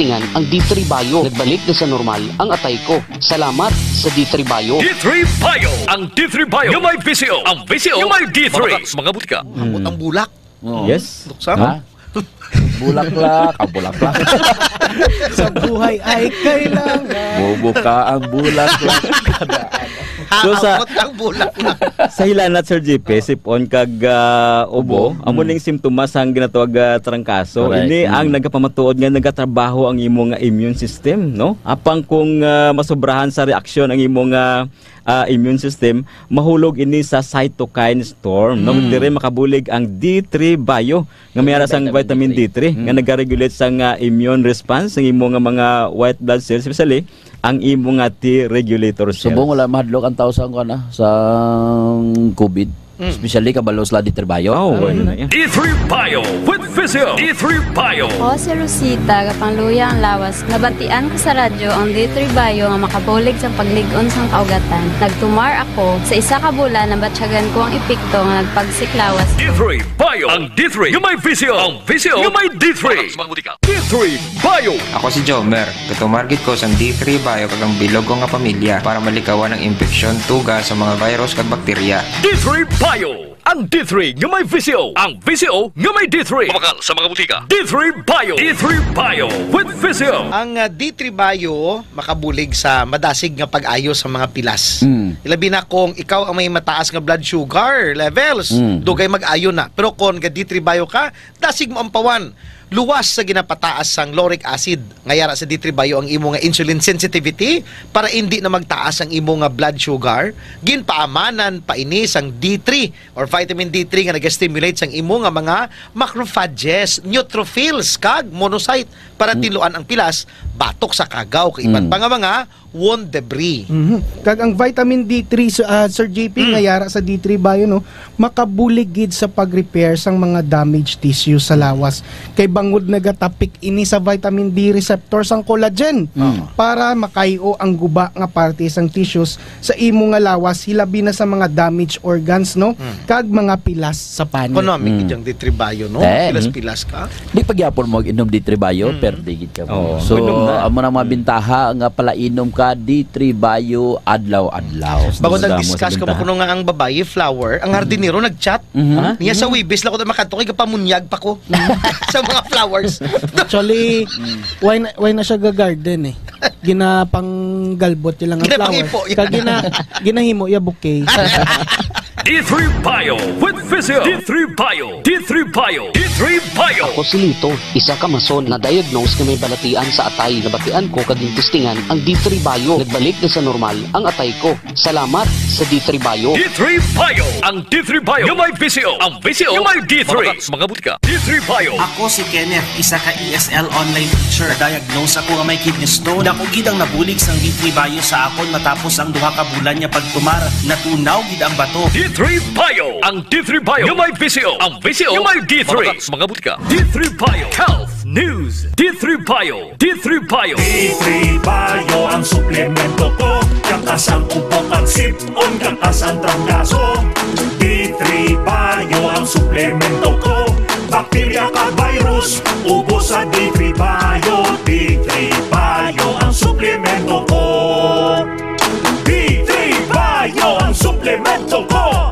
testingan ang D3 Bio. Nagbalik na sa normal ang atay ko. Salamat sa D3 Bio. D3 Bio! Ang D3 Bio yung may VCO. Ang VCO yung may D3. Mga butika. Ang bulak. Yes. Sama. Bulaklak, bulaklak. Sa buhay ay kailangan Bubuka ang bulaklak. So ang bulaklak. sa hilanat Sir JP, sipon kag ubo, amo ning simptomas ang ginatawag trangkaso. Ini ang nagapamatuod nga nagatrabaho ang imong immune system, no? Apang kung masobrahan sa reaksyon ang imong immune system, mahulog ini sa cytokine storm, no? Dire makabulig ang D3 Bio nga mayara sang vitamin D3 nga nagaregulate sang immune response ng imong mga white blood cells, especially ang imong T regulator cells. Subong wala mahadlok ang tao sa sa COVID. Especially kabalo sa D3 Bio. D3 Bio with Physio. D3 Bio. Ako si Rosita, kapangluya ang lawas. Nabatian ko sa radyo ang D3 Bio nga makabulig sa pagligon sang kaugatan. Nagtumar ako sa isa ka bulan na batsyagan ko ang epekto nga nagpagsiklawas. D3 Bio. Ang D3 yung may Physio. Ang Physio yung may D3. D3 Bio. Ako si Jomer. Katumargit ko sa D3 Bio kagang bilog ko nga pamilya para malikawan ang infeksyon, tuga sa mga virus kag bakterya. D3 Bio. Ang D3 nga may VCO. Ang VCO nga may D3. Mabakal sa mga butika. D3 Bio. D3 Bio with VCO. Ang D3 Bio makabulig sa madasig nga pag-ayo sa mga pilas. Ilabi na kung ikaw ang may mataas nga blood sugar levels, dugay mag-ayo na. Pero kung D3 Bio ka, dasig mo ang pawan. Luwas sa ginapataas sang lauric acid. Ngayara sa D3 Bio ang imo nga insulin sensitivity para hindi na magtaas ang imo nga blood sugar. Ginpaamanan pa ini sang D3 or vitamin D3 nga nag-stimulate sang imo nga mga macrophages, neutrophils kag monocyte para tiluan ang pilas, batok sa kagaw kay iban pa nga mga wound debris. Kag ang vitamin D3 Sir JP ngayara sa D3 Bio, no, makabulig gid sa pag-repair sang mga damaged tissue sa lawas. Kay bangod nagatapik ini sa vitamin D receptor sang collagen para makayo ang guba nga parte sang tissues sa imo nga lawas, hilabi na sa mga damaged organs, no, kag mga pilas sa pani. Economic idang D3 Bio, no? Pilas-pilas ka. Di pagyapon mo inom D3 Bio, perdigit ka mo. So amo na mabintaha nga pala inom ka D3 Bio adlaw-adlaw. Bago nag-discuss ka mo kuno nga ang babae flower, ang hardinero nag-chat. Niya sa Wibis lako makadto kay kapamunyag pa ko sa mga flowers. Actually, why na siya ga-garden eh. Ginapang galbot lang ang flower. Kag ginahimo ya bouquet. D3 Bio with Physio. D3 Bio. D3 Bio. D3 Bio. Ako si Lito, isa ka mason na diagnose nga may balatian sa atay. Nabatian ko kaging testingan ang D3 Bio. Nagbalik na sa normal ang atay ko. Salamat sa D3 Bio. D3 Bio. Ang D3 Bio yung may VCO. Ang VCO yung may D3. Mga butika. D3 Bio. Ako si Kenneth, isa ka ESL online teacher. Diagnose ako nga may kidney stone. Dako gid ang nabulig sang D3 Bio sa akon matapos ang duha ka bulan niya pagtumar. Natunaw gid ang bato. D3 Bio. Ang D3 Bio yung may VCO. Ang VCO yung may D3. Mga butika. D3 Bio. Health News. D3 Bio. D3 Bio. D3 Bio ang suplemento ko. Kakasang upok ang sipon, kakasang trangkaso. D3 Bio ang suplemento ko. Bakterya ka virus, ubo sa D3 Bio. D3 Bio ang suplemento ko. D3 Bio ang suplemento ko.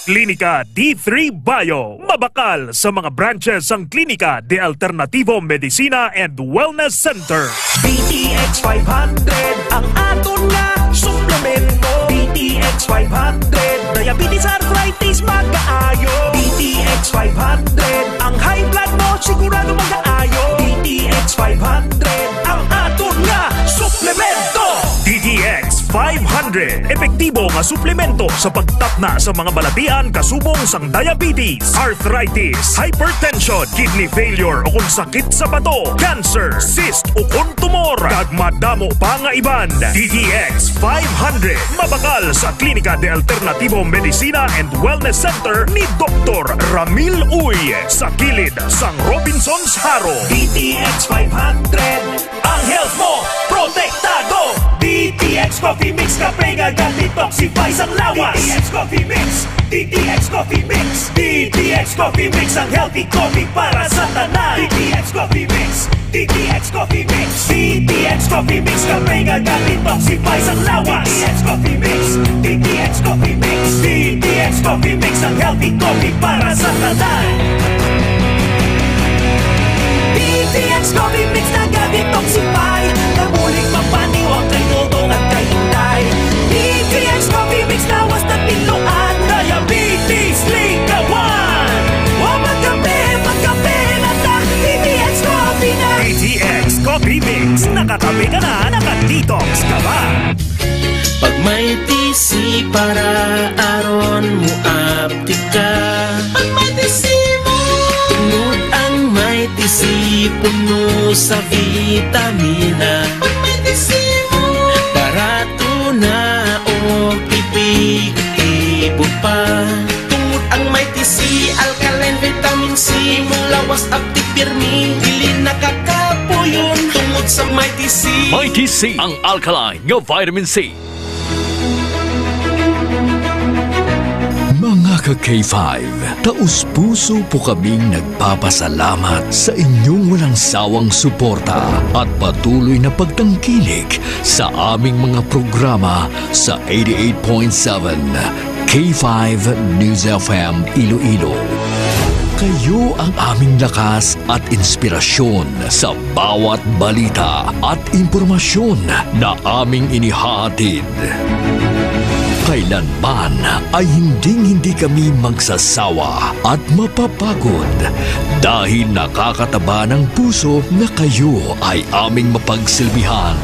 Klinika D3 Bio. Mabakal sa mga branches ang Klinika de Alternativo Medicina and Wellness Center. BTX 500 ang aton nga suplemento. BTX 500 diabetes, arthritis, mag-aayo. BTX 500 ang high blood mo sigurado mag-aayo. BTX 500 ang aton nga suplemento. DTX 500. Epektibo nga suplemento sa pagtapna sa mga balatian kasubong sang diabetes, arthritis, hypertension, kidney failure o kung sakit sa bato, cancer, cyst o kung tumor, kag madamo pa nga iban. DTX 500. Mabakal sa Klinika de Alternativo Medicina and Wellness Center ni Dr. Ramil Uy sa kilid sang Robinson's Haro. DTX 500 ang health mo protektado. DTX Coffee Mix kape nga detoxify sang lawas. DTX Coffee Mix. DTX Coffee Mix. DTX Coffee Mix ang healthy coffee para sa tanan. DTX Coffee Mix. DTX Coffee Mix. DTX Coffee Mix. Kape nga detoxify sa lawas. DTX Coffee Mix. DTX Coffee Mix. DTX Coffee Mix. Ang healthy coffee para sa tanan. DTX Coffee Mix na detoxify. Namuling mapaniwag kay dodong at kay hinday. DTX Coffee Mix. Lawas na tiluan. Diabetes ligawan. O magkape na ta. DTX Coffee na. DTX Coffee Mix. Nakatabi ka na, nakadetox ka ba? Pag may TC para aron mo aptika. Pag may TC mo tungod ang may TC puno sa vitamina. Pag may TC mo barato na o epektibo pa. Tungod ang may TC alkaline vitamin C mulawas aptik pirmi dili nakakapuyon tungod sa may TC. Mighty C, ang alkaline nga vitamin C. Mga ka-K5, taus-puso po kaming nagpapasalamat sa inyong walang sawang suporta at patuloy na pagtangkilik sa aming mga programa sa 88.7 K5 News FM Iloilo. Kayo ang aming lakas at inspirasyon sa bawat balita at impormasyon na aming inihahatid. Kailanman ay hindi kami magsasawa at mapapagod dahil nakakataba ng puso na kayo ay aming mapagsilbihan.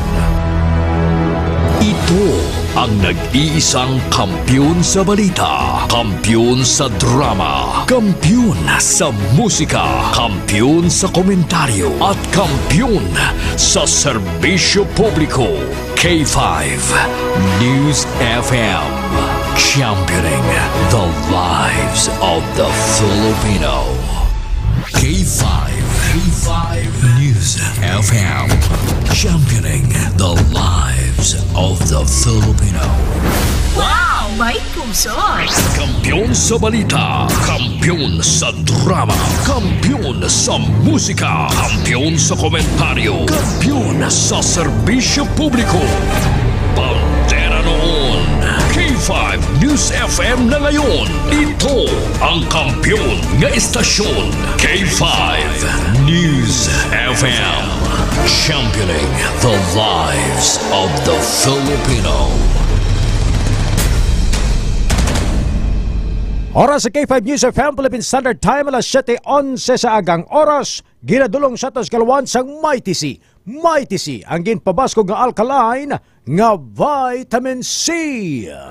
Ito ang nag-iisang kampiyon sa balita, kampiyon sa drama, kampiyon sa musika, kampiyon sa komentaryo at kampiyon sa serbisyo publiko. K5 News FM, championing the lives of the Filipino. K5 News FM, championing the lives of the Filipino. Wow! May puso! Kampiyon sa balita, kampiyon sa drama, kampiyon sa musika, kampiyon sa komentaryo, kampiyon sa serbisyo publiko. Bandera noon, K5 News FM na ngayon. Ito ang kampiyon nga istasyon, K5 News FM, championing the lives of the Filipino. Oras sa K5 News FM, Philippine Standard Time, alas 7:11 sa agang oras. Ginadulong sa tos kalawan sang Mighty C. Mighty C, ang ginpabasko nga alkaline nga vitamin C.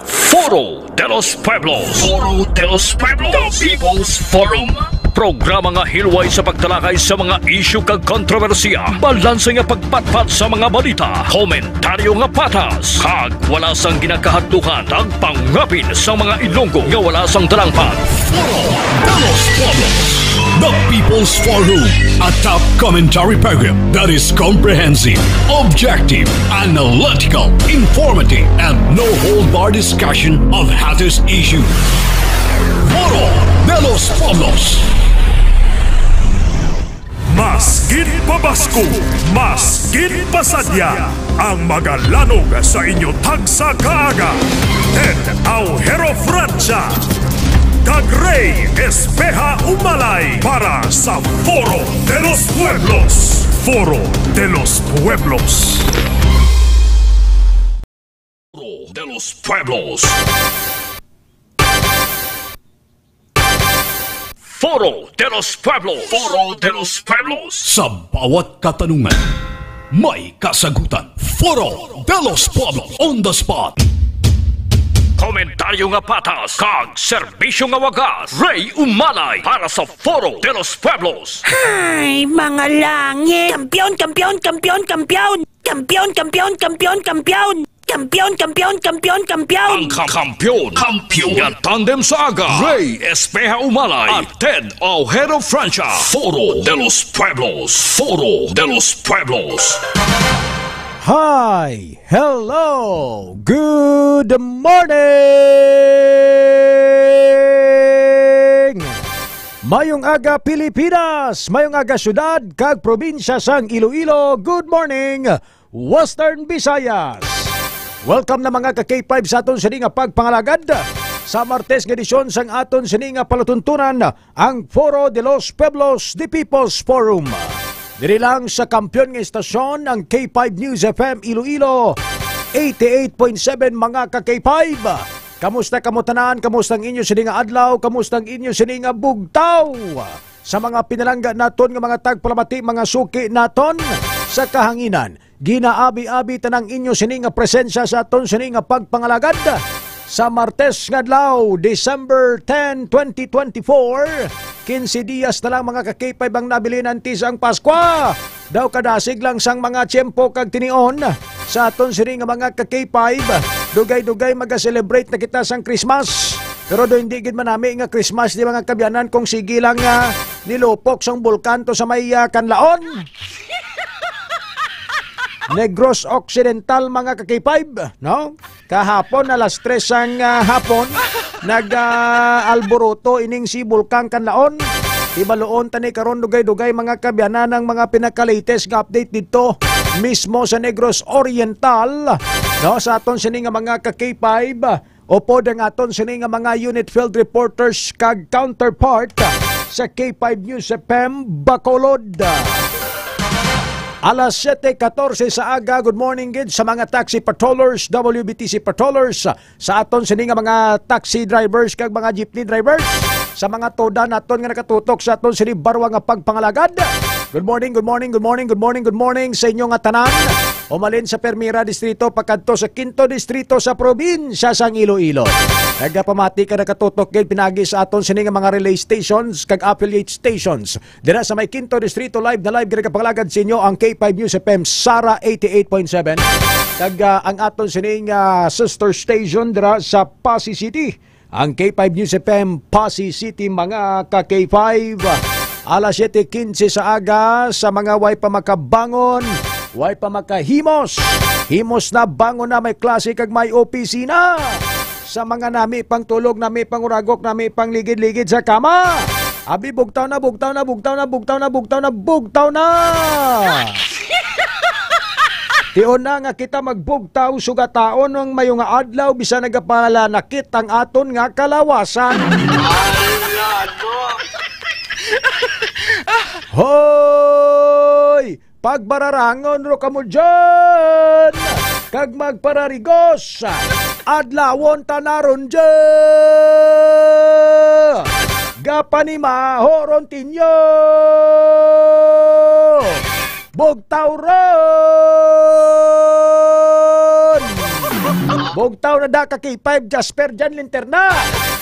Foro de los Pueblos. Foro de los Pueblos. The People's Forum. Programa nga hilway sa pagtalakay sa mga isyu kag kontrobersiya. Balanse nga pagpatpat sa mga balita. Komentaryo nga patas. Kag wala sang ginakahadlukan. Ang pangapin sa mga Ilonggo nga wala sang talangpan. Foro de los Pueblos. The People's Forum, a top commentary program that is comprehensive, objective, analytical, informative, and no-hold-bar discussion of hottest issues. Foro de los Pueblos. Mas ginpabasko, mas ginpasadya ang magalanog sa inyo tagsa kaaga. Ted Aujero Francia kag Ray Espeja Umalay para sa Foro de los Pueblos. Foro de los Pueblos. Foro de los Pueblos. Foro de los Pueblos. Foro de los Pueblos. Sa bawat katanungan, may kasagutan. Foro de los Pueblos on the spot. Komentaryo nga patas, kag serbisyo nga wagas. Ray Umalay para sa Foro de los Pueblos. Ay, mga langit! Kampiyon, kampiyon, kampiyon, kampiyon! Kampiyon, kampiyon, kampiyon, kampiyon! Kampiyon, kampiyon, kampiyon, kampiyon! Ang kampiyon, nga tandem sa aga, Ray Espeja Umalay at Ted Aujero Francia. Foro de los Pueblos. Foro de los Pueblos. Hi! Hello! Good morning! Mayong aga Pilipinas, mayong aga syudad kag probinsya sang Iloilo. Good morning, Western Visayas. Welcome na mga ka-K5 sa aton sini nga pagpangalagad. Sa Martes nga edisyon sang aton sini nga palatuntunan ang Foro de los Pueblos, the People's Forum. Diri lang sa kampiyon nga istasyon ang K5 News FM Iloilo 88.7 mga ka-K5. Kamusta kamutanan? Kamusta ang inyo sini nga adlaw? Kamusta ang inyo sini nga bugtaw? Sa mga pinalangga naton nga mga tagpalamati, mga suki naton sa kahanginan, ginaabi-abi tanang inyo sini nga presensya sa aton sini nga pagpangalagad. Sa Martes nga adlaw, December 10, 2024, 15 dias na lang mga ka-K5 ang nabili nanti sang Pasko. Daw kadasig lang sang mga tiyempo kag tinion sa aton sini nga mga ka-K5. Dugay-dugay mag-celebrate na kita sang Christmas. Pero do hindi gid manami nga Christmas di mga kabyanan kung sige lang nilupok sang bulkan to sa may kanlaon. Negros Occidental mga ka-K5, no? Kahapon alas 3 sang hapon nag-alboroto ining si bulkan kanlaon. Ibaloon tani karon dugay-dugay mga kabyanan ng mga pinaka-latest nga update dito mismo sa Negros Oriental, no, sa aton sini nga mga ka-K5 o pod ang aton sini nga mga unit field reporters kag counterpart sa K5 News FM Bacolod. Alas 7:14 sa aga, good morning gid sa mga taxi patrollers, WBTC patrollers, sa aton sini nga mga taxi drivers kag mga jeepney drivers, sa mga toda naton nga nakatutok sa aton sini barwa nga pagpangalagad. Good morning, good morning, good morning, good morning, good morning sa inyo nga tanan. Umalin sa Permira Distrito pakadto sa Quinto Distrito sa probinsya sang Iloilo. Nagapamati ka nakatutok gid pinagi sa aton sini nga mga relay stations kag affiliate stations. Dira sa may Quinto Distrito live gid kapangalagad sa inyo ang K5 News FM Sara 88.7. Kag ang aton sini nga sister station dira sa Pasig City, ang K5 News FM Pasig City mga ka-K5. Alas 7:15 sa aga sa mga way pa makabangon, way pa makahimos. Himos na bangon na may klase kag may opisina. Sa mga nami pang tulog, nami pang uragok, nami pang ligid-ligid sa kama. Abi bugtaw na, bugtaw na, bugtaw na, bugtaw na, bugtaw na, bugtaw na. Tiyon na nga kita magbugtaw sugataon ng mayong adlaw bisa nagapalanakit ang aton nga kalawasan. Hoy! Pagbararangon ro kamo dyan! Kag magpararigos! Adlawon tanaron dyan! Gapanimahoron tinyo! Bugtaw ron! Bugtaw na da ka-K5 Jasper Jan Linterna!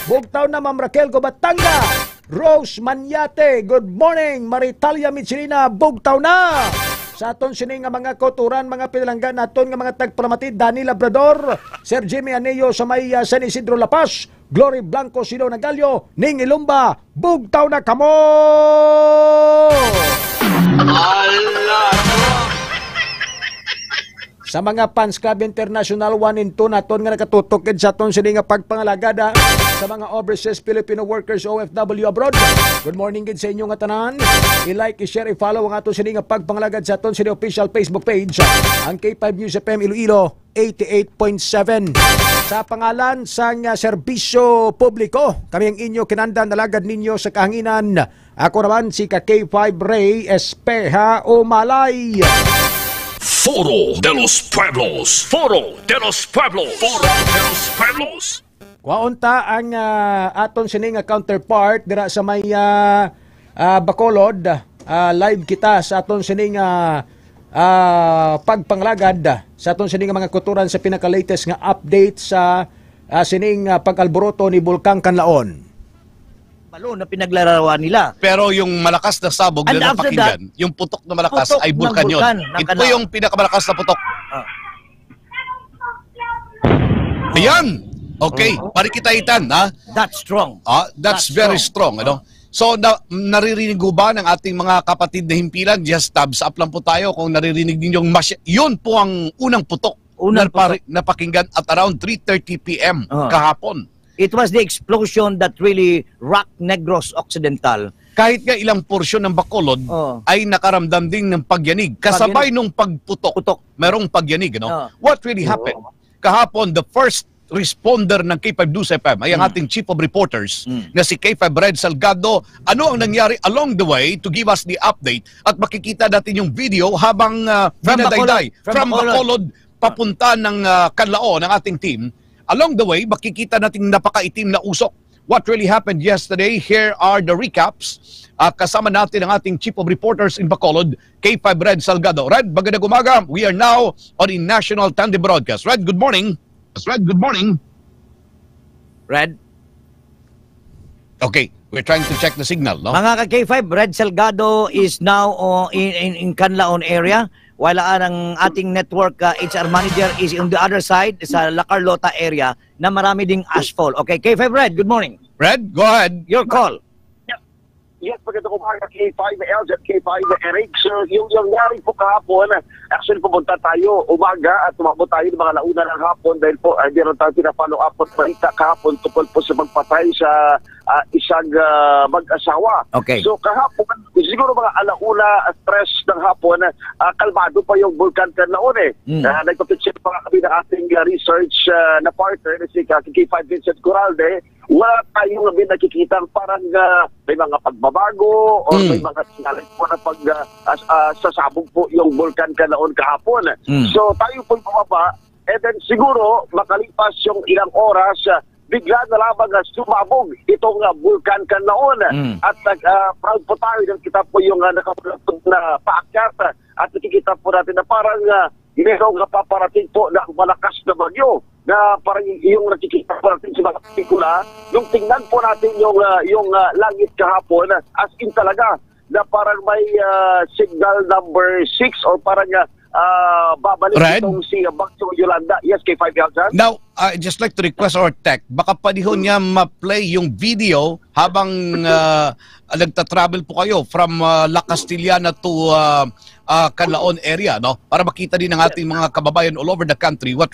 Bugtaw na Ma'am Raquel Gobatanga! Rose Manyate, good morning. Maritalia Michelina, bugtaw na. Sa aton sini nga mga koturan, mga pinalangga naton nga mga tagpalamati, Dani Labrador, Sir Jimmy Aneo sa may San Isidro La Paz, Glory Blanco Silo Nagalio, Ning Ilumba, bugtaw na kamo. Sa mga Fans Club International 1 and 2 naton nga nakatutok sa aton sini nga pagpangalagada sa mga overseas Filipino workers OFW abroad. Good morning gid sa inyo nga tanan. I-like, i-share, i-follow ang aton sini nga pagpangalagad sa aton sini official Facebook page, ang K5 News FM Iloilo 88.7. Sa pangalan sang serbisyo publiko, kami ang inyo kinandan nalagad ninyo sa kahanginan. Ako naman si K5 Ray Espeja Umalay. Foro de los Pueblos. Foro de los Pueblos. Foro de los Pueblos. Kwaunta ang aton sini nga counterpart dira sa may Bacolod. Live kita sa aton sini nga pagpanglagad sa aton sini nga mga kuturan sa pinaka-latest nga update sa sining pag-alboroto ni Bulkang Kanlaon. Na pinaglarawan nila. Pero yung malakas na sabog na napakinggan, yung putok na malakas ay bulkan yun. Ito yung pinakamalakas na putok. Ayan! Okay, parikitaitan, ha? That's strong. That's very strong, ano? So, naririnig ba ng ating mga kapatid na himpilan? Just thumbs up lang po tayo kung naririnig ninyong yun po ang unang putok na napakinggan at around 3:30 p.m. kahapon. It was the explosion that really rocked Negros Occidental. Kahit nga ilang porsyon ng Bacolod ay nakaramdam din ng pagyanig. Kasabay nung pagputok, merong pagyanig. What really happened? Kahapon, the first responder ng K5 News FM ay ang ating Chief of Reporters na si K5 Red Salgado. Ano ang nangyari along the way to give us the update at makikita natin yung video habang dinadayday from Bacolod papunta ng Canlao ng ating team. Along the way, makikita natin napakaitim na usok. What really happened yesterday? Here are the recaps. Kasama natin ang ating Chief of Reporters in Bacolod, K5 Red Salgado. Red, magandang umaga. We are now on a national Tandem broadcast. Red, good morning. Red, good morning. Red? Okay, we're trying to check the signal, no? Mga ka-K5, Red Salgado is now in Canlaon area, while ang ating network HR manager is on the other side, sa La Carlota area, na marami ding asphalt. Okay, K5 Red, good morning. Red, go ahead. Your call. Yes, magandang umaga K5 LJ at K5 Eric. So, yung nangyari po kahapon, actually pumunta tayo umaga at tumabot tayo ng mga launa ng hapon dahil po meron tayo pinapalo up at balita kahapon tungkol po sa magpatay sa isang mag-asawa. Okay. So kahapon, siguro mga alauna, stress ng hapon, kalmado pa yung Vulcan Canlaon eh. Nagpapitsin pa kami ng ating research na partner na si K5 Vincent Corralde. Wala tayong nakikita parang may mga pagbabago o may mga sinalay po na sasabog po yung Vulcan Canlaon kahapon. So tayo po bumaba and then siguro makalipas yung ilang oras, bigla na lamang sumabog itong Vulcan Canlaon. At proud po tayo ng kita po yung nakapulapod na paakyat at nakikita po natin na parang mayroong paparating po na malakas na bagyo na parang yung nakikita po natin sa mga pelikula. Nung tingnan po natin yung langit kahapon, as in talaga na parang may signal number 6 or parang babalik itong si Bagyo Yolanda. Yes, K5 Yaljan. Now, I'd just like to request our tech, baka panihon niya ma-play yung video habang nagta-travel po kayo from La Castillana to Canlaon area, no? Para makita din ng ating mga kababayan all over the country what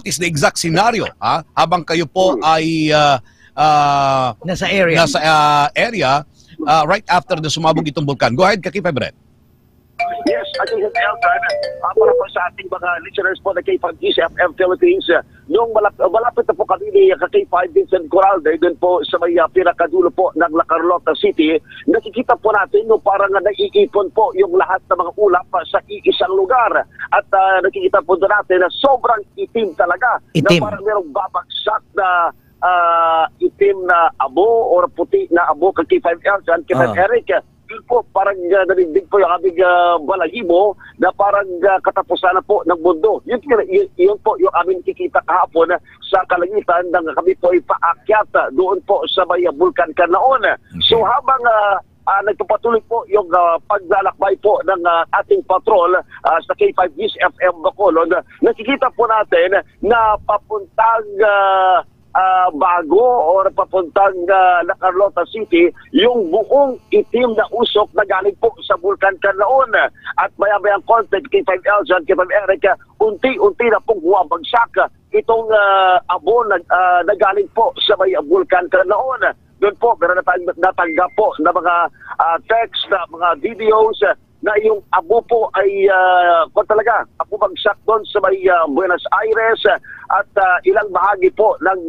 is the exact scenario, habang kayo po ay nasa area right after the sumabog itong bulkan. Go ahead, K5 Red. Yes, Atty. Elton, para po sa ating mga listeners po na K5 FM Philippines, nung malapit na po kami ni K5 Vincent Corralde, dun po sa may pinakadulo po ng La Carlota City, nakikita po natin no, parang naiipon po yung lahat ng mga ulap sa iisang lugar. At nakikita po doon natin na sobrang itim talaga. Na parang merong babagsak na itim na abo or puti na abo kay K5 Elton, K5 Eric. Po, parang narinig po yung aming balahibo na parang katapusan na po ng mundo. Yun po yung aming kikita kahapon sa kalangitan ng kami po ay paakyat doon po sa may Vulcan Canlaon. So habang nagpapatuloy po yung paglalakbay po ng ating patrol sa K5 FM Bacolod, nakikita po natin na papuntang Bago or papuntang La Carlota City, yung buong itim na usok na galing po sa Vulcan Canlaon. At maya-mayang content, K5 Eljan, K5 Eric, unti-unti na pong huwabagsak itong abo na galing po sa may Vulcan Canlaon. Doon po, meron na tayong natanggap po na mga text, na mga videos na yung abo po ay talaga bagsak doon sa may Buenos Aires at ilang bahagi po ng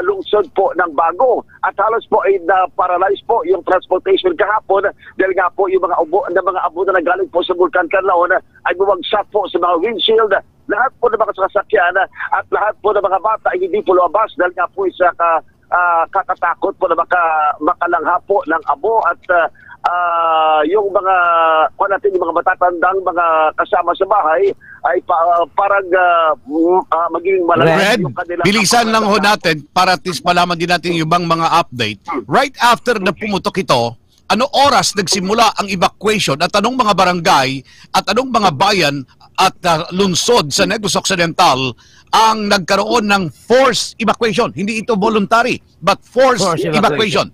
lungsod po ng Bago. At halos po ay na-paralyze po yung transportation kahapon dahil nga po yung mga abo na nagaling po sa Vulcan Canlaon ay bumagsak po sa mga windshield. Lahat po ng mga sasakyan at lahat po ng mga bata ay hindi po lumabas dahil nga po isa kakatakot po na makalangha po ng abo at yung mga yung mga matatandang mga kasama sa bahay ay parang maging malalaman yung kanilang... Bilisan lang ho natin para at least malaman din natin yung ibang mga update. Right after na pumutok ito, ano oras nagsimula ang evacuation at anong mga barangay at anong mga bayan at lungsod sa Negros Occidental ang nagkaroon ng forced evacuation? Hindi ito voluntary, but forced evacuation.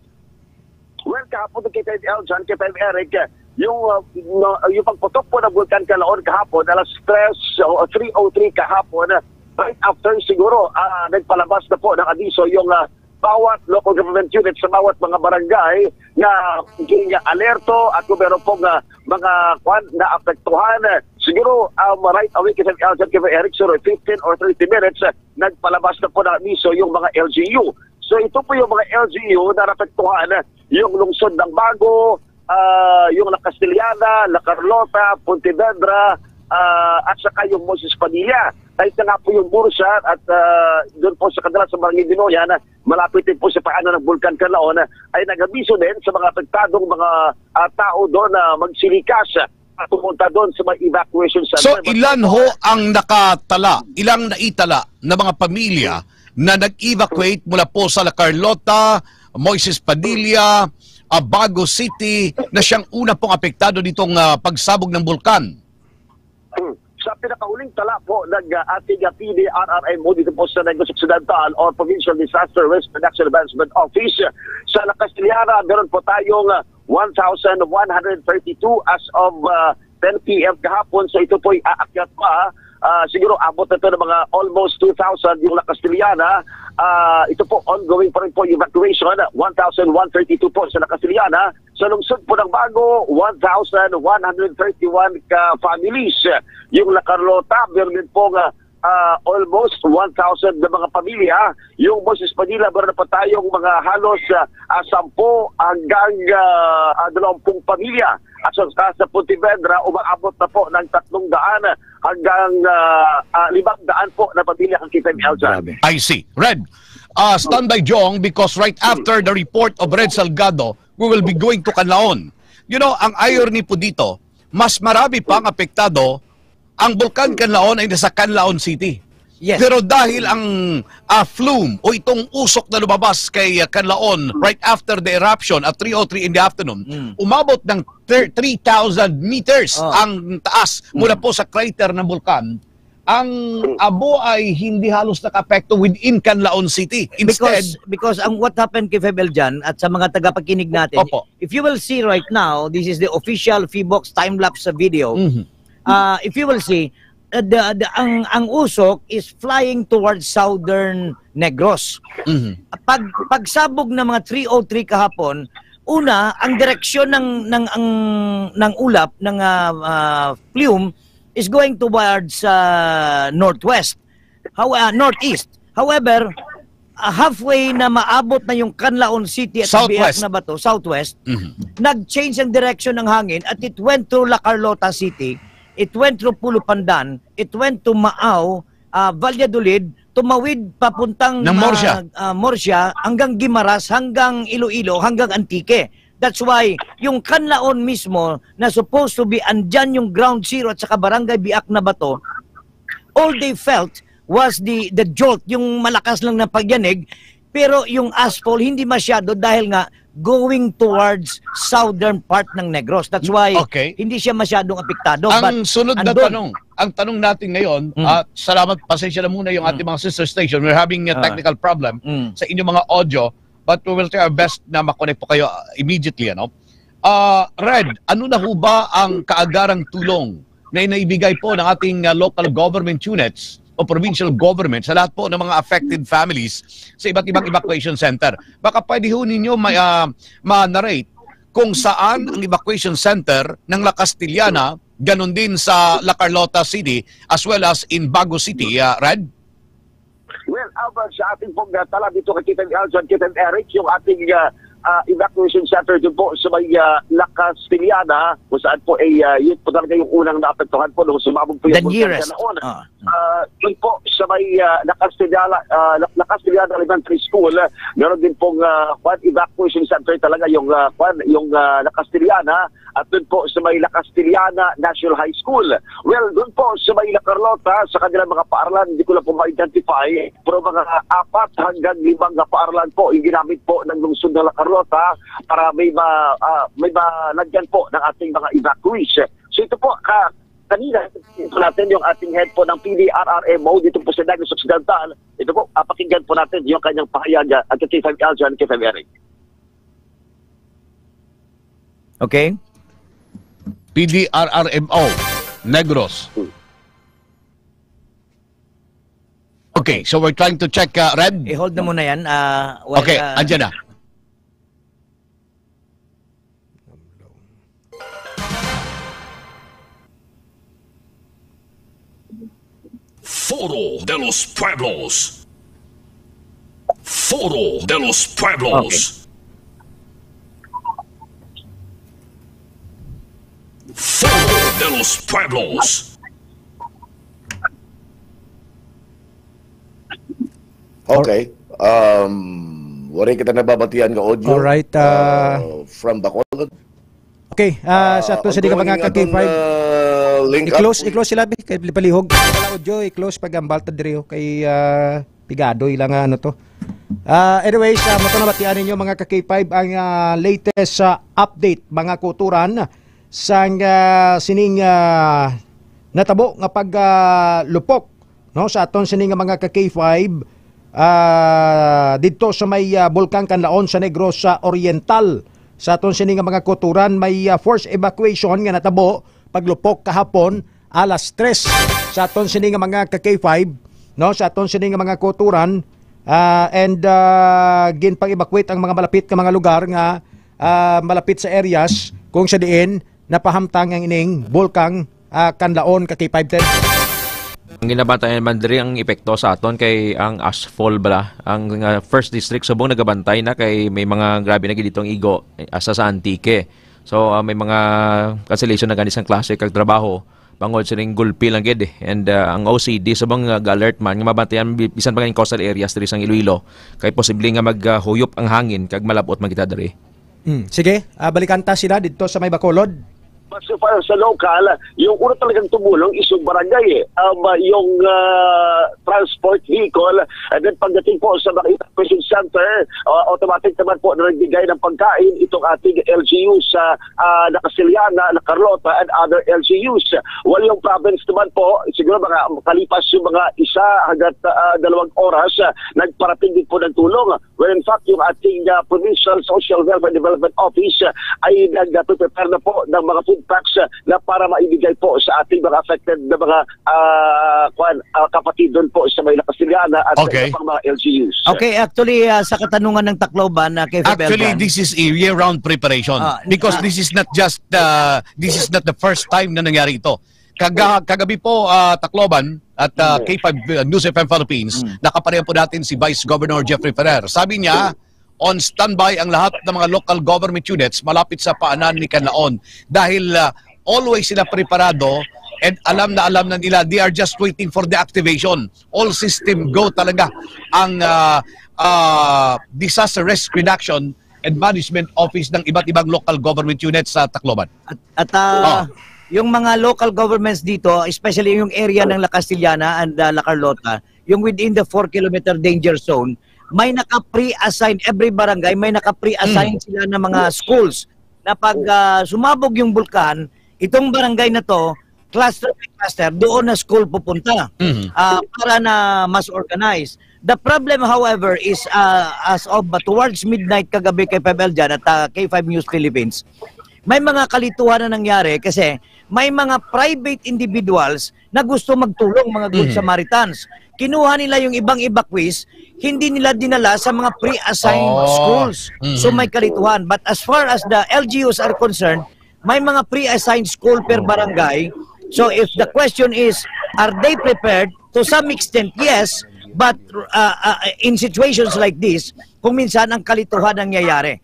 Well, kahapon ng K5 Eljan, K5 Eric, yung pagputok po ng Vulcan Canlaon kahapon, alas 3:03 kahapon, right after siguro nagpalabas na po ng abiso yung bawat local government unit sa bawat mga barangay na alerto at kung meron pong mga na apektuhan. Siguro right away kasi Eric, so 15 or 30 minutes nagpalabas na po ng abiso yung mga LGU. So ito po yung mga LGU na apektuhan yung lungsod ng Bago, yung La Castellana, La Carlota, Pontevedra, at saka yung Moses Padilla. Kahit na nga po yung Bursa at doon po sa kadala sa Barangay Dinoyan, malapit din po sa paano ng Bulkan Canlaon, ay nag-abiso din sa mga apektadong mga tao doon na magsilikas at pumunta doon sa mga evacuation center. So ilan ho ang nakatala, ilang naitala na mga pamilya na nag-evacuate mula po sa La Carlota, Moises Padilla, Bago City, na siyang una pong apektado ditong pagsabog ng bulkan? Sa pinakahuling tala po ng ating PDRRMO dito po sa Negros Occidental or Provincial Disaster Risk Reduction Advancement Office sa La Castellana, meron po tayong 1,132 as of 10 p.m. kahapon. So ito po ay aakyat pa. Siguro abot na ito ng mga almost 2,000 yung La Castellana. Ito po, ongoing pa rin po evacuation. 1,132 po sa La Castellana. Sa lungsod po ng Bago, 1,131 ka-families. Yung La Carlota, meron din po almost 1,000 na mga pamilya. Yung Moses Padilla, meron na pa tayong mga halos 10 hanggang 20 pamilya. At sa Pontevedra, umaabot na po ng 300 hanggang 500 po na pamilya ang kita ni Eljan. I see. Red, stand by Jong because right after the report of Red Salgado, we will be going to Canlaon. You know, ang irony po dito, mas marami pang apektado ang Bulkan Canlaon ay nasa Canlaon City. Yes. Pero dahil ang flume o itong usok na lumabas kay Canlaon right after the eruption at 3:03 in the afternoon, umabot ng 3,000 meters ang taas mula po sa crater ng bulkan. Ang abo ay hindi halos nakapekto within Canlaon City. Instead, because ang what happened kay Febel dyan at sa mga tagapakinig natin, if you will see right now, this is the official Feebox time-lapse video. If you will see, ang usok is flying towards southern Negros. Pagsabog ng mga 3:03 kahapon, una, ang direksyon ng ulap ng plume is going towards northwest, northeast. However, halfway na maabot na yung Canlaon City at Biak na Bato, southwest, nag-change ang direction ng hangin at it went through La Carlota City, it went through Pulo Pandan, it went to Maaw, Valladolid, tumawid papuntang Murcia, hanggang Guimaras, hanggang Iloilo, hanggang Antique. That's why yung Canlaon mismo na supposed to be andyan yung ground zero at saka barangay Biak na Bato, all they felt was the jolt, yung malakas lang na pagyanig, pero yung asphalt hindi masyado dahil nga going towards southern part ng Negros. That's why hindi siya masyadong apektado. Ang sunod na tanong, ang tanong natin ngayon, salamat, pasensya na muna yung ating mga sister station. We're having a technical problem sa inyong mga audio, but we will try our best na makonect po kayo immediately. Red, ano na ho ba ang kaagarang tulong na inaibigay po ng ating local government units o provincial government sa lahat po ng mga affected families sa iba't ibang evacuation center? Baka pwede ho ninyo ma-narrate kung saan ang evacuation center ng La Castellana, ganun din sa La Carlota City, as well as in Bago City, Red? Well, Albert, sa ating pong tala dito kay Kitan Eljan, Kitan Eric, yung ating evacuation center doon po sa may La Castellana, kung saan po yun po talaga yung unang naapektuhan po nung sumabog po yung bulkan noon. Doon po sa may La Castellana Elementary School, meron din pong evacuation center talaga yung La Castellana, at doon po sa may La Castellana National High School. Well, doon po sa may La Carlota, sa kanilang mga paaralan, hindi ko lang po ma-identify, pero mga 4 hanggang 5 na paaralan po yung ginamit po ng lungsod ng La Carlota para may malagyan po ng ating mga evacuees. So ito po, kanina, ito natin yung ating head po ng PDRRMO dito po sa Negros Occidental. Ito po, pakinggan po natin yung kanyang pahayag at kay K5 Eljan, K5 Eric. Okay. PDRRMO, Negros. Okay, so we're trying to check, Red. I-hold na muna yan. Okay, andyan na. Foro de los Pueblos. Foro de los Pueblos. Foro de los Pueblos. Okay. Wari kita nababatian nga audio. Alright. From Bacolod. Okay, sa to sa di ka mga ka-K5. I-close sila kay palihog. Wala audio, i-close pag ang balta diri kay pigado ilang ano to. Anyways, mato na batian ninyo mga ka-K5 ang latest update mga kuturan sa sining natabo nga paglupok no sa aton sining mga ka-K5 dito sa may Bulkang Kanlaon sa Negros Oriental. Sa aton sining mga kuturan may forced evacuation nga natabo paglupok kahapon alas 3 sa aton sining mga ka-K5 no sa aton sining mga kuturan and ginpang-evacuate ang mga malapit nga mga lugar nga malapit sa areas kung sa diin napahamtang ang ining Bulkang Kanlaon ka-K510. Ang ginabantayan man diri ang epekto sa aton kay ang ashfall bala. Ang first district Subong nagabantay na kay may mga grabe na gid ditong igo asa sa Antique. So may mga cancellation na ganis ang klase kag trabaho. Bangod sining gulpi lang gid and ang OCD Subong ga-alert man nga mabantayan bisan pa nga coastal areas diri sa Iloilo kay posible nga maghuyop ang hangin kag malabot magita diri. Sige, balikan ta sila dito sa may Bacolod. So far sa local, yung una talagang tumulong is yung barangay yung transport vehicle and then pagdating po sa mga evacuation center, automatic naman po na nagbigay ng pagkain itong ating LGUs sa Nakasiliana, Carlota and other LGUs. While yung province naman po, siguro mga kalipas yung mga 1 hanggang 2 oras, nagparating din po ng tulong. Where in fact, yung ating Provincial Social Welfare Development Office ay nag-prepare na po ng mga food packs na para maibigay po sa ating mga affected na mga kapatid doon po sa may Nakasiliana at sa ibang mga LGUs. Okay, actually sa katanungan ng Tacloban kay Febel. Actually, this is a year-round preparation because this is not just the first time na nangyari ito. Kagabi po Tacloban at K5 News FM Philippines, nakapareho po natin si Vice Governor Jeffrey Ferrer. Sabi niya, on standby ang lahat ng mga local government units malapit sa paanan ni Kanlaon dahil always sila preparado and alam na nila, they are just waiting for the activation. All system go talaga ang Disaster Risk Reduction and Management Office ng iba't ibang local government units sa Tacloban. At yung mga local governments dito, especially yung area ng La Castillana and La Carlota, yung within the 4-kilometer danger zone, may naka-pre-assign, every barangay, may naka-pre-assign sila ng mga schools na pag sumabog yung bulkan, itong barangay na to, cluster by cluster, doon na school pupunta para na mas organized. The problem, however, is as of towards midnight kagabi kay Pebel dyan at K5 News Philippines, may mga kalituhan na nangyari kasi may mga private individuals na gusto magtulong, mga Good Samaritans. Kinuha nila yung ibang evacuees, hindi nila dinala sa mga pre-assigned schools. So may kalituhan. But as far as the LGUs are concerned, may mga pre-assigned school per barangay. So if the question is, are they prepared? To some extent, yes. But in situations like this, kung minsan ang kalituhan ang nangyayari.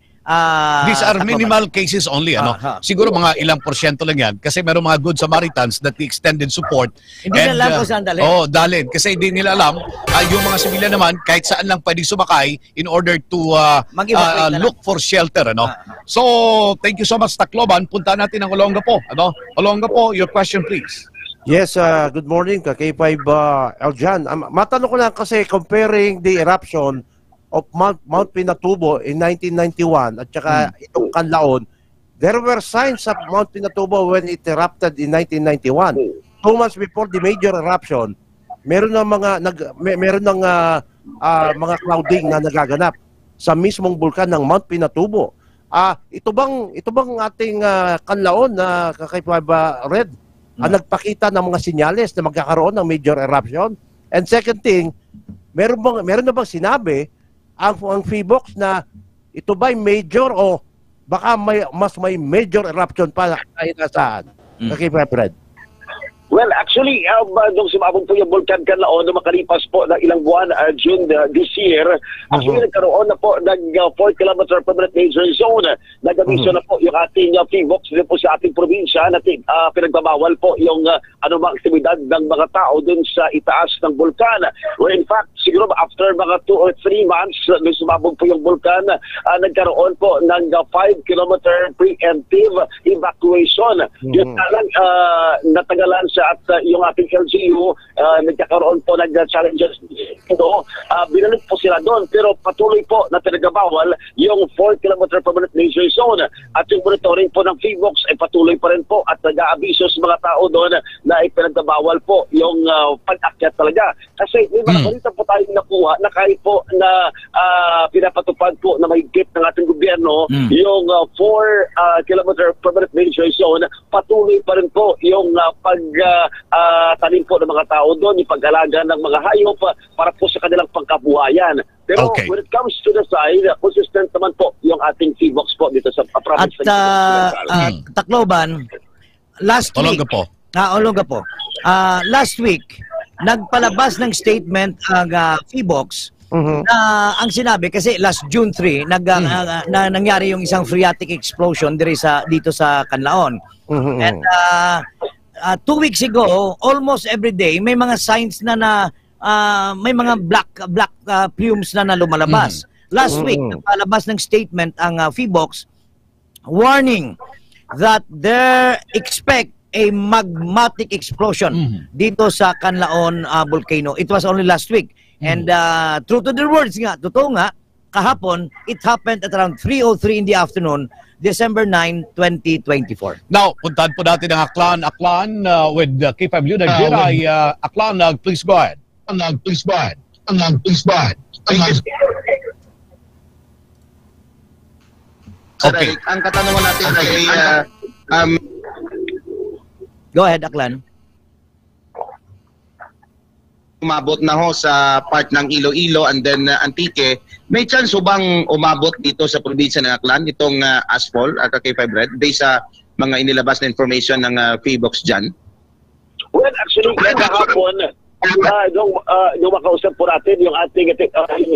These are minimal cases only. Siguro mga ilang porsyento lang yan kasi meron mga Good Samaritans that extended support. Hindi nila alam kung saan dalhin. Dalhin. Kasi hindi nila alam. Yung mga sibilyan naman, kahit saan lang pwede sumakay in order to look for shelter. So, thank you so much, Tacloban. Punta natin ang Olongapo. Olongapo, your question please. Yes, good morning, K5 Eljan. Matanong ko lang kasi comparing the eruption of Mount Pinatubo in 1991 at saka itong Kanlaon, there were signs of Mount Pinatubo when it erupted in 1991. 2 months before the major eruption, meron ng mga clouding na nagaganap sa mismong bulkan ng Mount Pinatubo. Ito bang ating Kanlaon na kakaiba Red ang nagpakita ng mga sinyales na magkakaroon ng major eruption? And second thing, meron na bang sinabi ang PHIVOLCS na ito ba'y major o baka may major eruption pa kahit nasaan? Okay, Fred. Well, actually, nung sumabog po yung Bulkan Canlaon, nung makalipas po ng ilang buwan, June this year, actually nagkaroon na po ng 4-kilometer permanent danger zone. Nag-abiso na po yung ating PHIVOLCS din po sa ating probinsya na pinagbabawal po yung anumang aktibidad ng mga tao dun sa itaas ng bulkan. Where in fact, siguro after mga 2 or 3 months, nung sumabog po yung bulkan, nagkaroon po ng 5-kilometer preemptive evacuation. Yun lang, natagalan sa at yung ating LGU nagkakaroon po ng challenges ito. Binalik po sila doon pero patuloy po na pinagabawal yung 4-kilometer permanent danger zone at yung monitoring po ng PHIVOLCS ay patuloy pa rin po at nag-aabiso sa mga tao doon na ipinagbabawal po yung pag-akyat talaga. Kasi may mga balita po tayong nakuha na kahit po na pinapatupad po na mahigpit ng ating gobyerno yung 4-kilometer permanent danger zone, patuloy pa rin po yung tanim po ng mga tao doon, yung pag-alaga ng mga hayop para po sa kanilang pangkabuhayan. Pero when it comes to the side, consistent naman po yung ating PHIVOLCS po dito sa province. At Tacloban, last week, Olongapo, last week, nagpalabas ng statement ang PHIVOLCS na ang sinabi, kasi last June 3, na nangyari yung isang phreatic explosion dito sa Canlaon. And 2 weeks ago, almost every day, may mga signs na may mga black plumes na lumalabas. Last week, nagpalabas ng statement ang PHIVOLCS warning that they expect a magmatic explosion dito sa Canlaon volcano. It was only last week. And true to their words nga, totoo nga, kahapon, it happened at around 3:03 in the afternoon, December 9, 2024. Now, puntahan po natin ang Aklan with K5 Nigeria. Aklan, please go ahead. Please go ahead. Okay. Ang katanungan natin ay go ahead, Aklan. Umabot na ho sa part ng Iloilo and then Antique. May chance ho bang umabot dito sa probinsya ng Aklan itong asphalt at K5 Red based sa mga inilabas na information ng PHIVOLCS dyan? Well, actually, kahapon, nung makausap po natin yung ating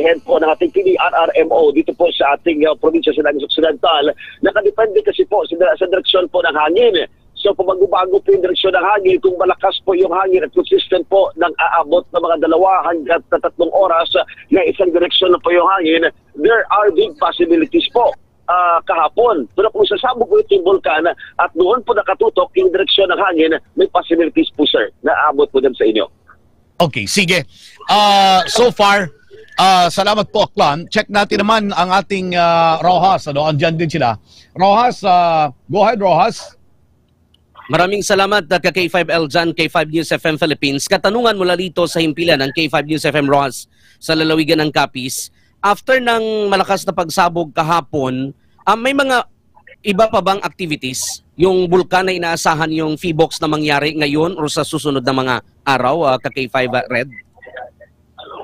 head po ng ating PDRRMO dito po sa ating probinsya sa Negros Occidental, nakadepende kasi po sa direksyon po ng hangin. So kung magbabago po yung direksyon ng hangin, kung malakas po yung hangin at consistent po ng aabot na mga 2 hanggang 3 oras na isang direksyon na po yung hangin, there are big possibilities po kahapon. Pero kung sasabog po ito yung bulkan at doon po nakatutok yung direksyon ng hangin, may possibilities po sir na aabot po din sa inyo. Okay, sige. So far, salamat po Aklan. Check natin naman ang ating Rojas. Andyan din sila. Rojas, go ahead Rojas. Maraming salamat ka K5 Eljan, K5 News FM Philippines. Katanungan mula dito sa himpilan ng K5 News FM Rojas sa lalawigan ng Capiz. After ng malakas na pagsabog kahapon, may mga iba pa bang activities? Yung bulkan na inaasahan yung PHIVOLCS na mangyari ngayon o sa susunod na mga araw, ka K5 Red?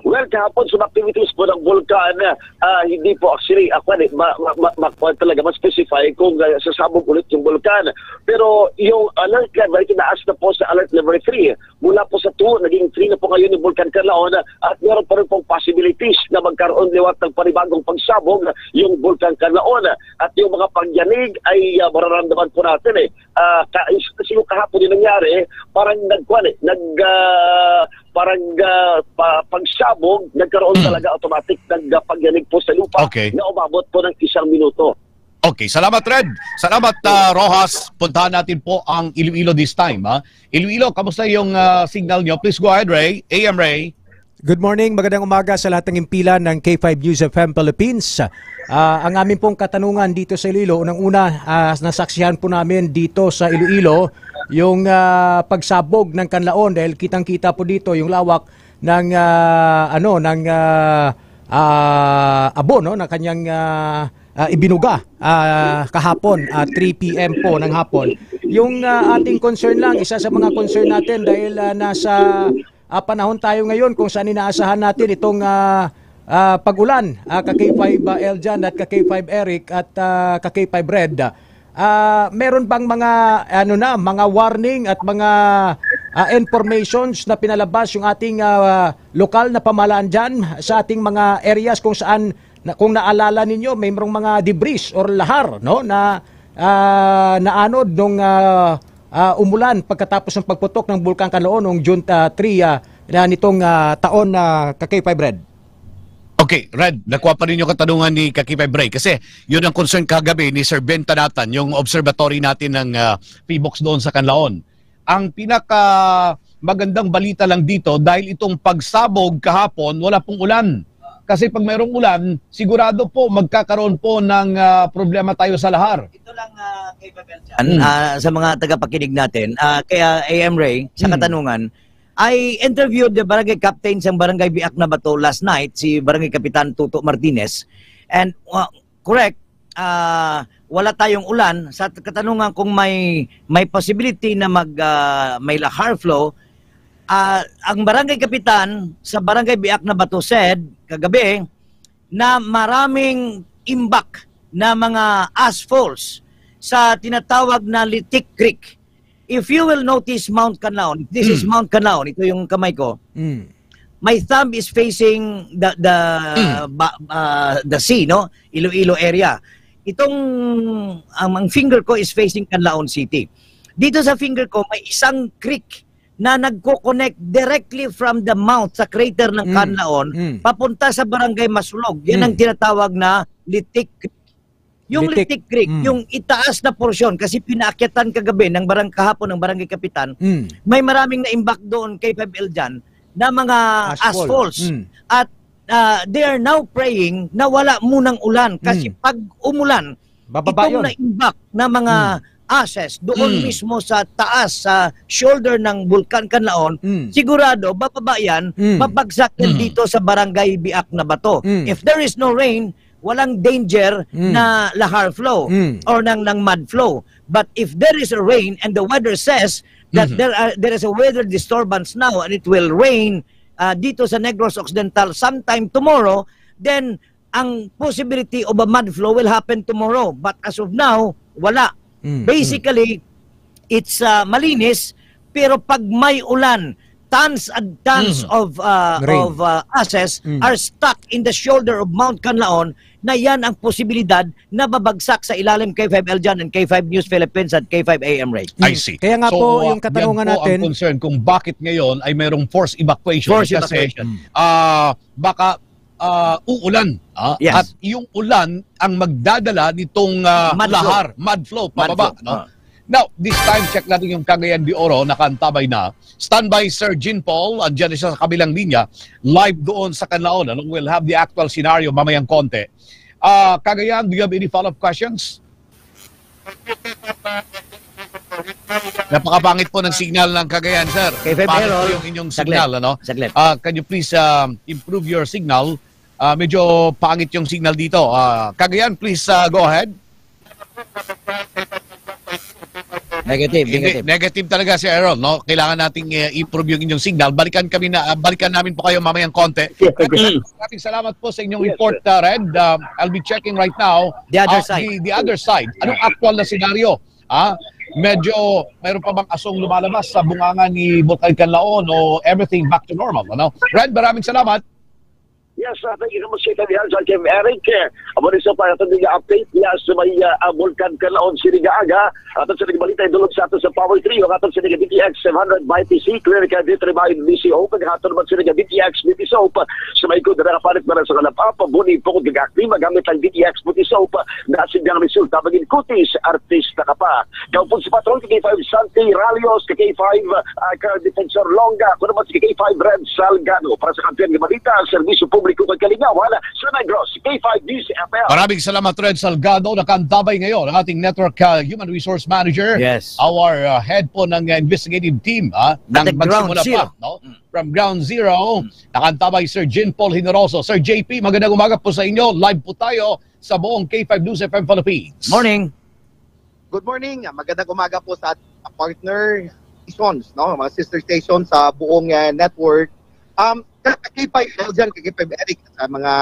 Well, kahapon sa activities po ng bulkan, hindi po actually ako talaga ma-specify kung sasabog ulit yung bulkan. Pero yung alert level, tinaas na po sa alert level 3. Mula po sa 2, naging 3 na po ngayon yung Bulkan Canlaon at meron pa rin pong possibilities na magkaroon liwat ng panibagong pagsabog yung Bulkan Canlaon. At yung mga pagyanig ay mararamdaman po natin kasi yung kahapon yung nangyari, parang pagsabog, nagkaroon talaga automatic pagyanig po sa lupa na umabot po ng 1 minuto. Okay, salamat Red. Salamat Rojas. Puntahan natin po ang Iloilo this time. Iloilo, kamusta yung signal nyo? Please go ahead, Ray. AM Ray. Good morning, magandang umaga sa lahat ng impilan ng K5 News FM Philippines. Ang aming pong katanungan dito sa Iloilo, unang-una, nasaksihan po namin dito sa Iloilo yung pagsabog ng Canlaon dahil kitang-kita po dito yung lawak ng abon na kanyang ibinuga kahapon 3 PM po ng hapon. Yung ating concern lang, isa sa mga concern natin dahil nasa panahon tayo ngayon kung saan inaasahan natin itong pag-ulan, ka-K5 Eljan at ka-K5 Eric at ka-K5 Red. Meron bang mga mga warning at mga informations na pinalabas yung ating lokal na pamahalaan dyan sa ating mga areas kung saan kung naalala ninyo mayroong mga debris or lahar, no, na naanod nung umulan pagkatapos ng pagputok ng Bulkan Kanlaon noong June 3 nitong taon na ka-K5 Red? Okay, Red, nakuha pa rin yung katanungan ni Kakipay Bray kasi yun ang concern kagabi ni Sir Ben Tanatan, yung observatory natin ng PBOX doon sa Kanlaon. Ang pinaka magandang balita lang dito dahil itong pagsabog kahapon, wala pong ulan. Kasi pag mayroong ulan, sigurado po magkakaroon po ng problema tayo sa lahar. Ito lang sa mga tagapakinig natin, kaya AM Ray, sa katanungan, I interviewed the barangay captain sa Barangay Biak na Bato last night, si Barangay Kapitan Tuto Martinez. And correct, wala tayong ulan. Sa katanungan kung may possibility na may lahar flow, ang Barangay Kapitan sa Barangay Biak na Bato said kagabi na maraming imbak na mga asphalt sa tinatawag na Litik Creek. If you will notice Mount Kanlaon, this is Mount Kanlaon, ito yung kamay ko. My thumb is facing the sea, no? Iloilo area. Itong ang finger ko is facing Kanlaon City. Dito sa finger ko may isang creek na nagko-connect directly from the mouth sa crater ng Kanlaon papunta sa Barangay Masulog. Yan ang tinatawag na Litik Creek. Yung Litik Creek, yung itaas na porsyon, kasi pinaakyatan kagabi ng kahapon ng Barangay Kapitan, may maraming naimbak doon kay 5L dyan na mga asphalts. At they are now praying na wala munang ulan kasi pag umulan, itong naimbak na mga ashes doon mismo sa taas, sa shoulder ng Bulkan Kanlaon, sigurado, bababa yan, mabagsak yan dito sa Barangay Biak na Bato. If there is no rain, walang danger na lahar flow or ng mud flow. But if there is a rain and the weather says that there is a weather disturbance now and it will rain dito sa Negros Occidental sometime tomorrow, then ang possibility of a mud flow will happen tomorrow. But as of now, wala. Basically, it's malinis, pero pag may ulan, tons and tons of ashes are stuck in the shoulder of Mount Kanlaon, na yan ang posibilidad na babagsak sa ilalim K5 Eljan and K5 News Philippines at K5 AM Ray. I see. Kaya nga po yung katanungan yan po natin, ang concern kung bakit ngayon ay mayroong forced evacuation. Kasi baka uulan. At yung ulan ang magdadala nitong lahar, mud flow, pababa. Now, this time, check natin yung Cagayan de Oro, nakaantabay na. Standby Sir Jean Paul, andyan siya sa kabilang linya, live doon sa Kanlaon. We'll have the actual scenario mamayang konti. Cagayan, do you have any follow-up questions? Napakapangit po ng signal ng Cagayan, sir. Pangit po yung inyong signal, ano? Can you please improve your signal? Medyo pangit yung signal dito. Cagayan, please go ahead. Negative talaga si Aaron, no? Kailangan nating improve yung inyong signal. Balikan namin po kayo mamayang konti. Maraming salamat po sa inyong report, Red. I'll be checking right now the other side. Anong actual na senaryo? Medyo mayroon pa bang asong lumalabas sa bunganga ni Bulkan Kanlaon o everything back to normal, ano? Red, maraming salamat. Yes, thank you so much, Kim Eric. Amo rin sa para ito update niya sa may Bulkan Kanlaon Sirigaaga. Atong sa nagbalita ay dulog sa ato sa Power 3 o atong sa DTX 700 by TC. Clear ka dito by DC Open. Atong naman sa DTX BT Soap. Sa may ko na nakapalit na sa kalapapa. Buni po kung gagakli. Magamit ang DTX BT Soap. Nasin ng resulta. Maging kutis, artista ka pa. Kaupon si Patrol, K5 Santi Ralios, K5 Defensor Longa. Kung naman si K5 Red Salgado. Para sa kampiyan ng balita, servisyo publiko magkalingawan sa Negros, K5 News FL. Maraming salamat, Red Salgado. Nakantabay ngayon ang ating Network Human Resource Manager. Yes. Our head po ng investigative team. Nang magsimula pa. No? From Ground Zero, nakantabay Sir Jean Paul Generoso. Sir JP, magandang umaga po sa inyo. Live po tayo sa buong K5 News FM Philippines. Morning. Good morning. Magandang umaga po sa partner stations, no? Mga sister stations sa buong network. K5 dyan, K5 Eric, mga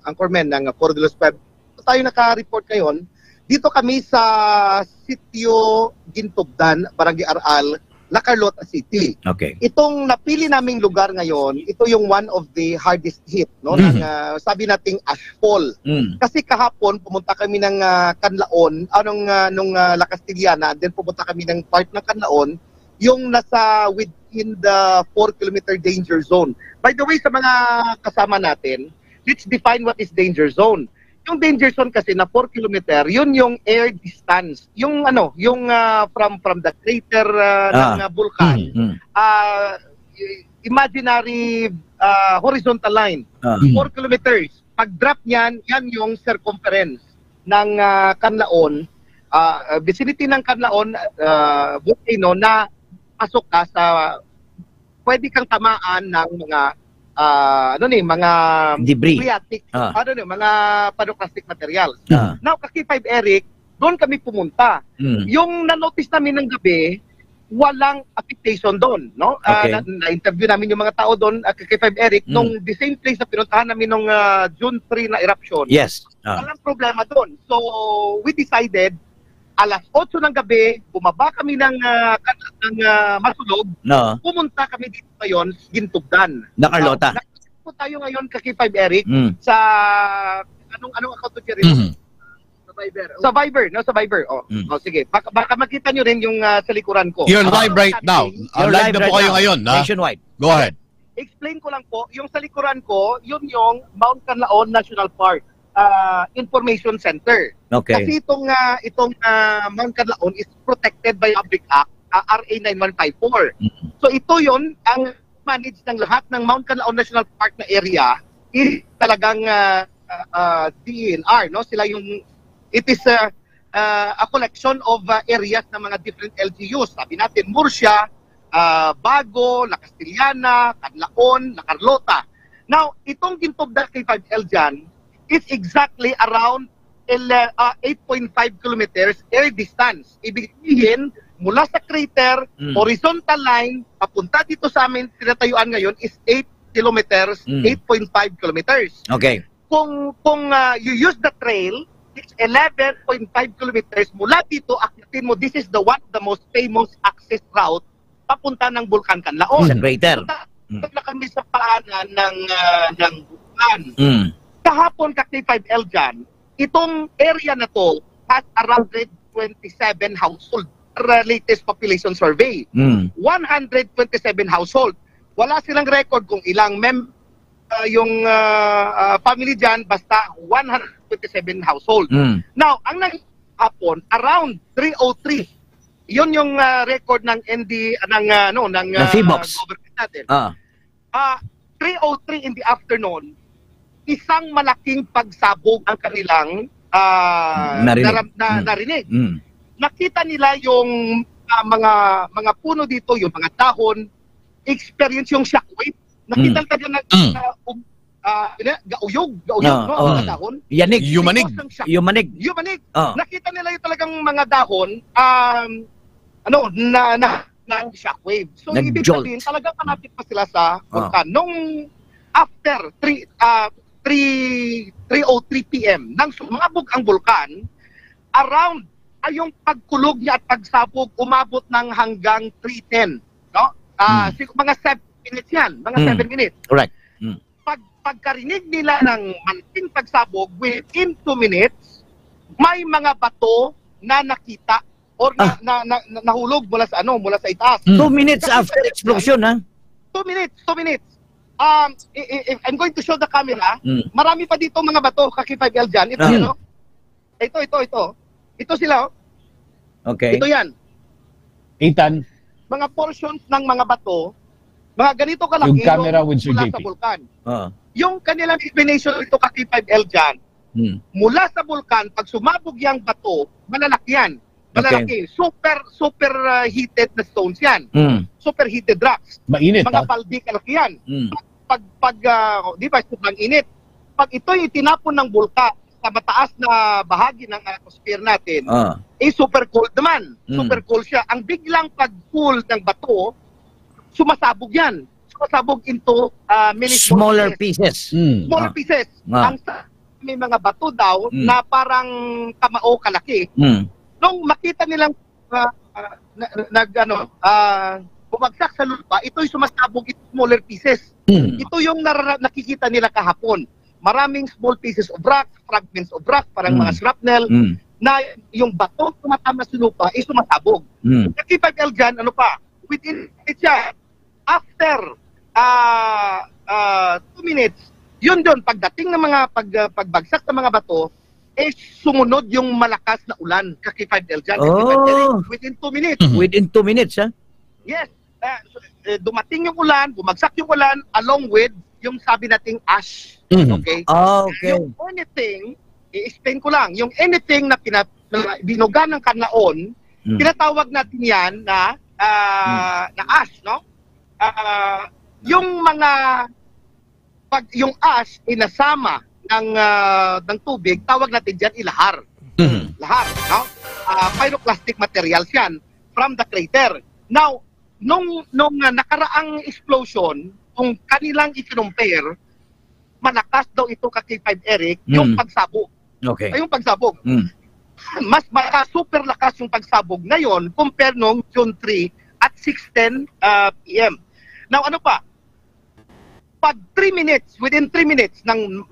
anchormen ng Foro de los Pueblos. Tayo naka-report ngayon. Dito kami sa Sitio Gintubdan, Barangay Aral, La Carlota City. Okay. Itong napili naming lugar ngayon, ito yung one of the hardest hit, no? Ng, sabi nating ashfall. Kasi kahapon pumunta kami ng Canlaon, nung La Castillana, then pumunta kami ng part ng Canlaon, yung nasa within the 4-kilometer danger zone. By the way, sa mga kasama natin, let's define what is danger zone. Yung danger zone kasi na 4 kilometer, yun yung air distance. Yung from the crater ng vulkan, imaginary horizontal line, 4 kilometers. Pag drop niyan, yan yung circumference ng Canlaon, vicinity ng Canlaon volcano na pasok ka sa, pwede kang tamaan ng mga mga debris, phreatic, mga pyroclastic materials. Now, K5 Eric, doon kami pumunta. Yung na-notice namin ng gabi, walang affectation doon, no? Na-interview namin yung mga tao doon, K5 Eric, nung the same place na pinuntahan namin nung June 3 na eruption. Yes. Walang problema doon. So, we decided, alas 8 ng gabi, bumaba kami ng Masulog, pumunta kami dito ngayon, Gintubdan. Na Carlota. Nakikita tayo ngayon, K5 Eric, sa, anong account to Sa Viber, no? Sa Viber. Sige. Baka makita nyo rin yung sa likuran ko. You're live right now. Live na po kayo ngayon. Nationwide. Go ahead. Explain ko lang po, yung sa likuran ko, yun yung Mount Canlaon National Park. Information Center. Okay. Kasi itong Mount Canlaon is protected by Public Act RA 9154. So ito yon ang manage ng lahat ng Mount Canlaon National Park na area is talagang DNR, no? Sila yung it is a collection of areas ng mga different LGUs. Sabi natin Murcia, Bago, La Castillana, Canlaon, La Carlota. Now, itong Gintubdan K5L dyan, it's exactly around 8.5 kilometers air distance. Ibig sabihin, mula sa crater, horizontal line, papunta dito sa amin, tinatayuan ngayon is 8 kilometers, 8.5 kilometers. Okay. Kung you use the trail, it's 11.5 kilometers. Mula dito, akitin mo, this is the most famous access route papunta ng Bulkan Canlaon. Sa crater. Punta kami sa paanan ng Bulkan. Kahapon K5L dyan, itong area na to has around 127 household. Latest population survey. 127 household. Wala silang record kung ilang yung family dyan, basta 127 household. Now, ang naghapon, around 303. Yun yung record ng ng FIBOX government natin. 303 in the afternoon, isang malaking pagsabog ang kanilang narinig. Nakita nila yung mga puno dito, yung mga dahon, experience yung shockwave. Nakita nila gauyog, mga dahon. Yumanig. Nakita nila yung talagang mga dahon, na shockwave. So, ibig sabihin, talagang malapit pa sila sa vulkan. Nung after 3:03 PM nang sumabog ang bulkan, around yung pagkulog niya at pagsabog umabot ng hanggang 3:10, no? Mga 7 minutes yan, mga 7 minutes. Correct. Pagkarinig nila ng malaking pagsabog, within 2 minutes, may mga bato na nakita or nahulog mula sa itaas. 2 minutes after explosion, ha? 2 minutes. If I'm going to show the camera, marami pa dito mga bato, K5L dyan. Ito. Ito sila, Okay. Ito yan. Ethan. Mga portions ng mga bato, mga ganito kalaki yung camera with Sir mula JP. sa vulkan. Yung kanilang explanation ito K5L dyan, mula sa vulkan, pag sumabog yung bato, malalaki yan. Malalaki. Super heated na stones yan. Super heated rocks. Mainit, mga paldi kalaki yan. Pag di ba, sobrang init. Pag ito'y itinapon ng bulka sa mataas na bahagi ng atmosphere natin, super cold naman. Super cold siya. Ang biglang pag-cool ng bato, sumasabog yan. Sumasabog into many smaller pieces. Smaller pieces. Ang may mga bato daw na parang kamao kalaki. Nung makita nilang bumagsak sa lupa, ito'y sumasabog into smaller pieces. Ito yung nakikita nila kahapon. Maraming small pieces of rock, fragments of rock, parang mga shrapnel, na yung bato tumatama sa lupa ay sumasabog. Sa K5L dyan, ano pa, within siya, after 2 minutes, yun doon, pagdating ng mga pagbagsak ng mga bato, sumunod yung malakas na ulan ka K5L dyan. Within 2 minutes. Within 2 minutes, ha? Yes. Dumating yung ulan, bumagsak yung ulan, along with yung sabi nating ash. Okay? Yung anything, i-explain ko lang, yung anything na binuga ng kanlaon, tinatawag natin yan na ash, no? Yung mga yung ash inasama ng tubig, tawag natin diyan ilahar. Lahar, no? Pyroclastic materials yan from the crater. Now, nung nakaraang explosion, kung kanilang i-compare, malakas daw ito ka K5 Eric, yung pagsabog. Okay. Yung pagsabog. Mas super lakas yung pagsabog ngayon compare nung June 3 at 6:10 PM. Now ano pa? Pag 3 minutes, within 3 minutes nang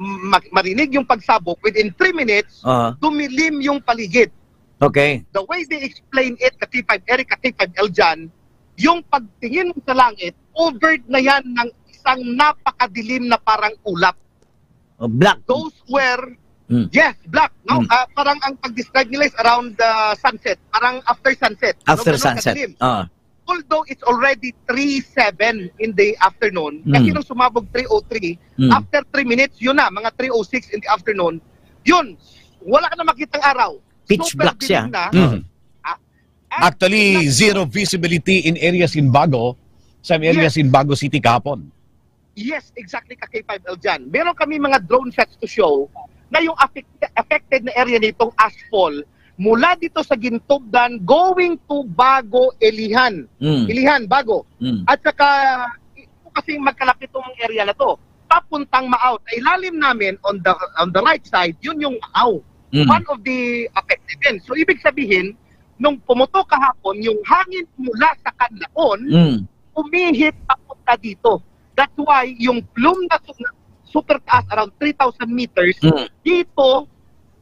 marinig yung pagsabog, within 3 minutes, dumilim yung paligid. Okay. The way they explain it, ka K5 Eric, ka K5L dyan, yung pagtingin mo sa langit, covered na yan ng isang napakadilim na parang ulap. Black. Those were, yes, black. No? Parang ang pag-describe nila is around sunset. Parang after sunset. After sunset. Although it's already 3:07 in the afternoon, kasi nung sumabog 3:03, after 3 minutes, yun na, mga 3:06 in the afternoon, yun, wala ka na makitang araw. Pitch black siya. Actually, zero visibility in areas in Bago, some areas in Bago City kahapon. Yes, exactly ka K5L dyan. Meron kami mga drone shots to show na yung affected na area nitong ashfall mula dito sa Gintugdan going to Bago, Ilihan. Ilihan, Bago. At saka, kasi magkalapit itong area na to, papuntang Maaw. Sa ilalim namin, on the right side, yun yung Maaw. One of the affected din. So, ibig sabihin, nung pumutok kahapon, yung hangin mula sa Kanlaon, umihit papunta dito. That's why yung plume na super taas, around 3,000 meters, dito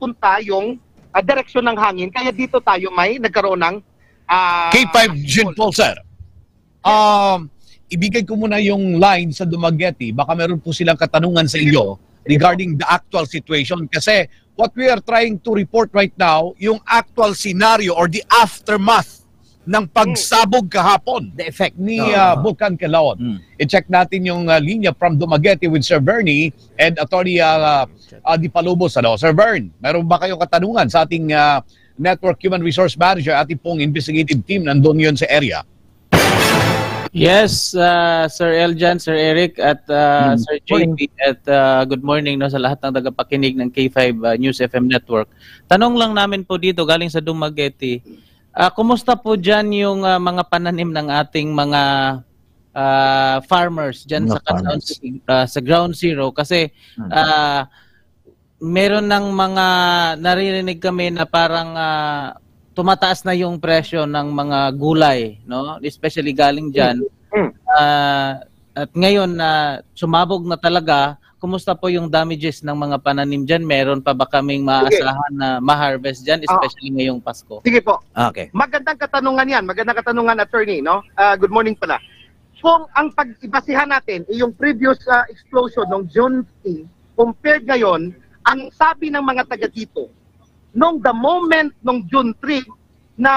punta yung direksyon ng hangin. Kaya dito tayo may nagkaroon ng K5 Jean Paul, sir. Ibigay ko muna yung line sa Dumaguete. Baka meron po silang katanungan sa inyo regarding the actual situation. Kasi what we are trying to report right now, yung actual scenario or the aftermath ng pagsabog kahapon. The effect ni Vulcan Canlaon. I-check natin yung linya from Dumaguete with Sir Bernie and Attorney Di Palubos. Sir Vern, meron ba kayong katanungan sa ating Network Human Resource Manager, ating pong investigative team nandun yun sa area? Yes, Sir Eljan, Sir Eric, at Sir JP, at good morning no, sa lahat ng tagapakinig ng K5 News FM Network. Tanong lang namin po dito, galing sa Dumaguete, kumusta po dyan yung mga pananim ng ating mga farmers dyan sa Ground Zero? Kasi meron ng mga naririnig kami na parang tumataas na yung presyo ng mga gulay, no? Especially galing dyan. At ngayon na sumabog na talaga, kumusta po yung damages ng mga pananim dyan? Meron pa ba kaming maaasahan na ma-harvest dyan, especially ngayong Pasko? Sige po. Okay. Magandang katanungan yan. Magandang katanungan, attorney, no? Good morning pala. Kung ang pag-ibasihan natin, yung previous explosion ng June 3, compared ngayon, ang sabi ng mga taga dito, nung the moment ng June 3 na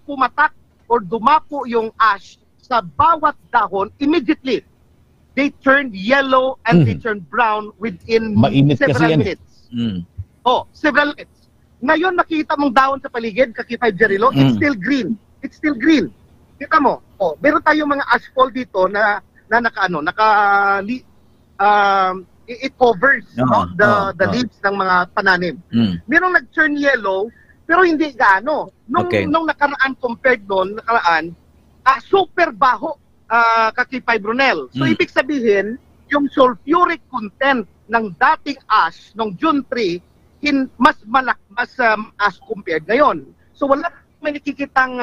pumatak or dumapo yung ash sa bawat dahon, immediately, they turned yellow and they turned brown within several minutes. Several minutes. Ngayon, nakita mong dahon sa paligid, K5 Jerilo, it's still green. It's still green. Kita mo, meron tayong mga ashfall dito na it covers the leaves ng mga pananim. Merong nag-turn yellow, pero hindi gaano. Nung nakaraan, compared doon, super baho ka-K5 Ronel. So, ibig sabihin, yung sulfuric content ng dating ash nung June 3, mas as compared ngayon. So, wala may nakikitang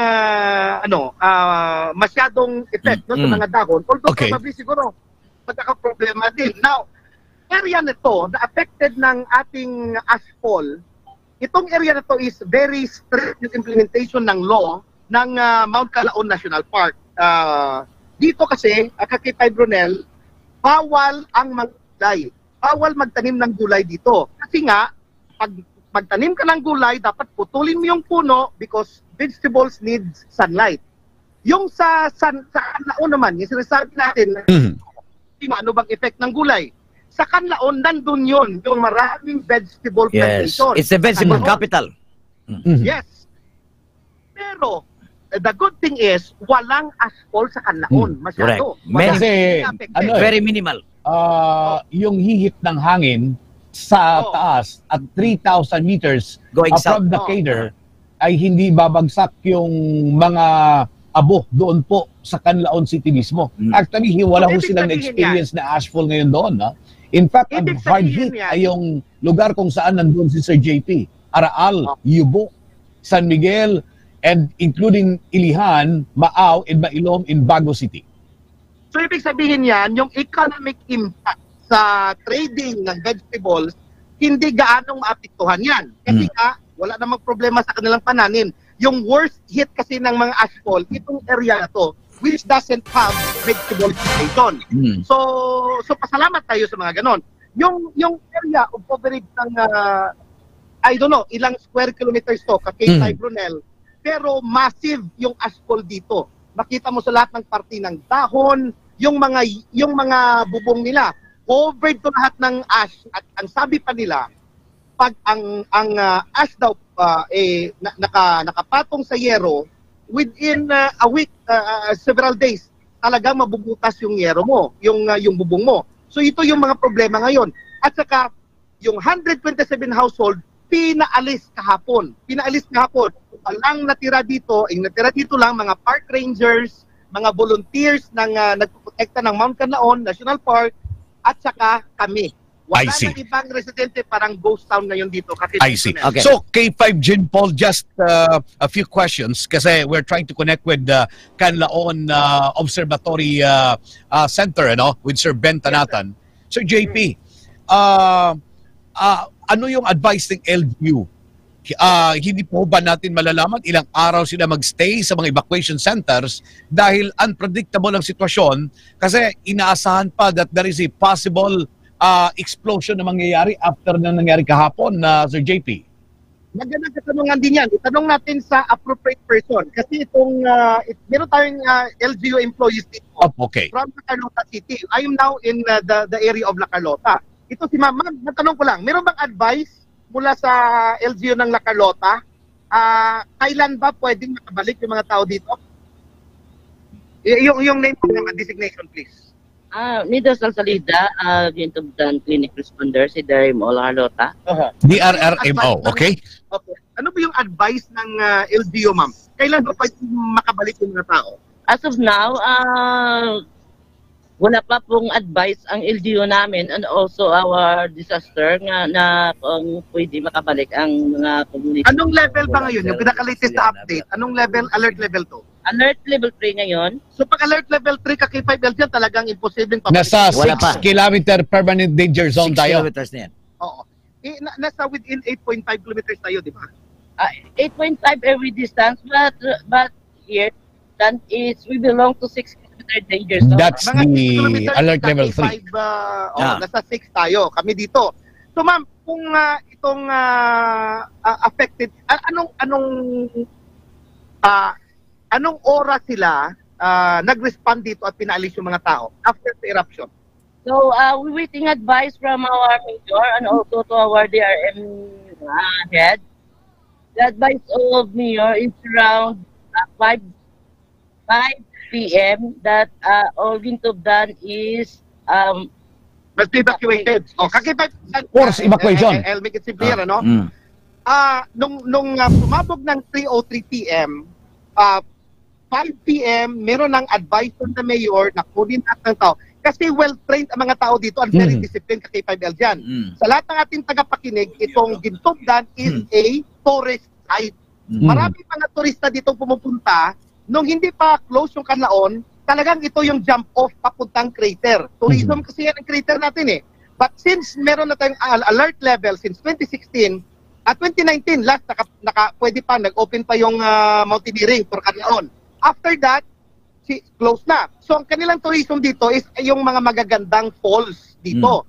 masyadong effect sa mga dahon. Although probably siguro magkakaproblema din. Now, area nito na affected ng ating ashfall, itong area na to is very strict yung implementation ng law ng Mount Calaon National Park. Dito kasi, ka-K5 Ronel, bawal ang gulay. Bawal magtanim ng gulay dito. Kasi nga, pag magtanim ka ng gulay, dapat putulin mo yung puno because vegetables needs sunlight. Yung sa Kanlaon naman, yung sinasabi natin, ano bang effect ng gulay? Sa Kanlaon, nandun yun, yung maraming vegetable plantation. It's a vegetable capital. Yes. Pero, the good thing is, walang asphalt sa Kanlaon. Masyado. Kasi, very minimal. Yung hihit ng hangin sa taas at 3,000 meters from the Cader, ay hindi babagsak yung mga abo doon po sa Canlaon City mismo. Actually, wala ho silang experience na ashfall ngayon doon. In fact, ang hard hit ay yung lugar kung saan nandun si Sir JP. Araal, Yubo, San Miguel, and including Ilihan, Maaw, and Mailom in Bago City. So, ibig sabihin yan, yung economic impact sa trading ng vegetables, hindi gaanong maapektuhan yan. Kasi nga, wala namang problema sa kanilang pananim. Yung worst hit kasi ng mga ashfall, itong area na to, which doesn't have vegetable plantation. So pasalamat tayo sa mga ganon. Yung area of coverage ng, I don't know, ilang square kilometers to, ka-K5 Ronel, pero massive yung ashfall dito. Makita mo sa lahat ng parte ng dahon, yung mga bubong nila, covered to lahat ng ash. At ang sabi pa nila, pag ang ash daw nakapatong sa yero, within a week, several days, talagang mabubutas yung yero mo, yung bubong mo. So ito yung mga problema ngayon. At saka, yung 127 household, pinaalis kahapon. Walang natira dito, natira dito lang mga park rangers, mga volunteers ng nagpoprotekta ng Mount Canlaon National Park, at saka kami. Wala na ibang residente, parang ghost town ngayon dito. I see. Okay. So, K5 Jean Paul, just a few questions kasi we're trying to connect with the Canlaon Observatory Center with Sir Ben Tanatan. Sir JP, ano yung advice ng LGU? Hindi po ba natin malalaman ilang araw sila magstay sa mga evacuation centers dahil unpredictable ang sitwasyon kasi inaasahan pa that there is a possible explosion na mangyayari after na nangyari kahapon na Sir JP? Magandang katanungan din yan. Itanong natin sa appropriate person. Kasi itong, meron tayong LGU employees dito from La Carlota City. I am now in the area of La Carlota. Ito si Ma'am, natanong ko lang, meron bang advice mula sa LGU ng La Carlota? Kailan ba pwedeng makabalik yung mga tao dito? Yung name ko ng designation, please. Nido Salsalida, Gintubdan Clinic Responder, si Darimo La Carlota. DRRMO, okay? Okay. Ano ba yung advice ng LGU, ma'am? Kailan ba pwedeng makabalik yung mga tao? As of now, wala pa pong advice ang LGU namin and also our disaster na kung pwede makabalik ang mga community. Anong level ba ngayon? Yung pinaka-latest na update, anong level? Alert level 2? Alert level 3 ngayon. So pag alert level 3 ka K5 LGN, talagang imposible pabalik. Nasa 6 kilometer permanent danger zone tayo. 6 kilometers na yan. Oo. Nasa within 8.5 kilometers tayo, di ba? 8.5 every distance, but here, that is, we belong to 6 kilometer danger zone. That's the alert level 3. Nasa 6 tayo, kami dito. So ma'am, kung itong affected, anong oras sila nag-respond dito at pinaalis yung mga tao after the eruption? So, we're waiting advice from our major and also to our DRM head. The advice of mayor is around 5 p.m. that all Gintubdan is must be evacuated. Force evacuation. I'll make it simple here, ano? Nung sumabog ng 3:03 p.m., 5 p.m., meron ng advice from the mayor na kunin natin ng tao. Kasi well-trained ang mga tao dito and very disciplined ka K5L dyan. Sa lahat ng ating tagapakinig, itong Gintugdan is a tourist site. Maraming mga turista dito pumupunta. Nung hindi pa close yung Canlaon, talagang ito yung jump off papuntang crater. Tourism kasi yan ang crater natin eh. But since meron na tayong alert level since 2016, at 2019, last, pwede pa, nag-open pa yung mountaineering for Canlaon. After that, close na. So, ang kanilang tourism dito is yung mga magagandang falls dito.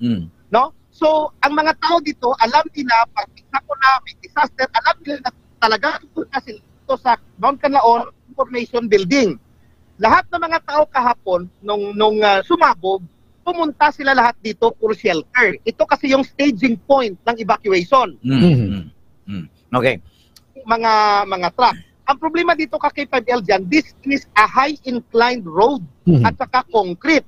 No? So, ang mga tao dito, alam nila, pag ko na may disaster, alam nila na talaga kasi ito sa Mount Canlaon Information Building. Lahat ng mga tao kahapon, nung sumabog, pumunta sila lahat dito for shelter. Ito kasi yung staging point ng evacuation. Okay. Mga truck. Ang problema dito ka K5L dyan, this is a high inclined road at saka concrete.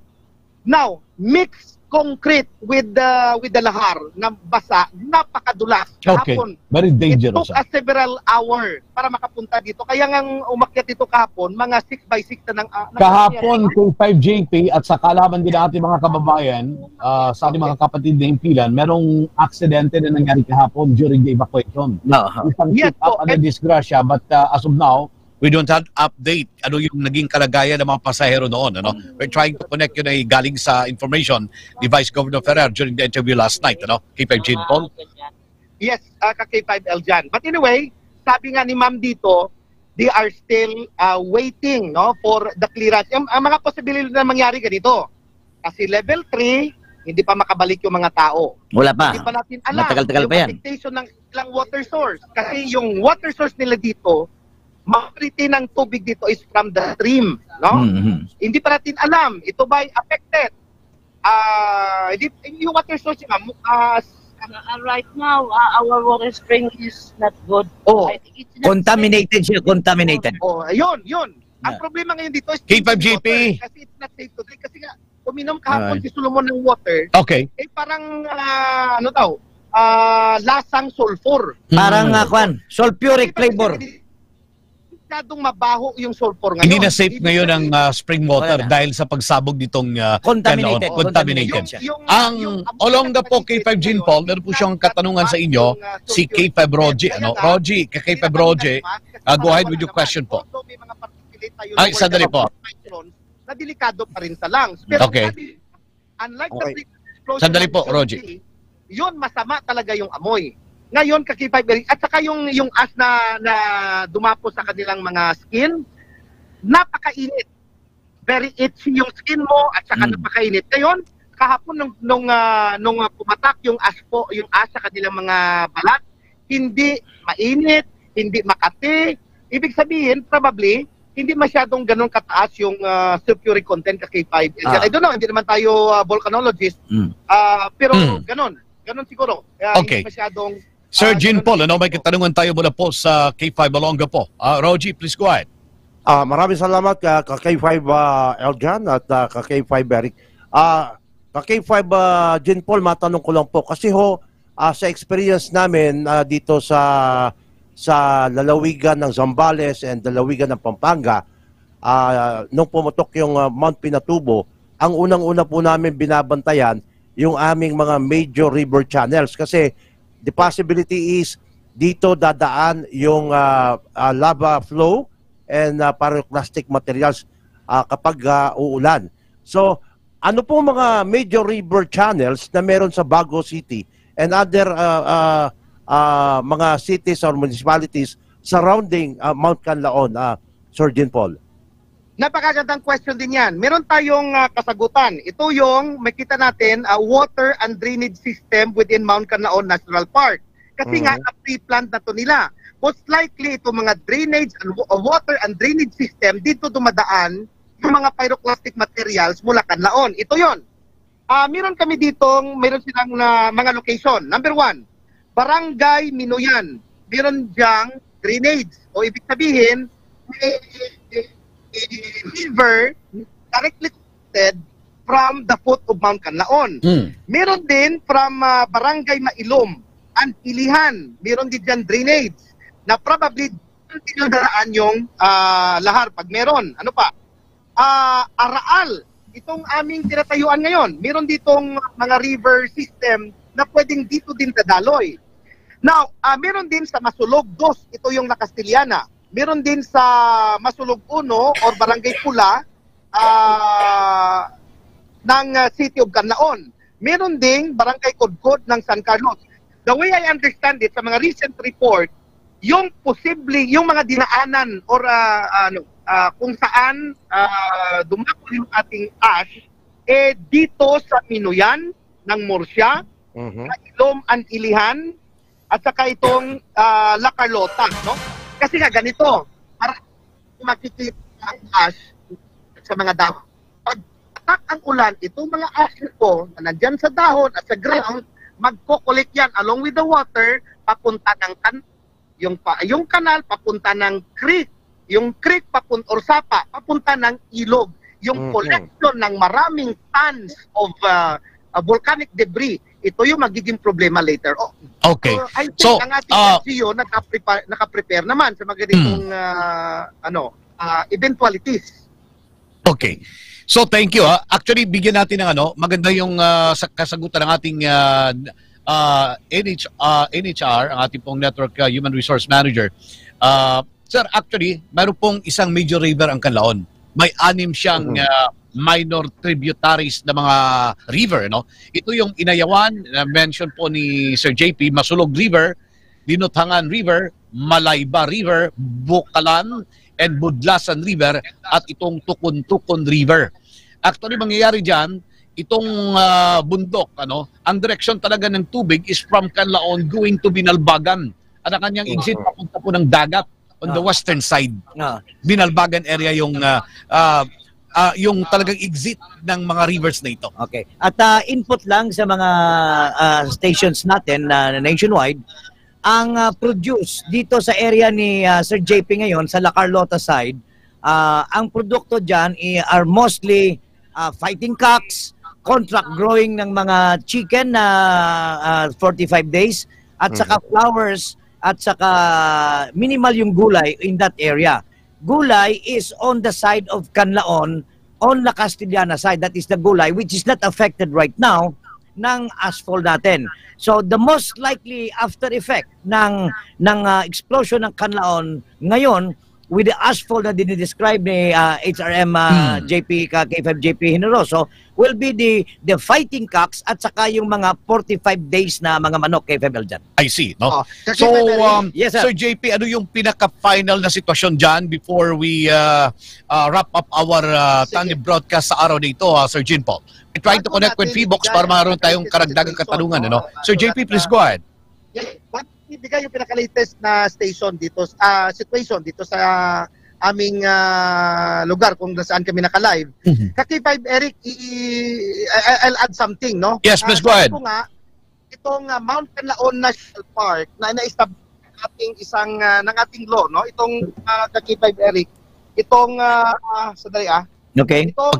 Now, mix concrete with the lahar na basa, napakadulas. Okay. Kahapon, Very dangerous. it took several hours para makapunta dito. Kaya nga umakyat dito kahapon, mga 6x6 na Kahapon kung 5JP at sa kalaban din natin mga kababayan, sa ating mga kapatid na himpilan, merong aksidente na nangyari kahapon during the evacuation. Isang Yes, up and disgrasya, but as of now, we don't have update ano yung naging kalagayan ng mga pasahero noon. Ano? We're trying to connect yun ay galing sa information ni Vice Governor Ferrer during the interview last night. Ano? K5 Paul? Yes, ka-K5L dyan. But anyway, sabi nga ni ma'am dito, they are still waiting for the clearance. Ang mga possibility na mangyari ganito. Kasi level 3, hindi pa makabalik yung mga tao. Wala pa. Hindi pa natin alam Matagal-tagal pa yan. yung affectation ng ilang water source. Kasi yung water source nila dito, majority ng tubig dito is from the stream, no? Hindi pa natin alam, ito ba'y affected? Yung water source, right now, our water spring is not good. I think it's not Contaminated siya, contaminated. Ayun. Ang problema ngayon dito is K5GP. Kasi it's not safe to drink. Kasi nga, uminom kahapon si Solomon ng water. Okay. Parang, lasang sulfur. Parang, sulfuric flavor. Masyadong mabaho yung sulfur ngayon. Hindi na safe ngayon ang spring water dahil sa pagsabog nitong Contaminated. Contaminated. Ang Olonga po K5 Jean Paul, meron po siyang katanungan sa inyo, si K5 Roji. Roji, K5 Roji, go ahead with your question po. Ay, sandali po. Na delikado pa rin sa lungs. Pero okay. Unlike the previous explosion, sandali po, Roji. Yun, masama talaga yung amoy. Ngayon, ka-K5, at saka yung ash na dumapo sa kanilang mga skin, napakainit. Very itchy yung skin mo, at saka napakainit. Ngayon, kahapon nung pumatak yung ash sa kanilang mga balat, hindi mainit, hindi makati. Ibig sabihin, probably, hindi masyadong ganun kataas yung sulfuric content ka-K5. I don't know, hindi naman tayo volcanologist, pero ganun siguro. Okay. Hindi masyadong Sir Jean Paul, may katanungan tayo mula po sa K5 Olonga po. Roji, please go ahead. Maraming salamat ka K5 Eljan at ka K5 Eric. Ka K5 Jean Paul, matanong ko lang po kasi sa experience namin dito sa lalawigan ng Zambales and lalawigan ng Pampanga, nung pumutok yung Mount Pinatubo, ang unang-una po namin binabantayan yung aming mga major river channels kasi the possibility is dito dadaan yung lava flow and pyroclastic materials kapag uulan. So, ano po mga major river channels na meron sa Bago City and other mga cities or municipalities surrounding Mount Canlaon, Sir Jean Paul? Napakagandang question din yan. Meron tayong kasagutan. Ito yung makita natin water and drainage system within Mount Canlaon National Park. Kasi nga, pre-plant na to nila. Most likely, ito mga drainage and water and drainage system, dito dumadaan yung mga pyroclastic materials mula Canlaon. Ito yon. Meron kami ditong, meron silang mga location. Number 1, Barangay Minoyan. Meron diyang drainage. O ibig sabihin, river directly connected from the foot of Mount Canlaon. Meron din from Barangay Mailom, Antilihan, meron din dyan drainage na probably tinagdaraan yung lahar pag meron. Ano pa? Araal, itong aming tinatayuan ngayon. Meron ditong mga river system na pwedeng dito din dadaloy. Now, meron din sa Masulog 2, ito yung La Castillana. Meron din sa Masulog 1 or Barangay Pula ng City of Canlaon. Meron ding Barangay Codcod ng San Carlos. The way I understand it, sa mga recent report, yung posible, yung mga dinaanan or kung saan dumako yung ating ash, dito sa Minuyan ng Murcia, sa Ilom Antilihan, at saka itong La Carlota, no? Kasi nga ganito, para makikita ang ash sa mga dahon. Pag atak ang ulan, itong mga ash po na nandyan sa dahon at sa ground, magko-collect yan along with the water, papunta ng yung kanal papunta ng creek, yung creek papunta or sapa papunta ng ilog. Yung collection ng maraming tons of volcanic debris, ito yung magiging problema later on. Okay. I think ang ating LGU naka-prepare naman sa mga ganitong eventualities. Okay. So thank you. Actually, bigyan natin ng maganda yung kasagutan ng ating NHR, ang ating pong Network Human Resource Manager. Sir, actually, meron pong isang major river ang Canlaon. May 6 siyang minor tributaries na mga river. No? Ito yung Inayawan, mention po ni Sir JP, Masulog River, Dinuthangan River, Malayba River, Bukalan, and Budlasan River, at itong Tukon-Tukon River. Actually, mangyayari dyan, itong bundok, ang direksyon talaga ng tubig is from Canlaon going to Binalbagan. At ang kanyang exit papunta po ng dagat on the western side. Binalbagan area yung talagang exit ng mga rivers na ito. Okay. At input lang sa mga stations natin nationwide, ang produce dito sa area ni Sir JP ngayon, sa La Carlota side, ang produkto dyan are mostly fighting cocks, contract growing ng mga chicken na 45 days, at saka flowers, at saka minimal yung gulay in that area. Gulay is on the side of Canlaon, on La Castillana side, that is the gulay, which is not affected right now ng asphalt natin. So the most likely after effect ng explosion ng Canlaon ngayon with the asphalt na dinidescribe ni HRM JP K5 JP Generoso will be the fighting cocks at saka yung mga 45 days na mga manok K5 Eljan. I see, no? So yes, Sir JP, ano yung pinaka-final na sitwasyon dyan before we wrap up our tandem broadcast sa araw nito, Sir Jean Paul? We're trying to connect with Feebox para maroon tayong karagdagang katanungan, Sir JP, please go ahead. Ibigay yung pinaka-latest na station dito, situation dito sa aming lugar kung saan kami naka-live. Kaki-5 Eric, I'll add something, no? Yes, please go ahead. Itong Mount Canlaon National Park na ina-establish ating isang ng ating law, no? Itong Kaki-5 Eric, itong sadali Okay. Itong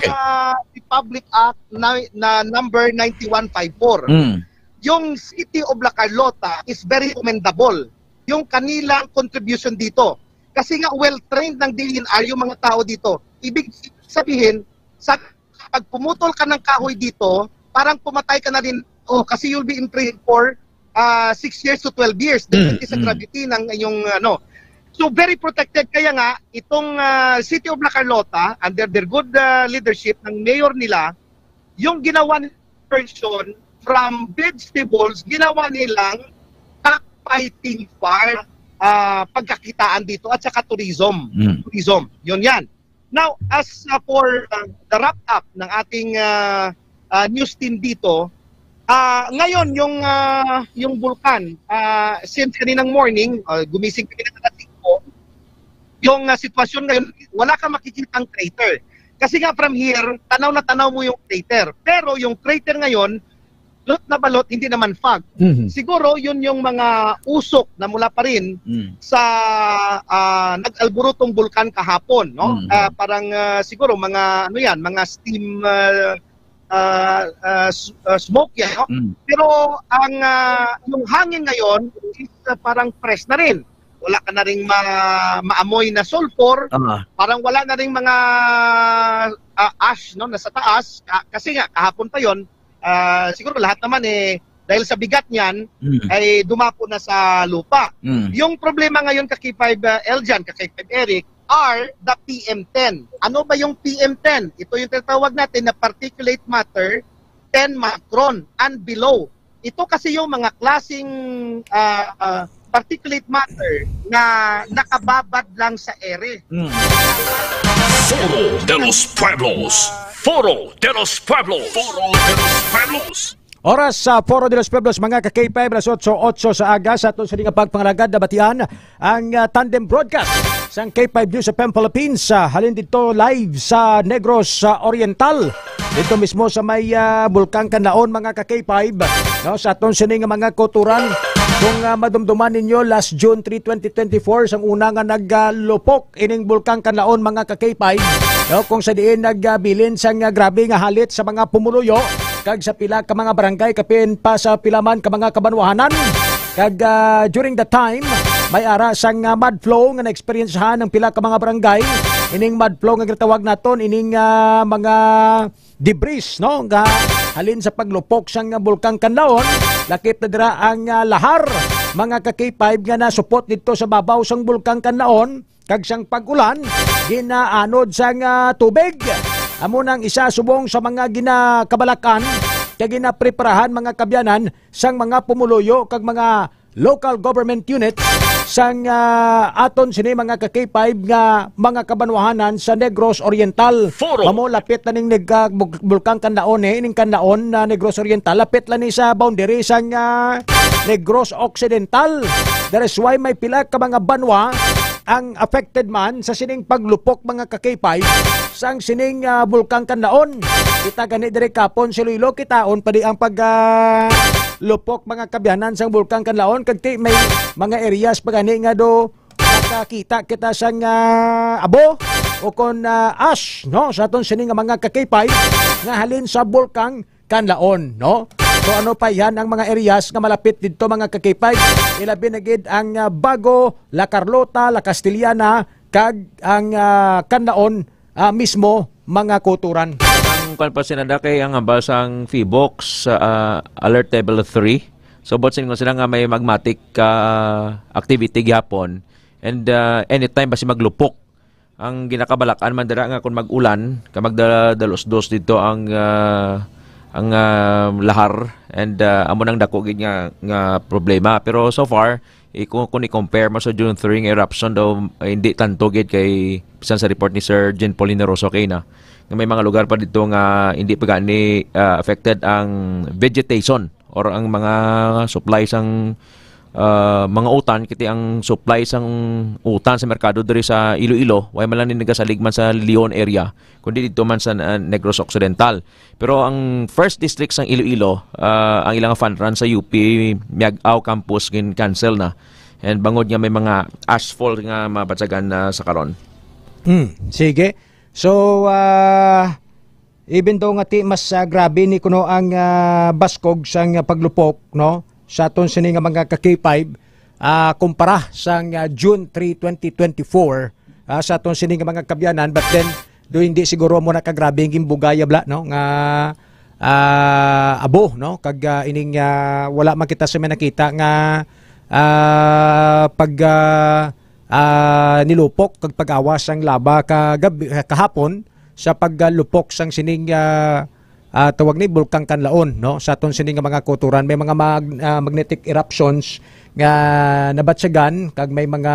Republic Act na number 9154. Yung City of La Carlota is very commendable. Yung kanilang contribution dito. Kasi nga well-trained ng DNR yung mga tao dito. Ibig sabihin, pag pumutol ka ng kahoy dito, parang pumatay ka na rin, kasi you'll be in prison for 6 years to 12 years. Depende sa gravity ng yung So very protected. Kaya nga, itong City of La Carlota, under their good leadership ng mayor nila, yung ginawa ni person from vegetables, ginawa nilang cockfighting farm, pagkakitaan dito, at saka tourism. Tourism, yun yan. Now, as for the wrap-up ng ating news team dito, ngayon, yung vulkan, since kaninang morning, gumising kami ng ating yung sitwasyon ngayon, wala kang makikitang crater. Kasi nga from here, tanaw na tanaw mo yung crater. Pero yung crater ngayon, balot na balot, hindi naman fog. Siguro yun yung mga usok na mula pa rin sa nag-alborotong bulkan kahapon, no? Parang siguro mga mga steam smoke yan. No? Pero ang yung hangin ngayon is parang fresh na rin. Wala ka na ring maamoy na sulfur. Parang wala na ring mga ash no nasa taas kasi nga kahapon pa yon. Siguro lahat naman dahil sa bigat niyan ay dumapo na sa lupa. Yung problema ngayon K5 Eljan, K5 Eric, are the PM10. Ano ba yung PM10? Ito yung tinatawag natin na particulate matter 10 micron and below. Ito kasi yung mga klaseng particulate matter na nakababad lang sa ere. Foro de los Pueblos. Foro de los Pueblos. Foro de los Pueblos. Oras sa Foro de los Pueblos, mga ka-K5, alas 8:08 sa aga sa aton sa nga pagpangalagad na batian ang tandem broadcast sa K5 News FM Philippines. Halin dito live sa Negros Oriental. Dito mismo sa may Bulkang Kanlaon, mga ka-K5, no, sa aton sa nga mga kuturan. Kung madumduman ninyo, last June 3, 2024, sang una nga naglupok ining Bulkang Kanlaon, mga ka-K5, no, kung sa diin nagbilin sang grabe nga halit sa mga pumuluyo, kag sa pila ka mga barangay, kapin pa sa pilaman ka mga kabanwahanan. Kag during the time, may ara sang mud flow nga na-experiencehan ng pila ka mga barangay. Ining mud flow nga gitawag naton, ining mga debris, no, nga halin sa paglupok sang Bulkang Kanlaon. Lakip na dira ang lahar, mga ka-K5 nga nasupot dito sa babaw sang Bulkang Kanlaon. Kag sang pag-ulan, ginaanod sang tubig. Amo nang isa subong sa mga ginakabalakan kag ginapreparahan mga kabyanan sang mga pumuluyo kag mga local government units sang aton sini mga ka-K5 nga mga kabanwahanan sa Negros Oriental. Mamo lapit na ning Bulkang Kanlaon ining Kanlaon na Negros Oriental, lapit lang ni sa boundary sang Negros Occidental. That is why may pila ka mga banwa ang affected man sa sining paglupok, mga ka-K5 sang sining Bulkang Kanlaon. Kita gani dire kapon si Iloilo, kitaon pa di ang paglupok mga kabyanan sang Bulkang Kanlaon. Kagti may mga areas pa gani nga do nakakita kita sang abo o kon ash, no, sa aton sining mga ka-K5 nga halin sa Bulkang Kanlaon, no. So ano pa yan ang mga areas nga malapit dito, mga ka-K5? Ilabi na gid ang Bago, La Carlota, La Castillana, kag ang Kanlaon mismo, mga kuturan. Ang kanpasinada kay ang basang Feebox alert level 3. So botsin ko sila nga may magmatic activity gyapon, and anytime basi maglupok ang ginakabalakan man dira nga kun mag-ulan ka magdalos-dos dito ang lahar, and amo nang dako gid nga problema. Pero so far kung i-compare mo sa June 3 nga eruption daw hindi tanto gid kay bisan sa report ni Sir Jen Paulino Rosso kay na nga may mga lugar pa dito nga hindi pa gani affected ang vegetation or ang mga supply sang mga utan, kiti ang supply sang utan sa merkado diri sa Iloilo, way man lang nagasaligman sa Leon area, kundi dito man sa Negros Occidental. Pero ang first district sang Iloilo, ang ilang fund run sa UP Miagao campus gin cancel na, and bangod nga may mga asphalt nga mabatsagan na sa karon. Sige. So even though nga ti mas grabe ni kuno ang baskog sang paglupok, no, sa aton sini nga mga ka-K5 kumpara sang June 3, 2024 sa aton sini nga mga kabyanan, but then do hindi siguro mo nakagrabe ang gimbugaya bla, no, nga abo, no, kag ining wala makita sa nakita nga pag nilupok kag pag-awas ang laba kahapon sa paglupok sang sining tawag ni Bulkang Kanlaon, no, sa aton sining mga kuturan. May mga magnetic eruptions nga nabatsagan kag may mga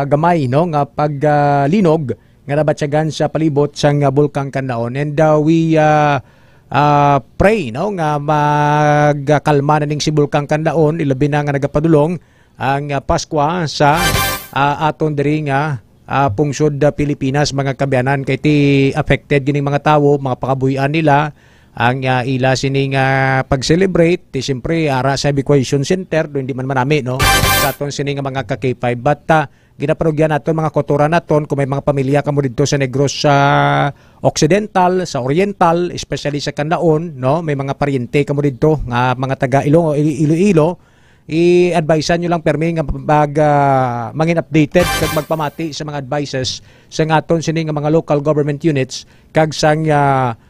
gamay, no, nga paglinog nga nabatsagan sa palibot sang Bulkang Kanlaon, and we pray, no, nga magkalma na ning si Bulkang Kanlaon, ilabi na nga nagapadulong ang Pasko sa aton diri nga pungsod Pilipinas, mga kabyanan, kay ti affected gining mga tawo, mga pakabuhian nila ang ila sining pag-celebrate ti siyempre ara sa evacuation center do hindi man manami, no, sa aton sining mga ka-K5, but ginapanugyan naton mga kultura naton kung may mga pamilya kamo dito sa Negros sa Occidental, sa Oriental, especially sa Canlaon, no? May mga paryente kamo dito nga mga taga Iloilo, i-advisean nyo lang permi nga mangin updated kag magpamati sa mga advices sa ngaton sini nga mga local government units kag sang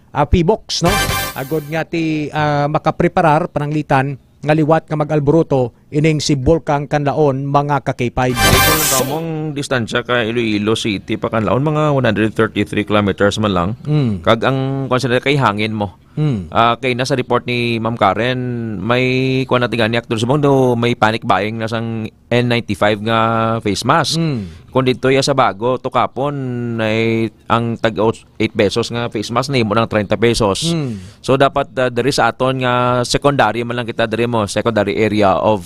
PBOX, no? Agod nga ti makapreparar pananglitan nga liwat nga mag-alboroto ining si Bulkang Canlaon mga ka-K5. Kung kamong distansya ka Iloilo City pa Canlaon mga 133 kilometers man lang. Kag ang consider kay hangin mo. Kay nasa report ni Ma'am Karen may kuan natin gani aktor subong do may panic buying na sang N95 nga face mask. Kung dito ya sa bago to kapon ay ang tag 8 pesos nga face mask nimo ng 30 pesos. So dapat diri sa aton nga secondary man lang kita diri mo secondary area of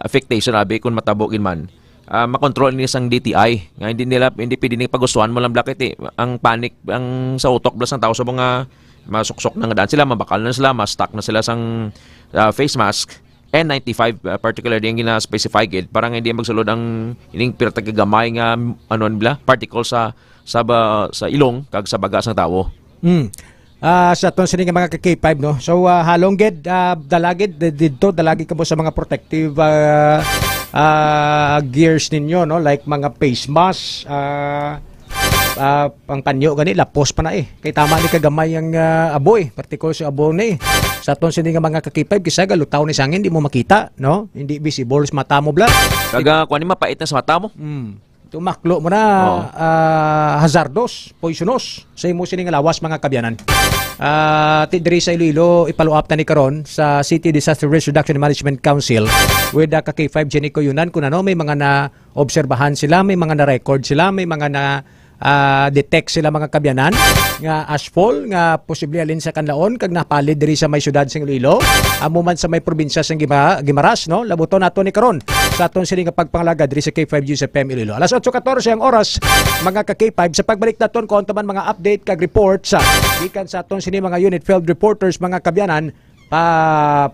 affectation abi kung matabogin man. Makontrol ni sang DTI nga hindi pwede ni pagustuhan mo lang blacket ang panic ang sa utok blas ng tao sa mga masuksok na nga daan sila, mabakal na sila, ma-stuck na sila sang face mask. N95 particularly yung gina-specify gid parang hindi magsulod ang ining piratagamay nga particles sa ilong kag sa baga sang tawo. Sa aton sini nga mga K5, no. So halong gid dalagid didto dalagid kamo sa mga protective gears ninyo, no, like mga face mask, ang panyo gani lapos pa na kay tama ni kagamay ang aboy particular sa abo ni sa aton sini nga mga K5 kisa galutaw ni sangin di mo makita, no, hindi visible sa mata mo bla kaga kuan ni mapait na sa mata mo. Tumaklo mo na hazardous, poisonous sa imo sini nga lawas mga kabyanan. Diri sa Iloilo ipalo-up na ni karon sa City Disaster Risk Reduction and Management Council with the K5 Jenico Yunan kung ano may mga na-obserbahan sila, may mga na-record sila, may mga detect sila mga kabyanan nga ashfall nga posible alin sa Canlaon kag napalid diri sa may syudad sa Iloilo amo man sa may probinsya sa Guimaras, no, labuton nato ni karon sa aton sini nga pagpangalaga diri sa K5 News FM Iloilo. Alas 8:14 ang oras mga ka-K5 sa pagbalik naton kon man mga update kag reports gikan sa aton sini mga unit field reporters mga kabyanan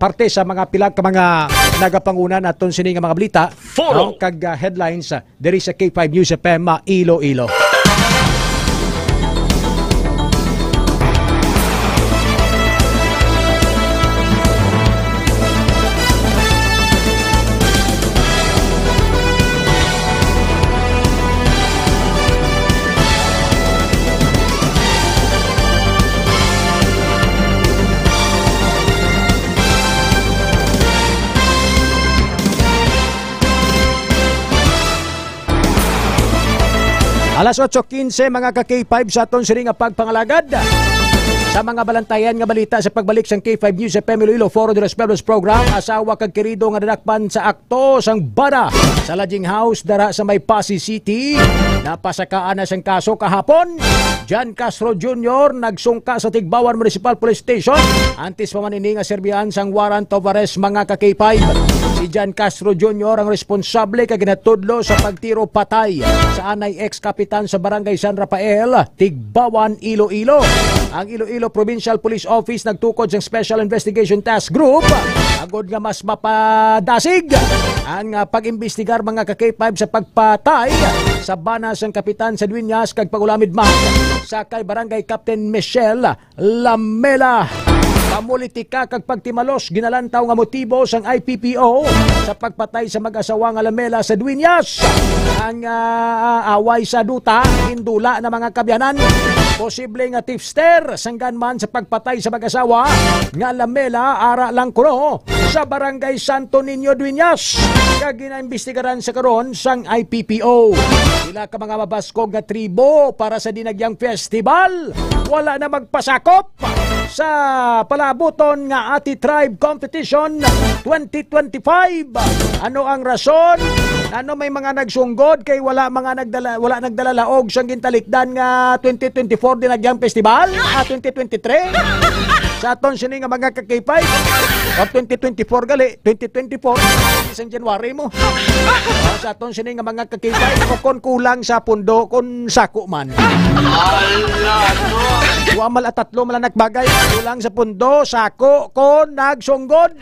parte sa mga pilag ka mga nagapangunan naton sini nga mga balita kag headlines diri sa K5 News FM Iloilo. Alas 8:15 mga ka-K5 sa aton sini nga pagpangalagad sa mga balantayan nga balita sa pagbalik sang K5 News FM Iloilo Foro de los Pueblos program. Asawa kag kerido nga nadakpan sa akto sang bada sa lodging house dara sa may Pasig City. Napasakaan na sang kaso kahapon. Jan Castro Jr. nagsungka sa Tigbawan Municipal Police Station antes pa man ini nga serbihan sang warrant of arrest mga ka-K5. Si Jan Castro Jr. ang responsable kag ginatudlo sa pagtiro patay sa anay ex-kapitan sa Barangay San Rafael, Tigbawan, Iloilo. Ang Iloilo Provincial Police Office nagtukod sa Special Investigation Task Group agod nga mas mapadasig ang pag-imbestigar mga ka-K5 sa pagpatay sa banas ng kapitan sa Dueñas kag pagulamid man sa kay Barangay Captain Michelle Lamela. Pamulitika kag pagtimalos ginalantaw nga motibo sang IPPO sa pagpatay sa mag-asawa nga Lamela sa Dueñas. Ang away sa duta hindula na mga kabyanan. Posible nga tipster sanggan man sa pagpatay sa mag-asawa nga Lamela ara lang kuno sa Barangay Santo Niño Dueñas. Kag ginaimbestigaran sa karon sang IPPO. Sila ka mga mabaskog nga tribo para sa dinagyang festival. Wala na magpasakop sa palabuton nga Ati Tribe Competition 2025. Ano ang rason? Ano may mga nagsunggod kay wala nagdala laog sang gintalikdan nga 2024 dinagyang festival 2023 sa aton sini nga mga ka-K5 o 2024 gali 2024 isang January mo sa aton sini nga mga ka-K5 o kon kulang sa pundo kon sako man wamal at tatlo malanak bagay kulang sa pundo sako kon nagsunggod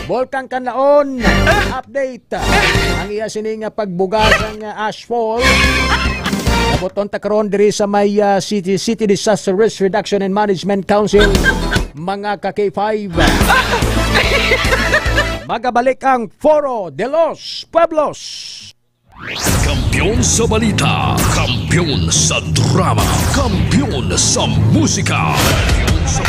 Volcan Kanlaon, update. Ang iya sini nga pagbugasang ashfall. Naboton ta karon diri sa may City Disaster Risk Reduction and Management Council, mga ka-K5. Magabalik ang Foro de los Pueblos. Kampiyon sa balita, kampiyon sa drama, kampiyon sa musika. Kampiyon sa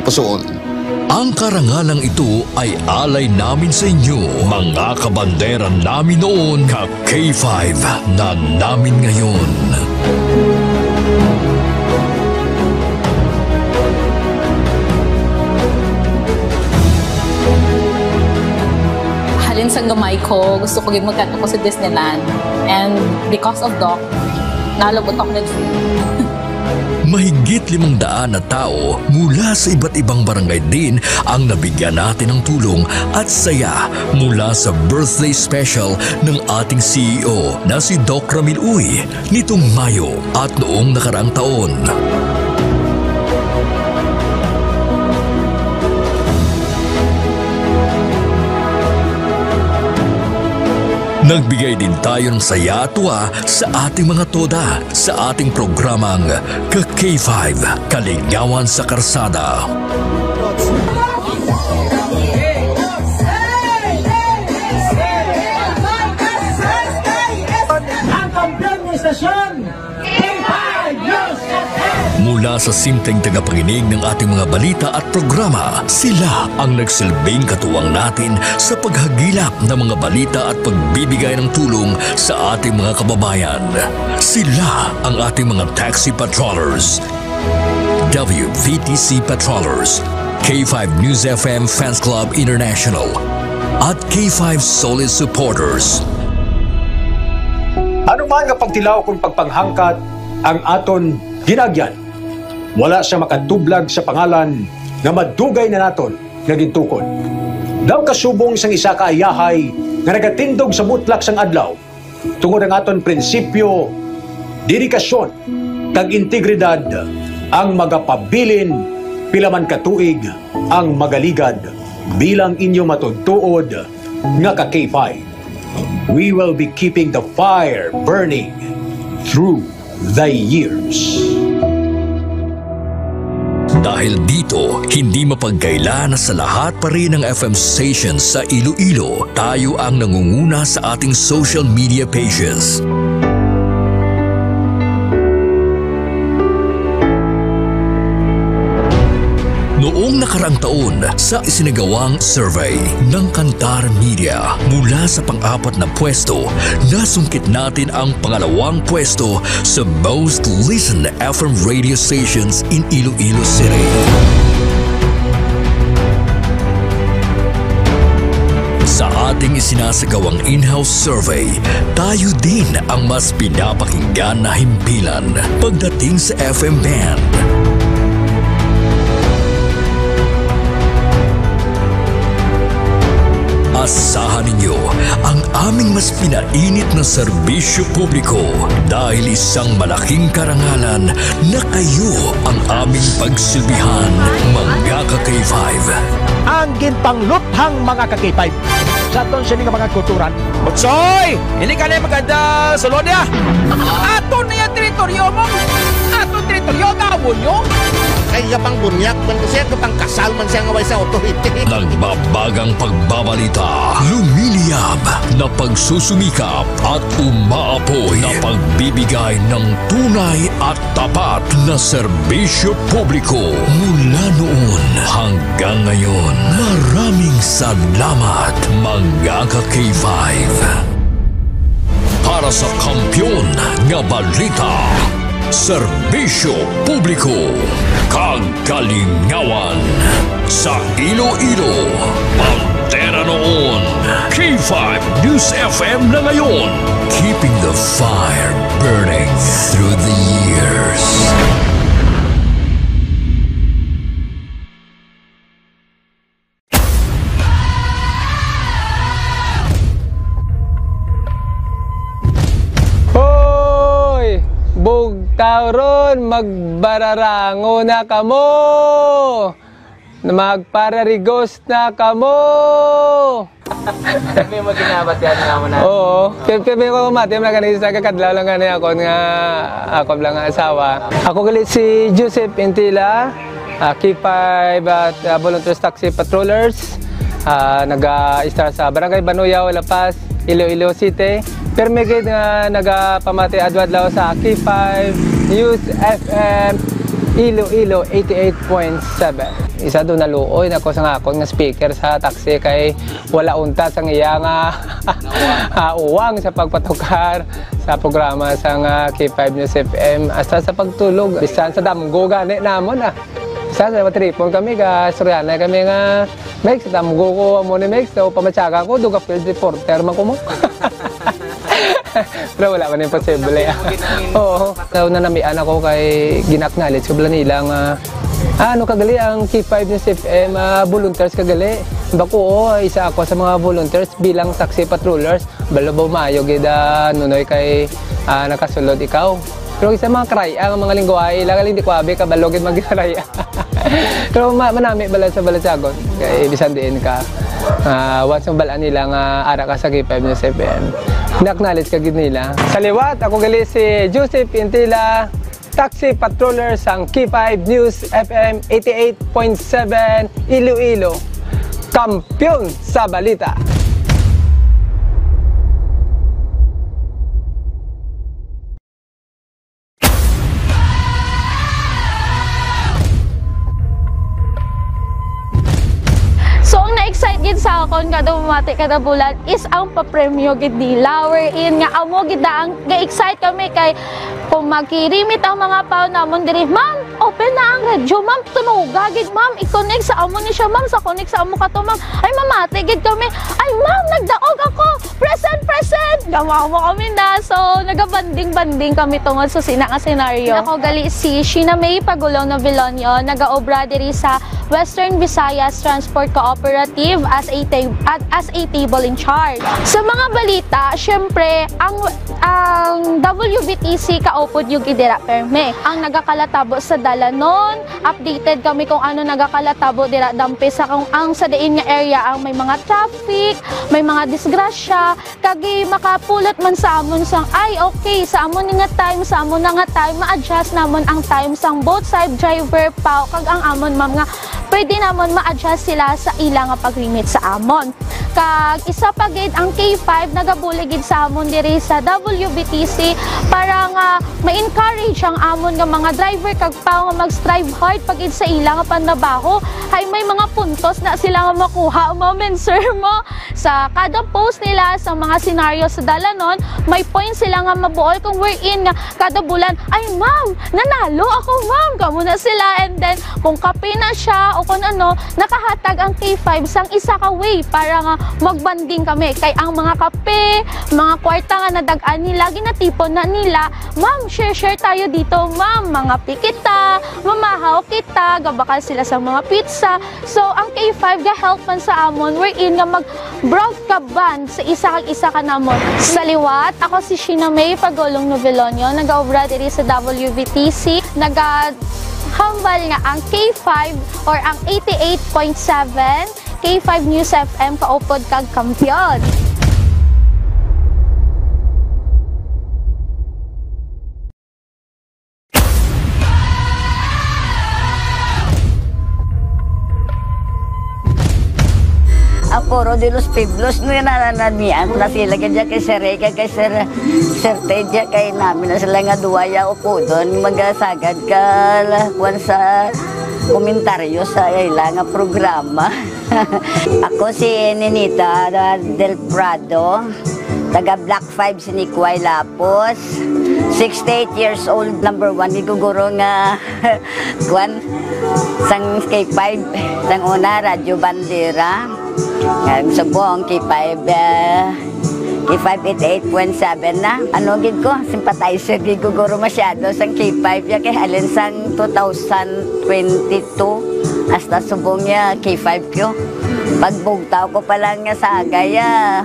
Pusoon. Ang karangalang ito ay alay namin sa inyo, mga kabandera namin noon, ka-K5 na namin ngayon. Halin sa gamay ko, gusto ko yung magkato ko sa Disneyland. And because of Doc, nalabot ako na Mahigit 500 na tao mula sa iba't ibang barangay din ang nabigyan natin ng tulong at saya mula sa birthday special ng ating CEO na si Doc Ramil Uy nitong Mayo at noong nakaraang taon. Nagbigay din tayo ng saya at tuwa sa ating mga toda sa ating programang ka-K5, Kaligawan sa Karsada. Ang kampiyon ng istasyon, K5 News FM! Mula sa simpleng tagapakinig ng ating mga balita at programa, sila ang nagsilbing katuwang natin sa paghagilap ng mga balita at pagbibigay ng tulong sa ating mga kababayan. Sila ang ating mga taxi patrollers, WVTC patrollers, K5 News FM Fans Club International, at K5 Solid Supporters. Ano man nga pagtilaw kung pagpanghangkat ang aton ginagyan, wala siya makatublag sa pangalan nga madugay na naton nga gintukod. Daw kasubong sang isa ka ayahay nga nagatindog sa mutlak sang adlaw tungod ang aton prinsipyo, dedikasyon, kag integridad ang magapabilin pilaman katuig ang magaligad bilang inyo matudtuod nga ka K5. We will be keeping the fire burning through the years. Dahil dito, hindi mapagkaila na sa lahat pa rin ng FM stations sa Iloilo, tayo ang nangunguna sa ating social media pages. Noong nakaraang taon, sa isinagawang survey ng Kantar Media, mula sa pang-apat na pwesto, nasungkit natin ang pangalawang pwesto sa most listened FM radio stations in Iloilo City. Sa ating isinasagawang in-house survey, tayo din ang mas pinapakinggan na himpilan pagdating sa FM band. Asahan ninyo ang aming mas pinainit na serbisyo publiko dahil isang malaking karangalan na kayo ang aming pagsilbihan, mga ka-K5. Ang ginpangluthang mga ka-K5 sa aton siya mga kulturan. Butsoy! Hindi ka na maganda sa Lodya! Ato na yung teritoryo mo! Ato teritoryo, gawon nyo! Kaya pang bunyak man kasi kapang kasal man siya ngaway sa authority. Nagbabagang pagbabalita, lumiliyab na pagsusumikap at umaapoy na pagbibigay ng tunay at tapat na serbisyo publiko. Mula noon hanggang ngayon, maraming salamat mga ka-K5. Para sa kampiyon nga balita, Serbisyo Publiko, kagalingawan sa Iloilo. Pantera noon, K5 News FM na ngayon, keeping the fire burning through the years. Bugtauron, magbararango na kamo. Magpararigos na kamo. Sabi mo ginabat yan nga mo na. Oo. Sabi ko mati mo na ganito sa kakadlaw lang ganito ako nga ako lang nga asawa. Ako galit si Joseph Intila, K5 at Volunteers Taxi Patrollers. Nag-start sa Barangay Banuyaw, La Paz, Iloilo City. Pero may nga nagpamati adwadlaw sa K5 News FM Iloilo 88.7. Isa doon naluoy na ko sa ngakon nga speaker sa taxi kay wala unta sa iya nga uwang sa pagpatukar sa programa sa K5 News FM hasta sa pagtulog. Bisan sa damgo gani namon Isa sa matripon kami ka Suryana kami nga Mex, damgo ko mo ni Mex, so pamatsaga ko duga field reporter man ko mo. Pero wala man imposible. Oo, na namian ako kay ginaknalit ko nila nga ano kagali ang K5 News FM volunteers kagali. Bako isa ako sa mga volunteers bilang taxi patrollers. Balabaw maayo gid nunoy kay nakasulod ikaw. Pero isa mga kraya ang mga lingwahe lang hindi ko abi kabalogid magkraya. Pero manami bala sa Balasagon kay bisan diin ka. Once ang balaan nila nga ara ka sa K5 News FM. Ina-acknowledge ka gid nila. Sa liwat ako gali si Joseph Intila, taxi patroller sang K5 News FM 88.7 Iloilo. Kampiyon sa balita. So, ang na-excite sa akon kada bumati kada bulan is ang papremyo gid nila wherein nga amo gid ang ga-excite kami kay kung magkirimit ang mga pao namon diri, ma'am, open na ang radyo, ma'am, tunuga gid, ma'am, i-connect sa amo ni siya, ma'am, sa connect sa amo kato, ma'am, ay mamati gid kami, ay ma'am, nagdaog ako, present, gamawa kami na, so naga-banding kami tungod sa sinang senaryo. Ako gali si Sheena May Pagulong Novelonio, nagaobra diri sa Western Visayas Transport Cooperative as a table in charge. Sa mga balita, syempre, ang WBTC kaupod yung idira perme. Ang nagakalatabo sa Dalanon, updated kami kung ano nagakalatabo dira dampi sa kung ang sa diin nga area ang may mga traffic, may mga disgrasya, kagi makapulot man sa amon sang ay okay sa amon nga time, sa amon nga time ma-adjust namon ang time sang both side driver pa kag ang amon ma'am nga pwede namon ma-adjust sila sa ilang nga pag-limit sa amon. Kag isa pa gid ang K5 nagabuligid sa amon diri sa WBTC para nga ma-encourage ang amon nga mga driver kag pa nga mag-strive hard pagid sa ilang nga pandabaho hay may mga puntos na sila nga makuha moment sir mo sa kada post nila sa mga senaryo sa Dalanon may points sila nga mabuol kung we're in nga kada bulan ay ma'am nanalo ako ma'am kamo na sila and then kung kape na siya o kung ano nakahatag ang K5 sang isa ka way para nga magbanding kami kay ang mga kape mga kwarta nga nadagan nila ginatipon na nila ma'am share tayo dito ma'am mga pikita mamahaw kita gabakal sila sa mga pizza so ang K5 ga help man sa amon we're in nga mag broadcast sa isa ka namon sa liwat ako si Sheena May Pagulong Novelonio nagaobra diri sa WBTC hambal nga ang K5 or ang 88.7 K5 News FM kaupod kag kampiyon. Ang Foro de los Pueblos no nananamian na sila kaya kay Sir Reka kay Sir Teja kay namin na sila nga duwaya o po doon magasagad ka kung sa komentaryo sa ilang programa. Ako si Ninita del Prado Taga Black 5 si Nikway Lapos. 68 years old, number 1. Iguguro nga kuan sang K5. Sang una, Radyo Bandera. Sa buong K5, K588.7 na. Ano gid ko, sympathizer gid ko guro masyado sang K5 ya kay alin sang 2022 hasta subong ya K5 ko. Pagbugtaw ko pa lang nga sa agaya.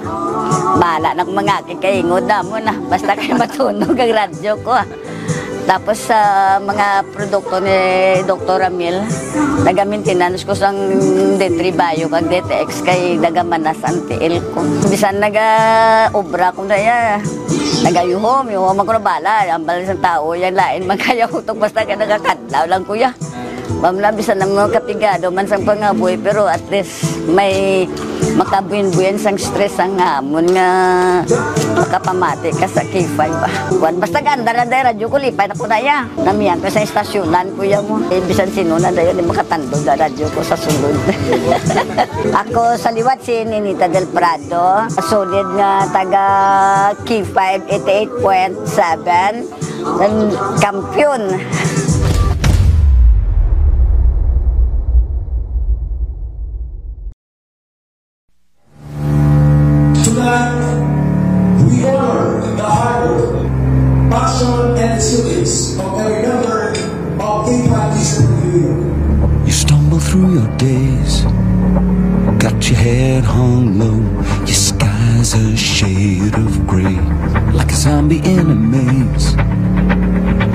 Bala na mga kikaingod na mo na. Basta kayo matunog ang radyo ko. Tapos sa mga produkto ni Dr. Ramil, naga-maintenance ko sang D3 Bio kag DTX kay nagamanas ang TL ko. Bisan naga-obra ko na ya. Nagayuhom, yung ako na bala. Ang bala ng tao, yan lain magkayahutok basta ka nagakadlaw lang kuya. Mamlabisan ng mga kapigado man sang pangaboy pero at least may makabuin-buin sang stress ang hamon nga makapamati ka sa K5 ba. Basta ganda na dahil radyo ko lipay na ko na ya. Namiyan ko sa istasyonan kuya mo. Bisan sino na dahil makatandog na radyo ko sa sulod. Ako sa liwat si Ninita Del Prado. Solid nga taga K5 88.7 kampiyon. We honor the hard work, passion, and resilience of every member of K5 Discipline. You stumble through your days, got your head hung low, your sky's a shade of gray, like a zombie in a maze.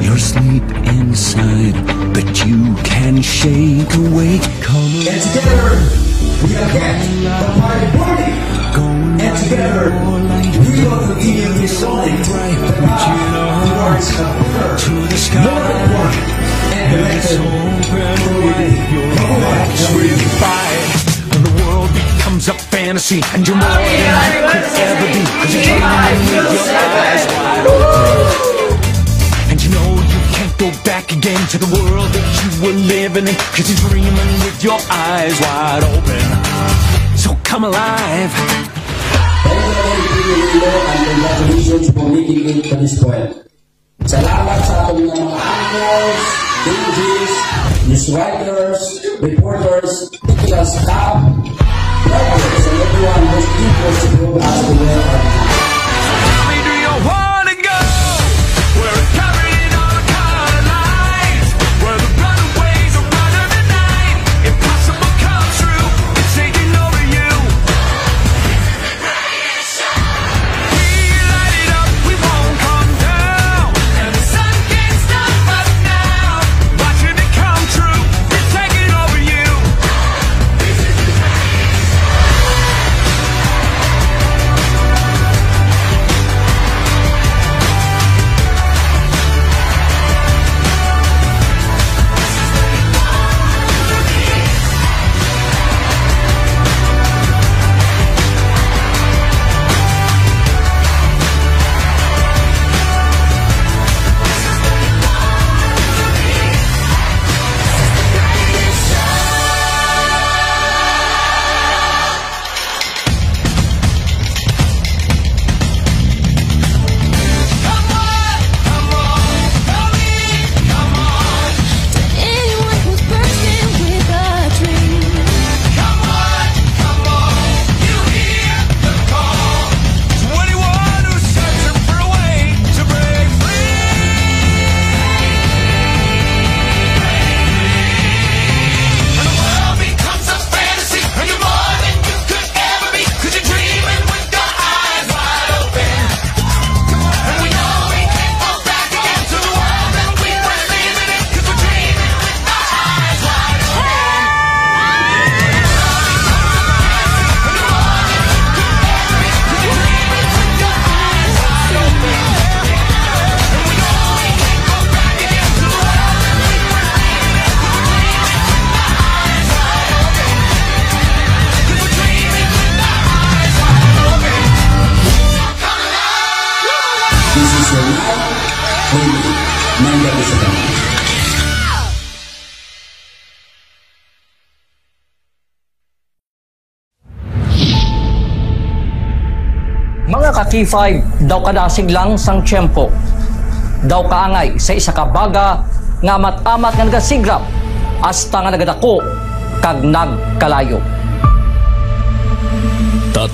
You're asleep inside, but you can shake awake. Come on. And together, we are getting the party burning. And together, we will feel the song that towards to the sky. And let's open your hearts really fight. When the world becomes a fantasy and you're more than you could ever be, 'cause you're dreaming with your eyes wide open. And you know you can't go back again to the world that you were living in, 'cause you're dreaming with your eyes wide open. So come alive. And congratulations for making it to this point. Salamat sa ating mga angles, DJs, news writers, reporters, technical staff, drivers, and everyone who's equal to prove us to wear our Mga ka-K5, daw kadasig lang sang tiyempo. Daw kaangay sa isa ka baga nga amat-amat nga nagasigrap hasta nga nagadako kag nagkalayo. 3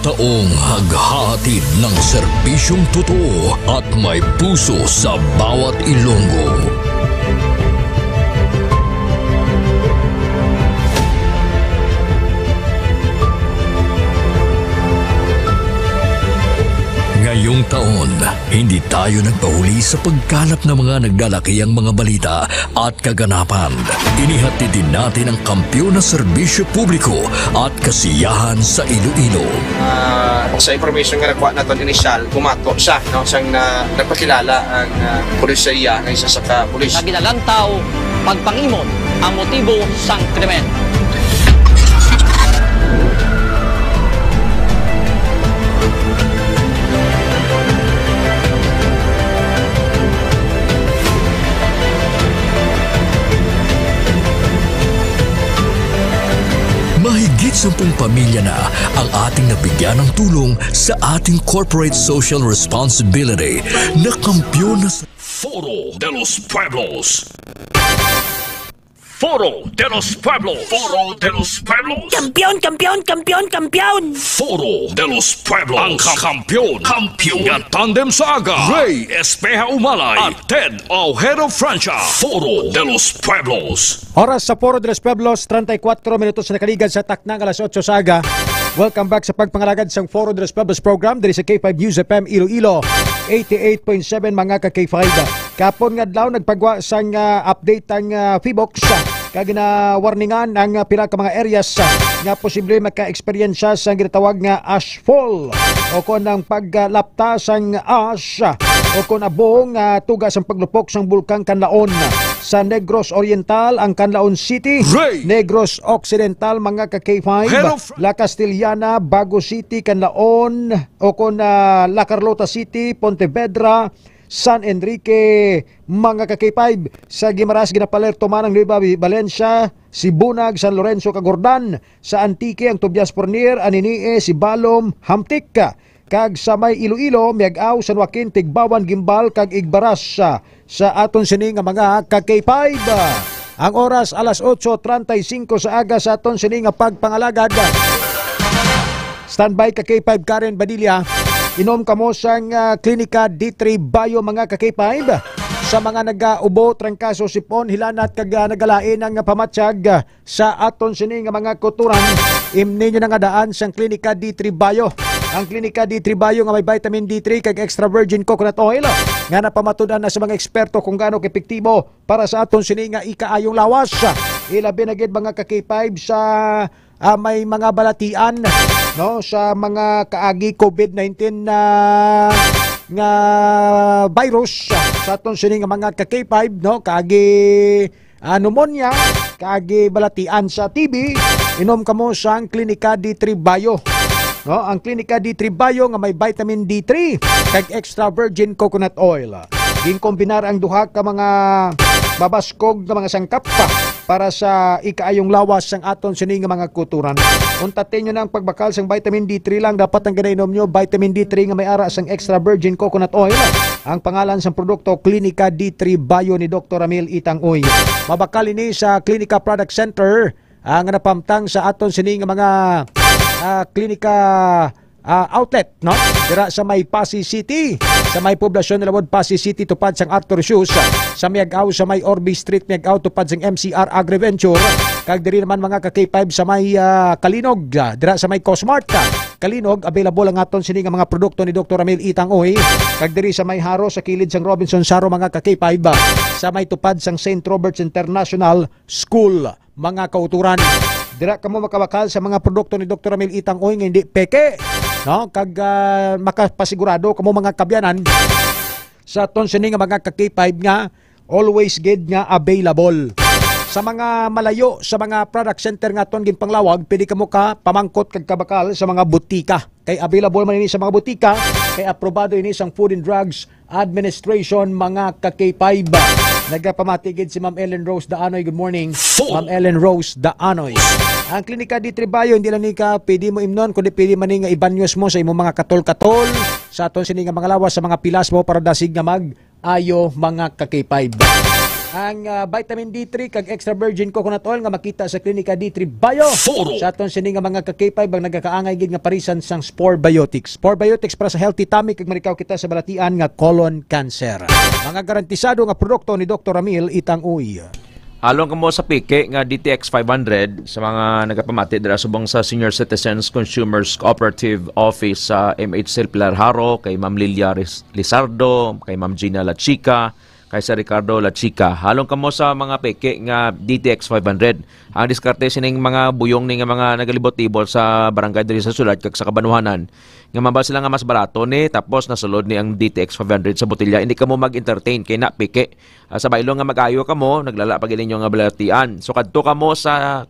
taong haghatid ng serbisyong totoo at may puso sa bawat Ilonggo. Ngayong taon, hindi tayo nagpahuli sa pagkalap ng mga naglalakihang mga balita at kaganapan. Inihatid din natin ang kampyon na serbisyo publiko at kasiyahan sa Iloilo. Sa information nga nakuha natin inisyal, kumato siya, no? Siyang nagpakilala ang pulisya ng isa sa ka-pulis. Naginalantaw, pagpangimon ang motibo sang krimen. Mahigit 10 pamilya na ang ating nabigyan ng tulong sa ating corporate social responsibility na kampyon na sa Foro de los Pueblos. Foro de los Pueblos. Foro de los Pueblos. Kampiyon, kampiyon, kampiyon, kampiyon. Foro de los Pueblos. Ang kampyon. Kampyon. Nga tandem sa aga. Ray Espeja Umalay at Ted Ojero Francia. Foro de los Pueblos. Oras sa Foro de los Pueblos, 34 minutos na nakaligad sa taknang alas 8 sa aga. Welcome back sa pagpangalagad sa Foro de los Pueblos program diri sa K5 News FM Iloilo 88.7 mga ka-K5. Kapon nga daw nagpagwa sang update ang Feebox kag warningan ang pila ka mga areas nga posible maka-eksperyensya sa ginatawag nga ashfall o kon ang paglapta sang ash o kon abong tugas ang paglupok sang bulkang Canlaon sa Negros Oriental ang Canlaon City, Negros Occidental mga ka-K5, La Castillana, Bago City, Canlaon o kon La Carlota City, Pontevedra, San Enrique mga ka-K5 sa Guimaras, Ginapalerto, Manang, Nueva Valencia, Sibunag, San Lorenzo, Cagordan, sa Antique, ang Tobias Pornier, Aninie, Sibalom, Hamtik, kag sa may Iloilo, Miagaw, San Joaquin, Tigbawan, Gimbal, kag Igbaras sa aton sini nga mga ka-K5. Ang oras alas 8:35 sa aga sa aton sini nga pagpangalagad. Standby ka-K5 Karen Badilla. Inom kamo sang klinika D3 Bio mga ka-K5 sa mga nag-ubo, trangkaso, sipon, hilanat kag nagalain ang pamatsyag sa aton sini nga mga kuturan. Imni nyo na nga daan sang klinika D3 Bio. Ang klinika D3 Bio nga may vitamin D3 kag extra virgin coconut oil nga napamatudan na sa mga eksperto kung gaano epektibo para sa aton sini nga ikaayong lawas. Ilabi na gid mga ka-K5 sa may mga balatian no sa mga kaagi COVID-19 nga virus sa aton sini nga mga ka-K5 no kaagi pneumonia, kaagi balatian sa TB. Inom kamo sa klinika D3 Bio. No, ang klinika D3 Bio nga may vitamin D3 kag extra virgin coconut oil. Ginkombinar ang duha ka mga babaskog nga mga sangkap para sa ikaayong lawas sang aton sini nga mga kuturan. Untatin nyo na ang pagbakal sang vitamin D3 lang dapat ang ginainom nyo vitamin D3 nga may ara sang extra virgin coconut oil. Ang pangalan sang produkto Klinika D3 Bio ni Dr. Ramil Itangoy. Mabakal ini sa Klinika Product Center nga napamtang sa aton sini nga mga klinika outlet no dira sa may Pasig City, sa may poblasyon nila Pasig City tupad sang Arthur Shoes, sa Miagaw sa may Orby Street Miagaw tupad sang MCR Agriventure, kag diri naman mga ka-K5 sa may Kalinog dira sa may Cosmart Kalinog. Available ang aton sini nga mga produkto ni Dr. Ramil Itangoy. Kag diri sa may Haro sa kilid sang Robinson Saro mga ka-K5 sa may tupad sang St. Robert's International School mga kauturan. Dira kamo makabakal sa mga produkto ni Dr. Ramil Itangoy nga hindi peke no kag makapasigurado kamo mga kabyanan sa aton sini nga mga ka-K5 nga always gid nga available. Sa mga malayo sa mga product center nga aton ginpanglawag, pwede kamo ka pamangkot kag kabakal sa mga butika. Kay available man ini sa mga butika, kay aprobado ini sang Food and Drugs Administration mga ka-K5. Nagapamatigid si Ma'am Ellen Rose Daanoy. Good morning, Ma'am Ellen Rose Daanoy. Ang klinika di Tribayo, hindi lang ni ka pwede mo imnon, kundi pwede man nga ibanyos mo sa imong mga katol-katol, sa aton sini nga mga lawas sa mga pilas mo para dasig nga mag-ayo mga kakipay. Ang vitamin D3 kag extra virgin coconut oil nga makita sa klinika D3 Bio. Sa aton sini nga mga kakipay bang nagakaangay gid nga parisan sang Spore Biotics. Spore Biotics para sa healthy tummy kag marikaw kita sa balatian nga colon cancer. Mga garantisado nga produkto ni Dr. Ramil Itang Uy. Along kamo sa pike nga DTX 500 sa mga nagapamati dira subong sa Senior Citizens Consumers Cooperative Office sa MH Pilar Haro, kay Ma'am Lilia Lizardo, kay Ma'am Gina La Chica, kay Sir Ricardo La Chica. Halong kamo sa mga peke nga DTX 500. Ang diskarte sining mga buyong ni nga mga nagalibot-libot sa barangay diri sa Sulad kag sa Kabanuhanan. Nga mabal sila nga mas barato ni tapos nasulod ni ang DTX 500 sa botelya. Hindi kamo mag-entertain kay na peke. Sa baylo nga mag-ayo kamo, naglala pa gid ninyo nga balatian. So kadto kamo sa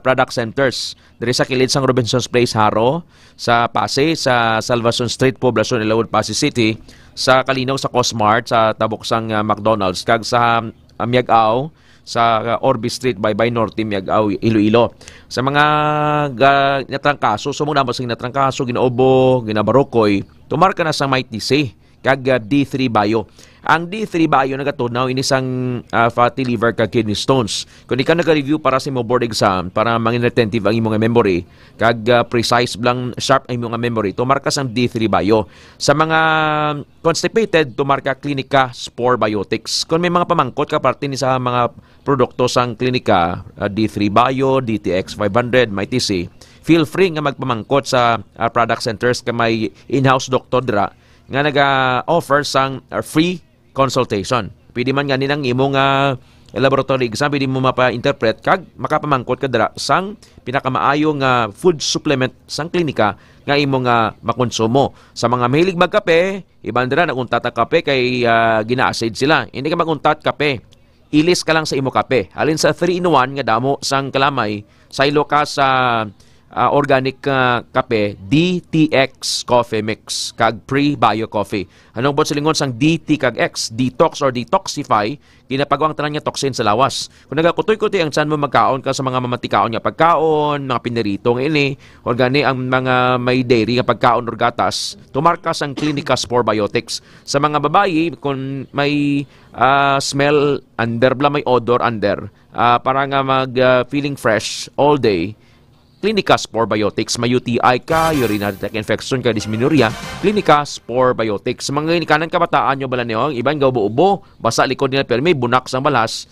product centers diri sa kilid sang Robinson's Place Haro, sa Pasay, sa Salvacion Street, Poblacion, Ilaud, Pasay City, sa Kalinaw sa Cosmart, sa tabok sang McDonald's, kag sa Miag-Aw, sa Orby Street, Baybay Norte, Miag-Aw, Iloilo. Sa mga natrangkaso, sumunamos sa natrangkaso, Ginoobo, Ginabarokoy, tumarka na sa MyTC, kag D3 Bio. Ang D3 Bio nagatunaw inisang fatty liver kag kidney stones. Kung ikaw nag-review para sa imong board exam, para mangin retentive ang imong memory, kag precise lang sharp ang imong memory, tumarka sang D3 Bio. Sa mga constipated, tumarka Clinica Spore Biotics. Kung may mga pamangkot ka parte ni sa mga produkto sang Clinica, D3 Bio, DTX 500, MyTC, feel free nga magpamangkot sa product centers ka may in-house doctor dira nga naga-offer sang free consultation. Pwede man nga ninang imong laboratory exam, pwede mo mapa-interpret kag makapamangkot ka dira sang pinakamaayo nga food supplement sang klinika nga imong makonsumo. Sa mga mahilig magkape, iban dira naguntat ang kape kay gina-acid sila. Hindi ka maguntat kape. Ilis ka lang sa imo kape. Alin sa 3-in-1 nga damo sang kalamay, saylo ka sa organic kape, DTX Coffee Mix kag Pre-Bio Coffee. Anong bot silingon sang DT kag X, detox or detoxify, kinapagwang tanan nga toxin sa lawas. Kung nagakutoy-kutoy ang tiyan mo magkaon ka sa mga mamatikaon nga pagkaon, mga piniritong ini, or gani ang mga may dairy nga pagkaon or gatas, tumarka sang Clinica Spore Biotics. Sa mga babayi, kung may smell under, may odor under, para nga feeling fresh all day, Clinica Spore Biotics. May UTI ka, urinary tract infection ka, dysmenorrhea, Clinica Spore Biotics. Sa mga inikanan kabataan nyo bala niyo, iban gaubo-ubo, basa likod nila pero may bunak sa balas,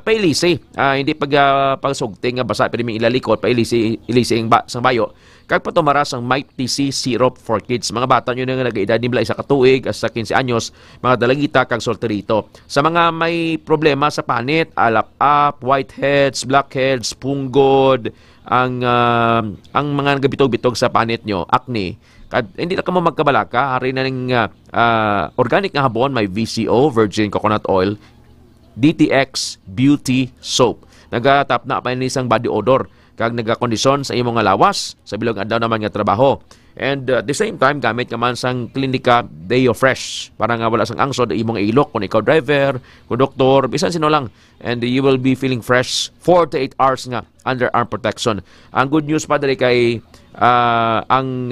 pailisi. Hindi pagsugting, basa pero may ilalikod, pailisi sang bayo. Kag patumaras ang MyTC Syrup for Kids. Mga bata nyo na nag-edad nila isa katuig, sa 15 anyos, mga dalagita, kag solterito. Sa mga may problema sa panit, alap-up, whiteheads, blackheads, punggod, ang mga nagabitog-bitog sa panit nyo, acne, hindi na ka mo magkabalaka, hari na ng organic nga habon, may VCO, Virgin Coconut Oil, DTX Beauty Soap. Nagatap na pa isang body odor, kag nagakondisyon sa imong lawas, sa bilog adlaw naman nga trabaho. And at the same time, gamit naman sang Clinica Deo Fresh, para nga wala sang angsod imong ilok, kung ikaw driver, kung doktor, bisan sino lang. And you will be feeling fresh 4 to 8 hours nga under arm protection. Ang good news pa dali kay ang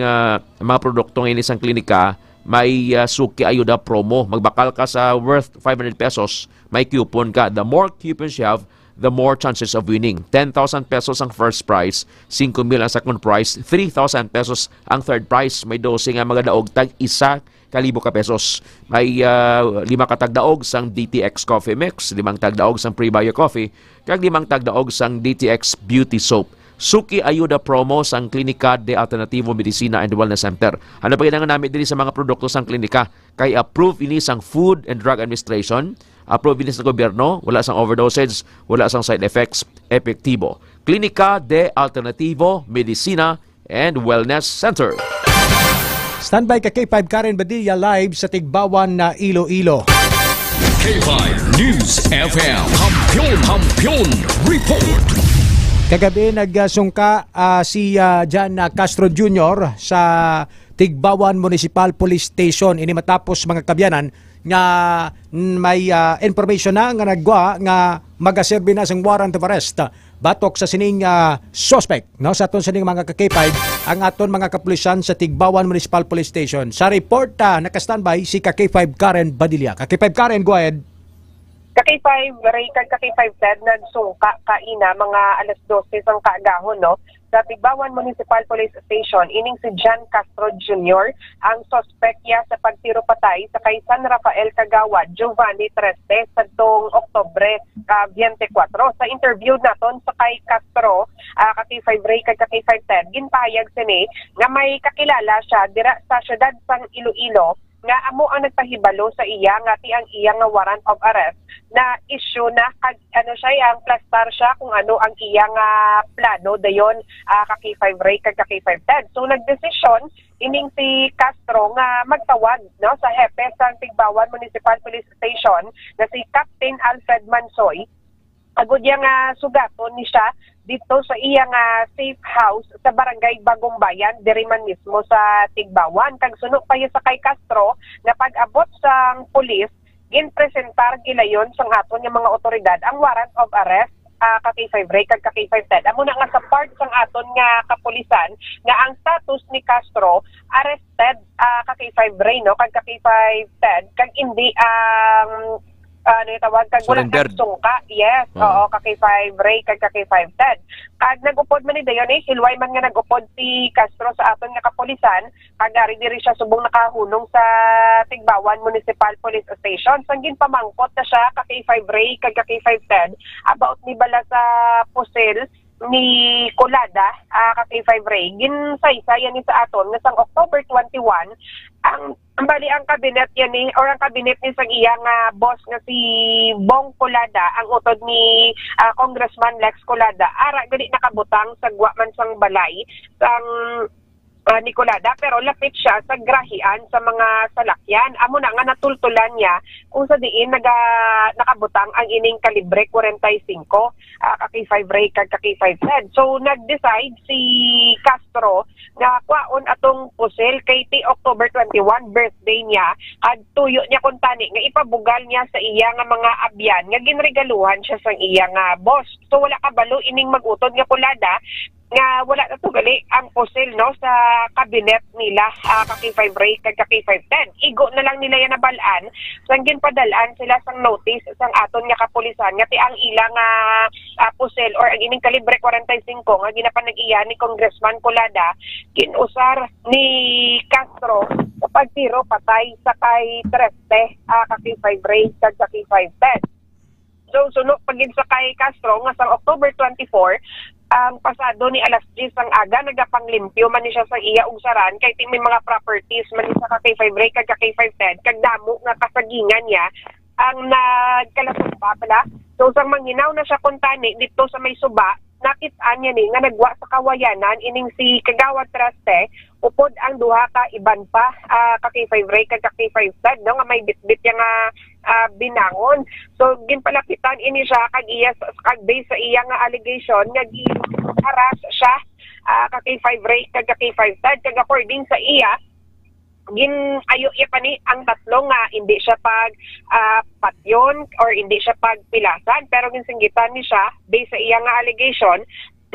mga produkto ngayon isang klinika, may suki ayuda promo. Magbakal ka sa worth 500 pesos, may coupon ka. The more coupons you have, the more chances of winning. 10,000 pesos ang first prize, 5,000 ang second prize, 3,000 pesos ang third prize. May 12 nga mga daog, tag 1,000 ka pesos. May 5 katagdaog sang DTX Coffee Mix, 5 tagdaog sang Pre-Bio Coffee, kag 5 tagdaog sang DTX Beauty Soap. Suki ayuda promo sang Clinica de Alternativo Medicina and Wellness Center. Ano pa ginang namin dili sa mga produkto sang klinika? Kay approve ini sang Food and Drug Administration, approve ini sa gobyerno, wala sang overdosage, wala sang side effects, epektibo. Clinica de Alternativo Medicina and Wellness Center. Standby ka K5 Karen Badilla live sa Tigbawan na Iloilo. K5 News FM. Kampiyon Report. Kagabi nagsungka si Jan Castro Jr. sa Tigbawan Municipal Police Station. Ini matapos mga kabyanan nga may information na nga nagwa nga magaserbi na sang warrant of arrest batok sa sining suspect no sa aton sining mga ka-K5 ang aton mga kapulisan sa Tigbawan Municipal Police Station. Sa report naka-standby si ka-K5 Karen Badilla. Ka-K5 Karen, go ahead. Ka-K5 Ray kag ka-K5 Ted nagsungka kaina mga alas 12 sang kaagahon no sa Tigbawan Municipal Police Station. Ining si John Castro Jr. ang suspect niya sa pagtiro patay sa kay San Rafael Kagawad Giovanni 13 sa tong Oktubre 24. Sa interview naton sa kay Castro, ka-K5 Ray kag ka-K5 Ted, ginpahayag sini nga may kakilala siya dira sa syudad sang Iloilo nga amo ang nagpahibalo sa iya nga ti ang iya nga warrant of arrest na issue na kag ano siya ang plastar siya kung ano ang iya nga plano dayon ka-K5 Ray kag ka-K5 Ted. So nagdesisyon ining si Castro nga magtawag no sa hepe sa Tigbawan Municipal Police Station na si Captain Alfred Mansoy. Agud niya nga sugaton ni siya dito sa iyang safe house sa barangay Bagong Bayan, diri man mismo sa Tigbawan. Kag suno pa sa kay Castro na pag-abot sa pulis, ginpresentar gilayon sang aton nga mga otoridad ang warrant of arrest ka-K5 Ray kag ka-K5 Ted. Amo na nga sa part sang aton nga kapulisan nga ang status ni Castro arrested ka-K5 Ray no kag ka-K5 Ted kag hindi ang ano yung tawag kag wala sungka. Yes, oo, ka-K5 Ray kag ka-K5 Ted. Kag nagupod man ni dayon hilway man nga nagupod si Castro sa aton nga kapulisan, kag ari diri siya subong nakahunong sa Tigbawan Municipal Police Station. Sanggin pamangkot na siya ka-K5 Ray kag ka-K5 Ted about ni bala sa pusil ni Colada, ka-K5 Ray. Ginsaysayan ni sa aton nga sang October 21 ang bali ang kabinet yan ni or ang kabinet ni sang iyang boss nga si Bong Colada ang utod ni Congressman Lex Colada ara gali nakabutang sa man sang balay sang ni Colada pero lapit siya sa grahian sa mga salakyan. Amo na nga natultulan niya kung sa diin nakabutang ang ining kalibre 45 ka-K5 Ray kag ka-K5 Ted. So nag-decide si Castro nga kwaon atong pusil kay October 21 birthday niya at tuyo niya kun tani nga ipabugal niya sa iya nga mga abyan nga ginregaluhan siya sa iya nga boss. So wala kabalo ining magutod nga Colada nga wala na to gali ang pusil no sa kabinet nila ka-K5 Ray kag ka-K5 Ted. Igo na lang nila yan nabalaan sang ginpadalaan sila sang notice sang aton nga kapulisan nga ti ang ilang pusil or ang ining kalibre 45 nga ginapanag-iya ni Congressman Colada kinusar ni Castro sa pagtiro patay sa kay 13 ka-K5 Ray kag ka-K5 Ted. So sunod pagin sa kay Castro nga sang October 24 ang pasado ni alas 10 ang aga nagapanglimpyo man ni siya sa iya ug saran kay may mga properties man sa ka-K5 Ray kag ka-K5 Ted kag damo nga kasagingan niya ang nagkalasumpa pala. So sang manghinaw na siya kuntani dito sa may suba nakit-an niya ni nga nagwa sa kawayanan ining si Kagawad Traste upod ang duha ka iban pa ka-K5 Ray kag ka-K5 Ted no nga may bitbit yang binangon. So ginpalapitan ini siya kag iya kag base sa iya nga allegation nga gi-harass siya ka-K5 Ray kag ka-K5 Ted kag according sa iya ginayo iya pa ni ang tatlo nga hindi siya pag patyon or hindi siya pagpilasan pero ginsinggitan ni siya based sa iya nga allegation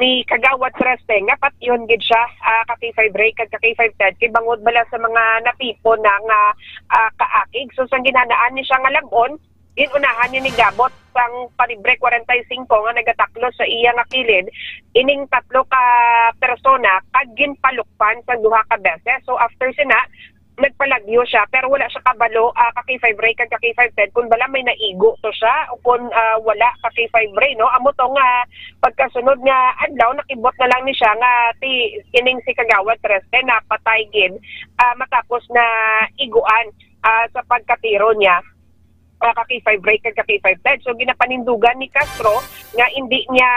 ni Kagawad Traste nga patyon gid siya ka-K5 Ray kag ka-K5 Ted kay bangod bala sa mga napipon na nga kaakig. So sang ginanaan ni siya nga lagon inunahan niya ni Gabot sang palibre 45 nga nagataklo sa iya nga kilid ining tatlo ka persona kag ginpalukpan sa duha ka beses. So after sina nagpalagyo siya pero wala siya kabalo ka-K5 Ray kag ka-K5 Ted kung bala may naigo to siya o kung wala ka-K5 Ray no amo to nga pagkasunod nga adlaw nakibot na lang ni siya nga ining si Kagawad Traste na patay gid matapos na iguan sa pagkatiro niya ka-K5 Ray kag ka-K5 Ted. So ginapanindugan ni Castro nga hindi niya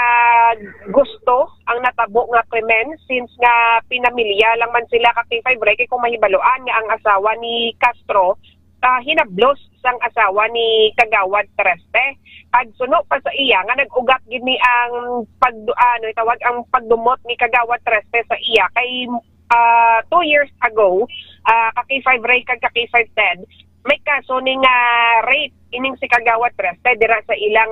gusto ang natabo nga krimen since nga pinamilya lang man sila ka-K5 Ray kay kung mahibaloan nga ang asawa ni Castro hinablos sang asawa ni Kagawad Traste. Kag suno pa sa iya nga nag-ugat gid ni ang tawag ang pagdumot ni Kagawad Traste sa iya kay 2 years ago ka-K5 Ray kag ka-K5 Ted may kaso ning rape ining si Kagawad Preste dira sa ilang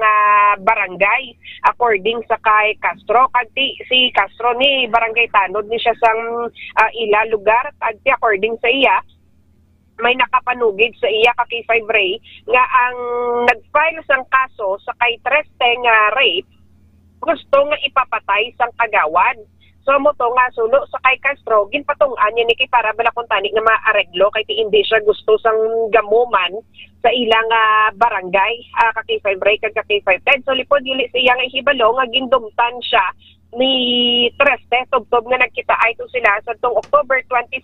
barangay according sa kay Castro. Kagti si Castro ni barangay Tanod ni siya sang ila lugar. Kagti according sa iya may nakapanugid sa iya ka K5 Ray nga ang nag-file sang kaso sa kay Treste nga rape gusto nga ipapatay sang Kagawad. So mo to nga sulo sa kay Castro ginpatung-an niya ni kay para bala kung tani nga maareglo kay ti hindi siya gusto sang gamuman sa ilang barangay ka K5 Ray kag ka K5 Ted. So lipod dili siya nga ihibalo nga gindumtan siya ni Treste tubtob nga nagkita ay to sila sa tong October 24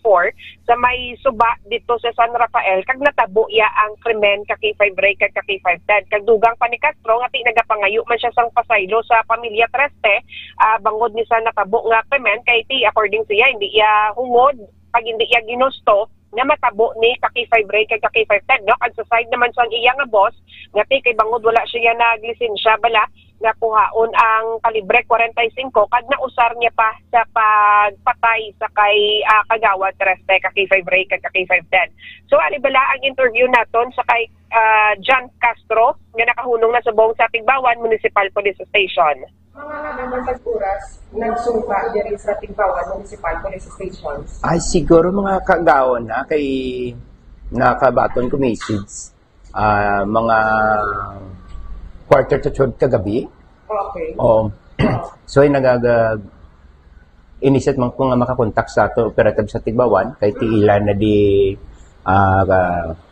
sa may suba dito sa San Rafael kag natabo ya ang krimen ka K5 Ray kag ka K5 Ted. Kag dugang pa ni Castro nga ti nagapangayo man siya sang pasaylo sa pamilya Treste bangod ni sa natabo nga krimen kay ti according siya hindi iya hungod pag hindi iya ginusto nga matabo ni K5 Ray kay K5 Ted, no? At sa side naman sa iya nga boss nga ti kay bangod wala siya naglisensya bala nga kuhaon ang kalibre 45 kag nausar niya pa sa pagpatay sa kay Kagawad Treste K5 Ray kag K5 Ted. So ali bala ang interview naton sa kay John Castro nga nakahunong na subong sa Tigbawan Municipal Police Station. Mga nagmamantag oras nagsungka diri sa Tigbawan Municipal Police Station. Ay siguro mga kagawon na kay nakabaton ko message mga quarter to 12 kagabi. Okay. So ay iniset man ko nga makakontak sa ato operative sa Tigbawan kay tiila na di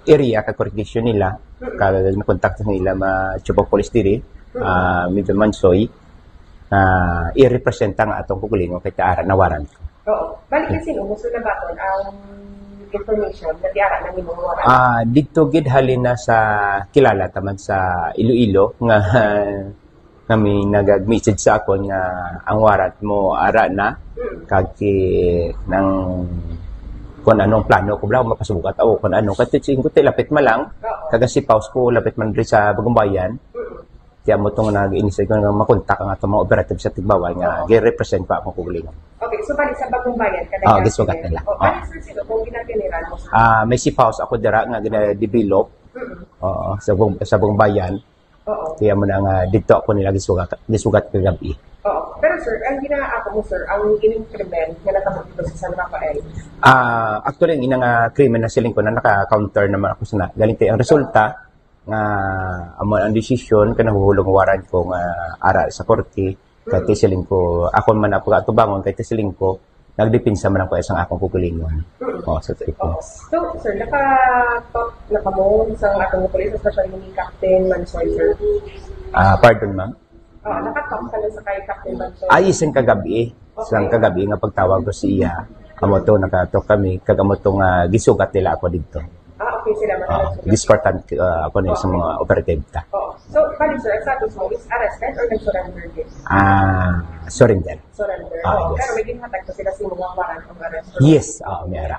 area ka jurisdiction nila kag nakontak nila ma-Chupa Police diri medyo Mansoy i-represent ang atong kukulingon kay taara na warrant. Oo. Balik kasi sino gusto na baton ang information na tiara na nimong warrant. Dito gid halin na sa kilala taman sa Iloilo nga kami nag-message sa akon nga ang warrant mo ara na kag nang kung anong plano ko bala mapasukat o kung ano katitsin ko lapit ma lang kaga si Paus ko lapit man rin sa Bagumbayan. Kaya mo itong nag-inisay ko nga makontak ang atong mga operative sa Tigbawan nga gi-represent pa akong kukulingon. Okay, so balik sa Bagumbayan kada gisugat nila. Balik sa sino kung ginatiniran mo may si Paus ako dira nga gina-develop sa Bagumbayan. Kaya mo na nga dito ako nila gisugat kagabi. Pero sir, ang ginaako mo sir, ang ining krimen nga natamo dito sa San Rafael. Actually ang inang krimen na siling ko na naka-counter naman ako sa galing ang resulta nga amo ang desisyon kanahuhulong warrant ko nga ara sa korte kay siling ko ako man ako atubangon kay siling ko nagdepinsa man ako isang akong kukulingon. So sir, naka-talk na kamo sa atong police especially ni Captain Mansoy sir. Pardon ma'am. Naka-talk ka na sa kay Captain Mansoy. Isang kagabi, nga pagtawag ko siya amo to nakatalk kami kag amo to nga gisugat nila ako dito. Okay sila man. Dispartant ako na sa mga operative ta. So, balik sir, ang status mo is arrested or nag-surrender din? Surrender. Surrender. Yes. Pero may ginhatag ko sila sa mga warrant of arrest. Yes, may ara.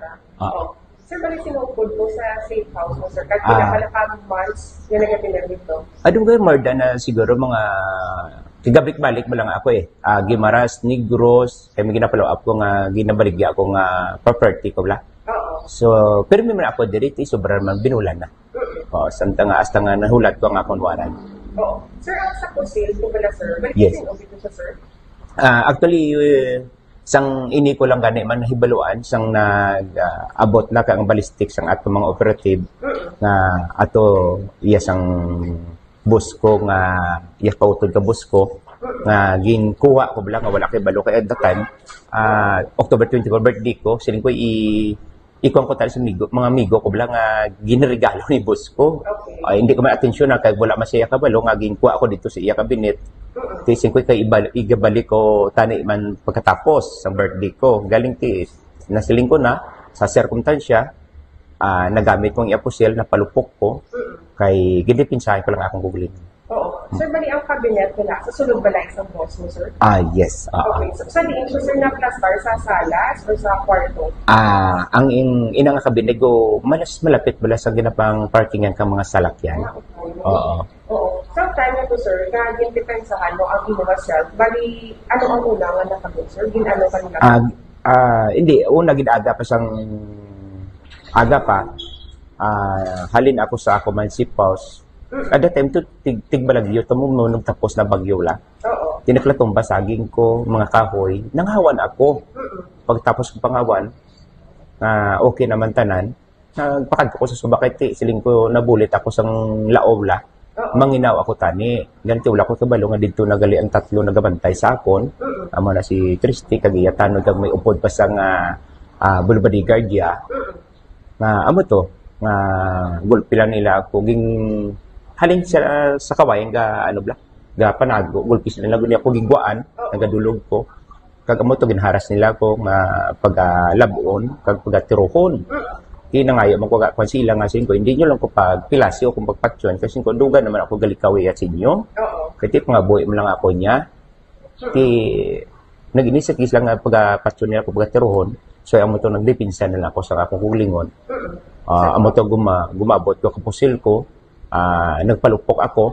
Sir, balik sinupod mo sa safe house mo, sir? Kahit pinakalakang months yung nagatinan dito? Adong kayo, Marda, na siguro mga kigabik-balik mo lang ako Gimaras, Negros, kaya may ginapalaw ako nga ginabaligya ako nga property ko bala. So, pero may man ako dito, sobrang man binulan na. Santa nga, hasta nga nahulat ko ang akong warrant. Sir, ang sa sale ko pala, sir? Balik yes. Dito siya, sir? Actually, sang ini ko lang gani man nahibaluan, sang nag-abot na kang ballistic sang ato mga operative na ato iya sang bus ko nga iya pautod ka bus ko nga ginkuha ko bala nga wala kay balo kay at that time October 24 birthday ko siling ko ikon ko tali sa mga amigo ko bala nga ginregalo ni bus ko. Hindi ko man atensyon na kay wala masaya ka balo nga ginkuha ako dito sa iya kabinet. Tising ko kay igabalik ko tani man pagkatapos sa birthday ko galing ti nasiling ko na sa circumstansya nagamit kong iapusel na palupok ko kay gidipinsahin ko lang akong googling. Sir, bali ang cabinet nila sa sulod balay sa boss mo, sir? Yes. Okay. So, sa diin siya, sir, na-plaster sa salas or sa kwarto? Ang inang kabinet ko, malapit bala sa ginapang parkingan kang mga salakyan. Oo. Sa time na to, sir, na gindepensahan mo ang inyong self, bali, ano ang una nga nakabit, sir? Ginano ka nila? Hindi. Una, ginaga pa siyang aga pa. halin ako sa ako man si Paus. At that time to tigbalagyo tumunog tapos na bagyo la. Tinaklatumba saging ko, mga kahoy, nanghawan ako. Pagtapos ko pangawan, okay naman tanan. Nagpakad ko sa subakay siling ko nabulit ako sang laob la. Manginaw ako tani. Ganti wala ko kabalo nga dito nagali ang tatlo nagabantay sa akon. Amo na si Tristy kagiya tanod kag may upod pa sang bodyguard ya. Amo to nga gulpi lang nila ako ging halin sa kawayan ga ano bla ga panago gulpis nila guni ako gigwaan nagadulog ko kag amo to ginharas nila ko nga pagalabon kag pagatirohon kinangayo man ko ga kwan sila nga sin ko hindi nyo lang ko pagpilasyo kung pagpatsyon kasi ko dugan naman ako galikawi at sinyo kati pangabuhi mo lang ako niya ti naginisip lang nga pagpatsyon nila ko pagatirohon so amo to nagdepinsa na lang ako sa akong kulingon amo to gumabot ko kapusil ko nagpalupok ako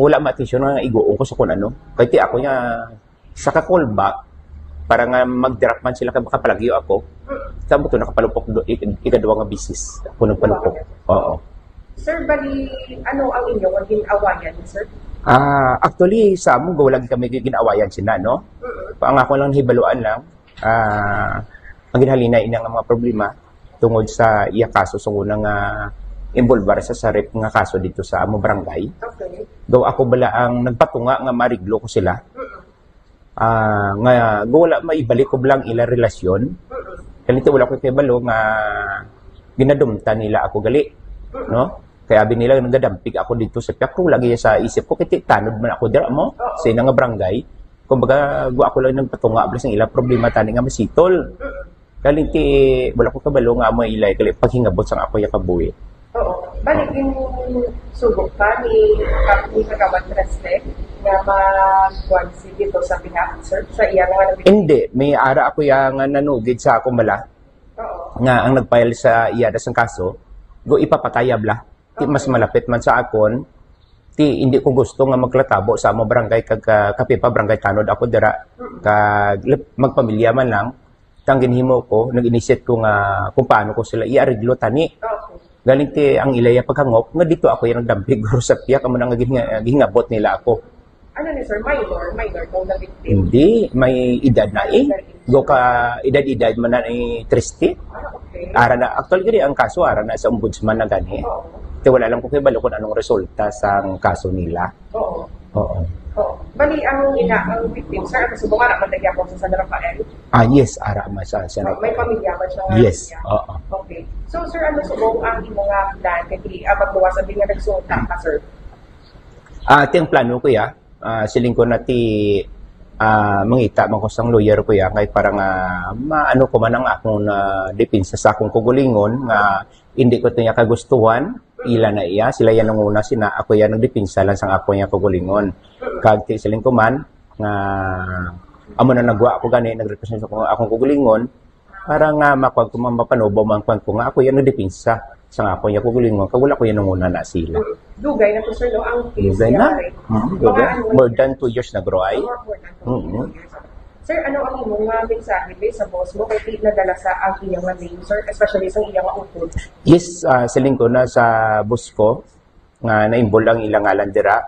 wala matisyon na iguong ko sa kung ano kaya ako niya sa kakolba para nga mag-drop man sila kapalagyo ako sa mo to nakapalupok ikadwa nga bisis ako nagpalupok Sir, bali ano ang inyong ginawayan sir? Actually sa among wala kami ginawayan sila no ang ako lang hibaluan lang ang ginhalina inang mga problema tungod sa iya kaso sa unang involvar sa sarip nga kaso dito sa amo barangay. Gaw ako bala ang nagpatunga nga mariglo ko sila. Nga wala maibalik ko lang ila relasyon. Kanito wala ko kay balo nga ginadumta nila ako gali, no? Kaya abi nila nagadampig ako dito sa Piakro lagi sa isip ko kiti tanod man ako dira mo sa inang nga barangay. Kumbaga ako lang nagpatunga bala sa ila problema tani nga masitol. Kalinti wala ko kabalo nga mo ilay kali paghingabot sang ako ya kabuhi. Balik yung subok ka ni Kagawad Treste na mag-1 dito sa behalf sir sa iya nga hindi may ara ako ya nga nanugid sa ako mala. Nga ang nagfile sa iya da sang kaso go ipapatayab la. Ti mas malapit man sa akon ti hindi ko gusto nga maglatabo sa amo barangay kag kapipa barangay tanod ako dira kag magpamilya man lang tangin himo ko nag-initiate ko nga kung paano ko sila i-arreglo tani. Galing ti ang ilaya paghangop nga dito ako yung nagdampig guro sa piyak amo nang gihingabot nila ako. Ano ni sir minor kung na victim? Hindi may edad na go ka edad man na Tristy. Ara na actually gani ang kaso ara na sa ombudsman na gani. Ti wala lang ko kay balo kung anong resulta sa kaso nila. Oo. Bali ang victim sir ang subungan na matagya ko sa San Rafael. Yes, ara man sa San Rafael. May pamilya ba siya? Yes. Oo. Okay. So sir ano subong ang imong plan kay magbuwas ang nga nagsulta ka sir? Ting plano ko ya siling ko na ti mangita man ko sang lawyer ko ya kay para nga maano ko man ang akong depensa sa akong kugulingon nga hindi ko tinya kagustuhan ila na iya sila yan ang una sina ako yan nagdepensa lang sang ako nya kugulingon kag ti siling ko man nga amo na nagwa ako gani nagrepresent ko akong kugulingon para nga makuha ko mapanobo man ko nga ako yan nagdepensa sang ako nya kugulingon kag wala ko yan ang una na sila. Dugay na po sir no ang case Dugay na? More than 2 years na grow ay. Sir, ano ang imong mensahe sa boss mo kay nadala sa ang iyang name sir, especially sa iyang upod? Yes, siling ko na sa boss ko nga na-involve ang ilang ngalan dira.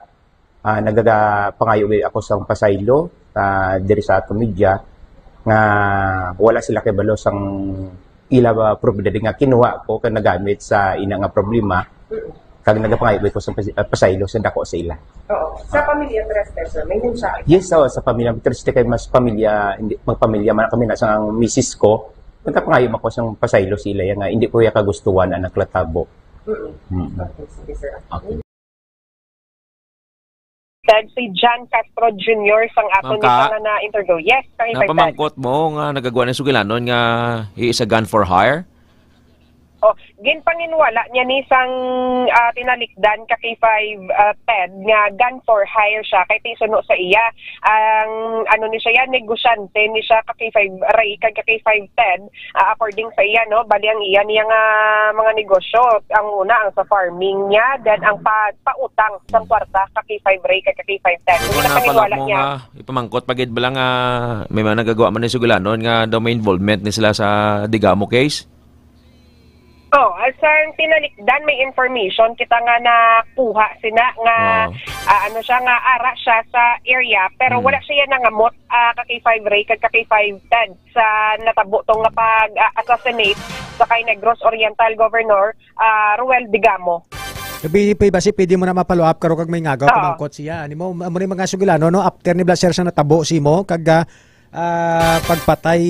Nagapangayo ako sa pasaylo diri sa ato media nga wala sila kay balo sang ila property nga kinuha ko kag nagamit sa ina nga problema. Kag nagapangayo ko sa pasaylo sa dako sa ila. Sa pamilya Treste sir, may mensahe? Yes, sa pamilya Treste kay mas pamilya hindi magpamilya man kami na sa misis ko. Nagapangayo ako sa pasaylo sila nga hindi ko ya kagustuhan ang naklatabo. Sige sir. Si John Castro Jr. sang ato ni nga na interview. Yes, kay napamangkot mo nga nagagawa ng sugilanon nga he is a gun for hire? Ginpanginwala niya ni sang tinalikdan ka K5 Ted nga gun for hire siya kay tisuno sa iya ang ano ni siya negosyante ni siya ka K5 Ray kag ka K5 Ted according sa iya no bali ang iya niya nga mga negosyo ang una ang sa farming niya then ang pautang sang kwarta ka K5 Ray kag ka K5 Ted ginpanginwala niya ipamangkot pagid bala nga may mga nagagawa man ni sugilanon nga daw may involvement ni sila sa Digamo case. Oh, asang tinalikdan may information kita nga nakuha sina nga ano siya nga ara siya sa area pero wala siya nangamot ka K5 Ray kag ka K5 Ted sa natabo tong nga pag-assassinate sa kay Negros Oriental Governor Ruel Digamo. Basi pwede mo na mapalo up karo kag may ngagaw pamangkot siya. Ani mo mga sugilano no after ni Blaser sa natabo si mo kag pagpatay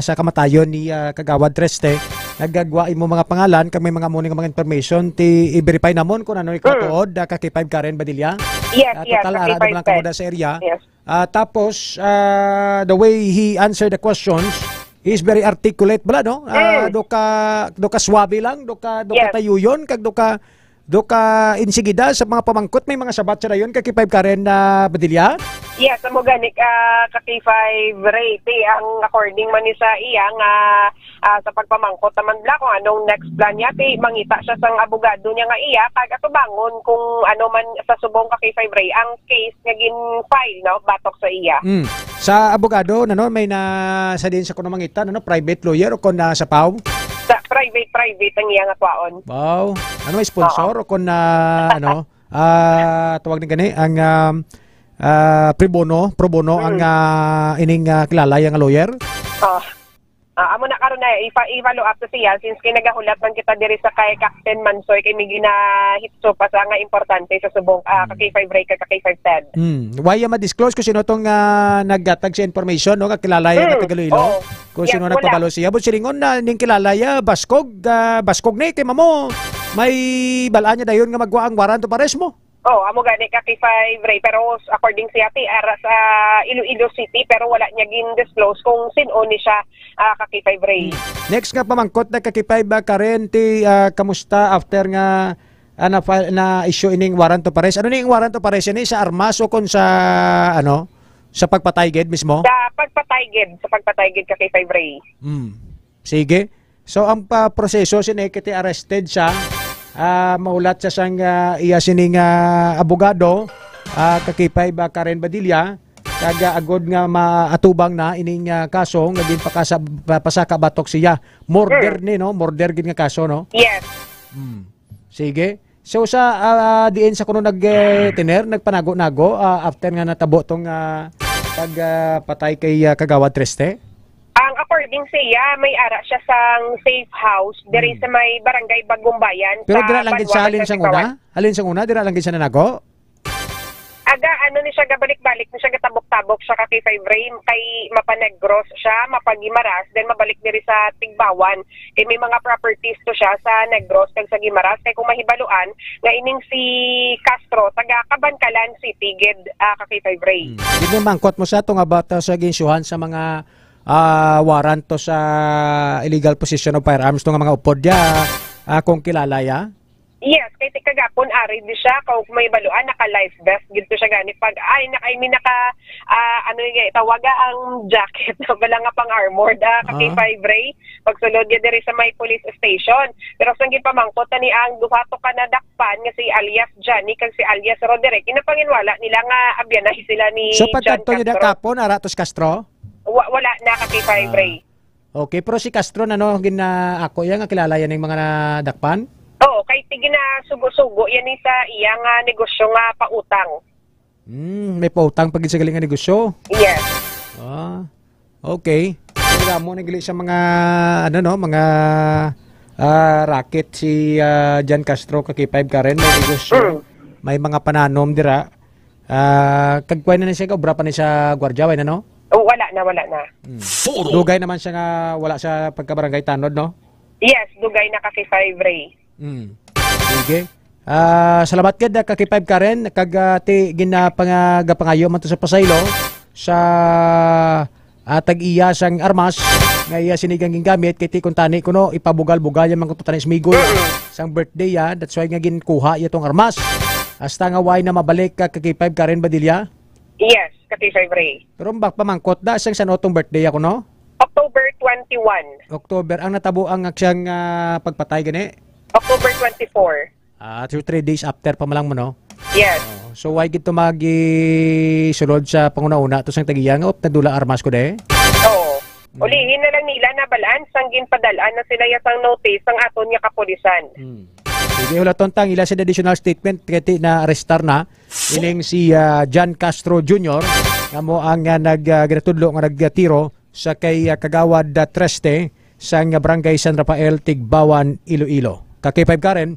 sa kamatayon ni Kagawad Treste nagagwa mo mga pangalan kag may mga morning mga information ti i-verify namon kung ano ikatuod ka K5 Karen Badilla. Yes, total ara lang kamoda sa area. Yes. Tapos the way he answered the questions is very articulate bala no. Do ka swabe lang, do ka tayuyon kag do ka insigida sa mga pamangkot may mga sabat sa dayon kag K5 Karen na Badilla. Yes, amo gani ka K5 Ray ang according man ni sa iya nga sa pagpamangkot naman bla kung anong next plan niya mangita siya sang abogado niya nga iya kag atubangon kung ano man sa subong ka K5 Ray ang case nga gin-file no batok sa iya. Sa abogado no may na sa din sa kuno mangita no private lawyer o kon sa PAW? Sa private ang iya nga kwaon. Wow. Ano may sponsor o kon ano tawag ni gani ang pro bono ang ining kilala yang lawyer. Amo na karon na i-follow up to siya since kay nagahulat man kita diri sa kay Captain Mansoy kay may ginahitso pa sa nga importante sa subong ka K5 Ray ka K5 Ted. Why ma-disclose kung sino tong naggatag sa information no kakilala yang Tagaloilo? Kung sino nagpabalo siya but silingon na ning kilala ya Baskog ni kay mamo may balaan niya dayon nga magwa ang warrant of arrest mo. Amo gani ka K5 Ray pero according siya ara sa Iloilo City pero wala niya gin-disclose kung sino ni siya ka K5 Ray. Next nga pamangkot na ka K5 Karen ti kamusta after nga na issue ining warrant of arrest. Ano ning warrant of arrest ni sa armas o kon sa ano sa pagpatayged mismo? Sa pagpatayged ka K5 Ray. Sige. So ang proseso sinekiti arrested siya. Maulat sa sang iya sining abogado kakipay ba Karen Badilla kaga agod nga maatubang na ining kaso nga gin pasaka batok siya murder ni no murder gid nga kaso no. Yes. Sige. So sa diin sa kuno nagpanago-nago after nga natabo tong pagpatay kay Kagawad Treste. Ang according siya, may ara siya sang safe house diri sa may barangay Bagong Bayan. Pero dira lang gid sa halin sang una? Halin sang una dira lang gid sa nanago? Aga ano ni siya gabalik-balik ni siya gatabok-tabok siya ka K5 Ray kay Mapanegros siya, Mapagimaras, then mabalik diri sa Tigbawan. Kay may mga properties to siya sa Negros kag sa Gimaras kay kung mahibaluan nga ining si Castro taga Cabancalan City gid ka K5 Ray. Dili mangkot mo sa to nga bata sa ginsyuhan sa mga warrant to sa illegal possession of firearms to nga mga upod dia kung kilala ya? Yes, kay kagapon ari di siya kung may baluan naka life vest gid siya gani pag ano nga tawaga ang jacket na bala nga pang armored ka K5 Ray pagsulod niya diri sa may police station pero sang gipamangkot ni ang duha to ka na dakpan nga si alias Johnny kag si alias Roderick inapanginwala nila nga abyanay sila ni So pagkanto niya dakapon Aratos Castro? Wala na ka K5 Ray. Okay, pero si Castro na no ako yan nga kilala yan ng mga nadakpan? Oo, kay tigin na sugo-sugo yan sa iya nga negosyo nga pautang. May pautang pag sa galing nga negosyo? Yes. Okay. Kaya mo nagili sa mga mga racket si Jan Castro kay 5 Karen may negosyo. May mga pananom dira. Kagkuha na siya obra pa ni sa gwardiya way na no? Wala na. Dugay naman siya nga wala sa pagkabarangay Tanod, no? Yes, dugay na ka K5 Ray. Sige. Salamat gid ka K5 Karen kag ti ginapangayo man to sa pasaylo sa tag-iya sang armas nga iya sinigang gingamit kay ti kuntani kuno ipabugal-bugal yang mga tutanis migoy sang birthday that's why nga ginkuha itong armas. Hasta nga way na mabalik ka K5 Karen Badilla? Yes, ka K5 Ray. Pero pamangkot da sang sanotong birthday ako no? October 21. October ang natabo ang siyang pagpatay gani? October 24. 3 days after pa malang mo no? Yes. So why gid to magi sulod sa panguna-una to sang tagiya nga nadula armas ko de? Oo. Ulihin na lang nila na balaan sang ginpadalaan na sila yasang notice ang aton nga kapulisan. Sige, hula tontang ila sa additional statement kaya na arrestar na ining si John Castro Jr. nga mo ang nagtudlo nga nagtiro sa kay Kagawad Treste sa barangay San Rafael, Tigbawan, Iloilo. Ka-K5 Karen.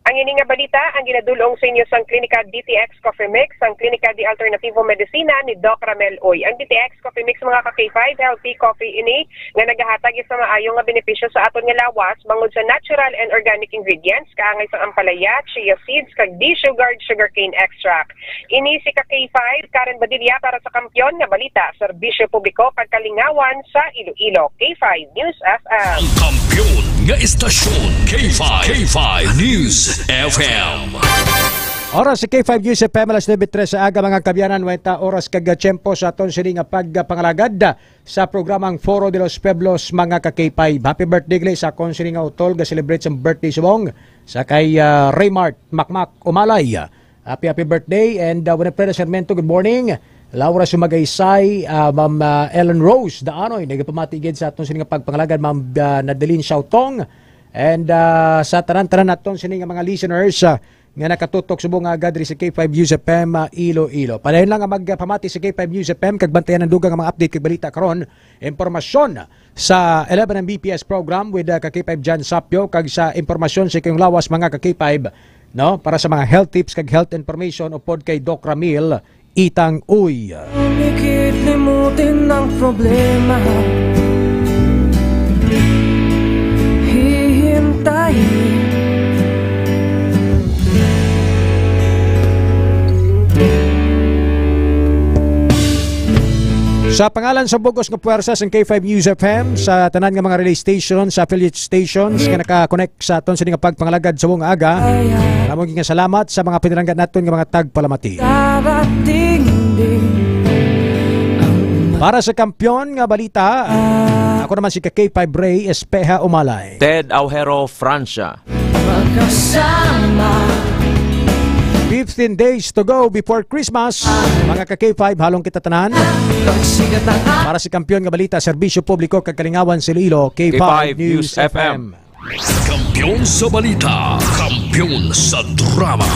Ang ini nga balita ang ginadulong sa inyo sang Klinika DTX Coffee Mix, ang Klinika de Alternativo Medicina ni Doc Ramel Oy. Ang DTX Coffee Mix mga ka-K5, healthy coffee ini nga nagahatag sa maayo nga benepisyo sa aton nga lawas bangod sa natural and organic ingredients kaangay sa ampalaya, chia seeds, kag de-sugared sugarcane extract. Ini si ka-K5 Karen Badilla para sa Kampiyon nga balita, serbisyo publiko pagkalingawan sa Iloilo. K5 News FM. Kampiyon nga istasyon K5 News FM. Oras sa K5 News FM alas 9:03 sa aga mga kabyanan, wenta oras kag tiyempo sa aton sini nga pagpangalagad sa programang Foro de los Pueblos mga ka-K5. Happy birthday gali sa akon sini nga utol ga celebrate sa birthday subong sa kay Raymart Makmak Umalay. Happy birthday and when Preda Sarmiento, good morning. Laura Sumagaysay, Ma'am Ellen Rose Daanoy nagapamatigid sa aton sini nga pagpangalagad, Ma'am Nadalyn Xiaotong. And sa tanan-tanan naton sini nga mga listeners nga nakatutok subong agad diri sa K5 News FM Iloilo. Padayon lang nga magpamati sa K5 News FM kag bantayan ang dugang nga mga update kag balita karon, impormasyon sa 11 BPS program with ka-K5 John Sapio kag sa impormasyon sa kayong lawas mga ka-K5 no para sa mga health tips kag health information upod kay Doc Ramil Itang Uy. Unikit limutin ang problema. Sa pangalan sa bugos nga puwersa sa K5 News FM, sa tanan nga mga relay stations, sa affiliate stations nga naka-connect sa aton sa nga pagpangalagad sa buong aga, maraming nga salamat sa mga pinalanggan naton nga mga tagpalamati. Para sa kampiyon nga balita, ako naman si K5 Ray Espeja Umalay. Ted Aujero, Francia. 15 days to go before Christmas. Mga ka-K5, halong kita tanan. Para sa kampiyon nga balita, serbisyo publiko kagkalingawan sa Iloilo, K5 News FM. Kampiyon sa balita, kampiyon sa drama.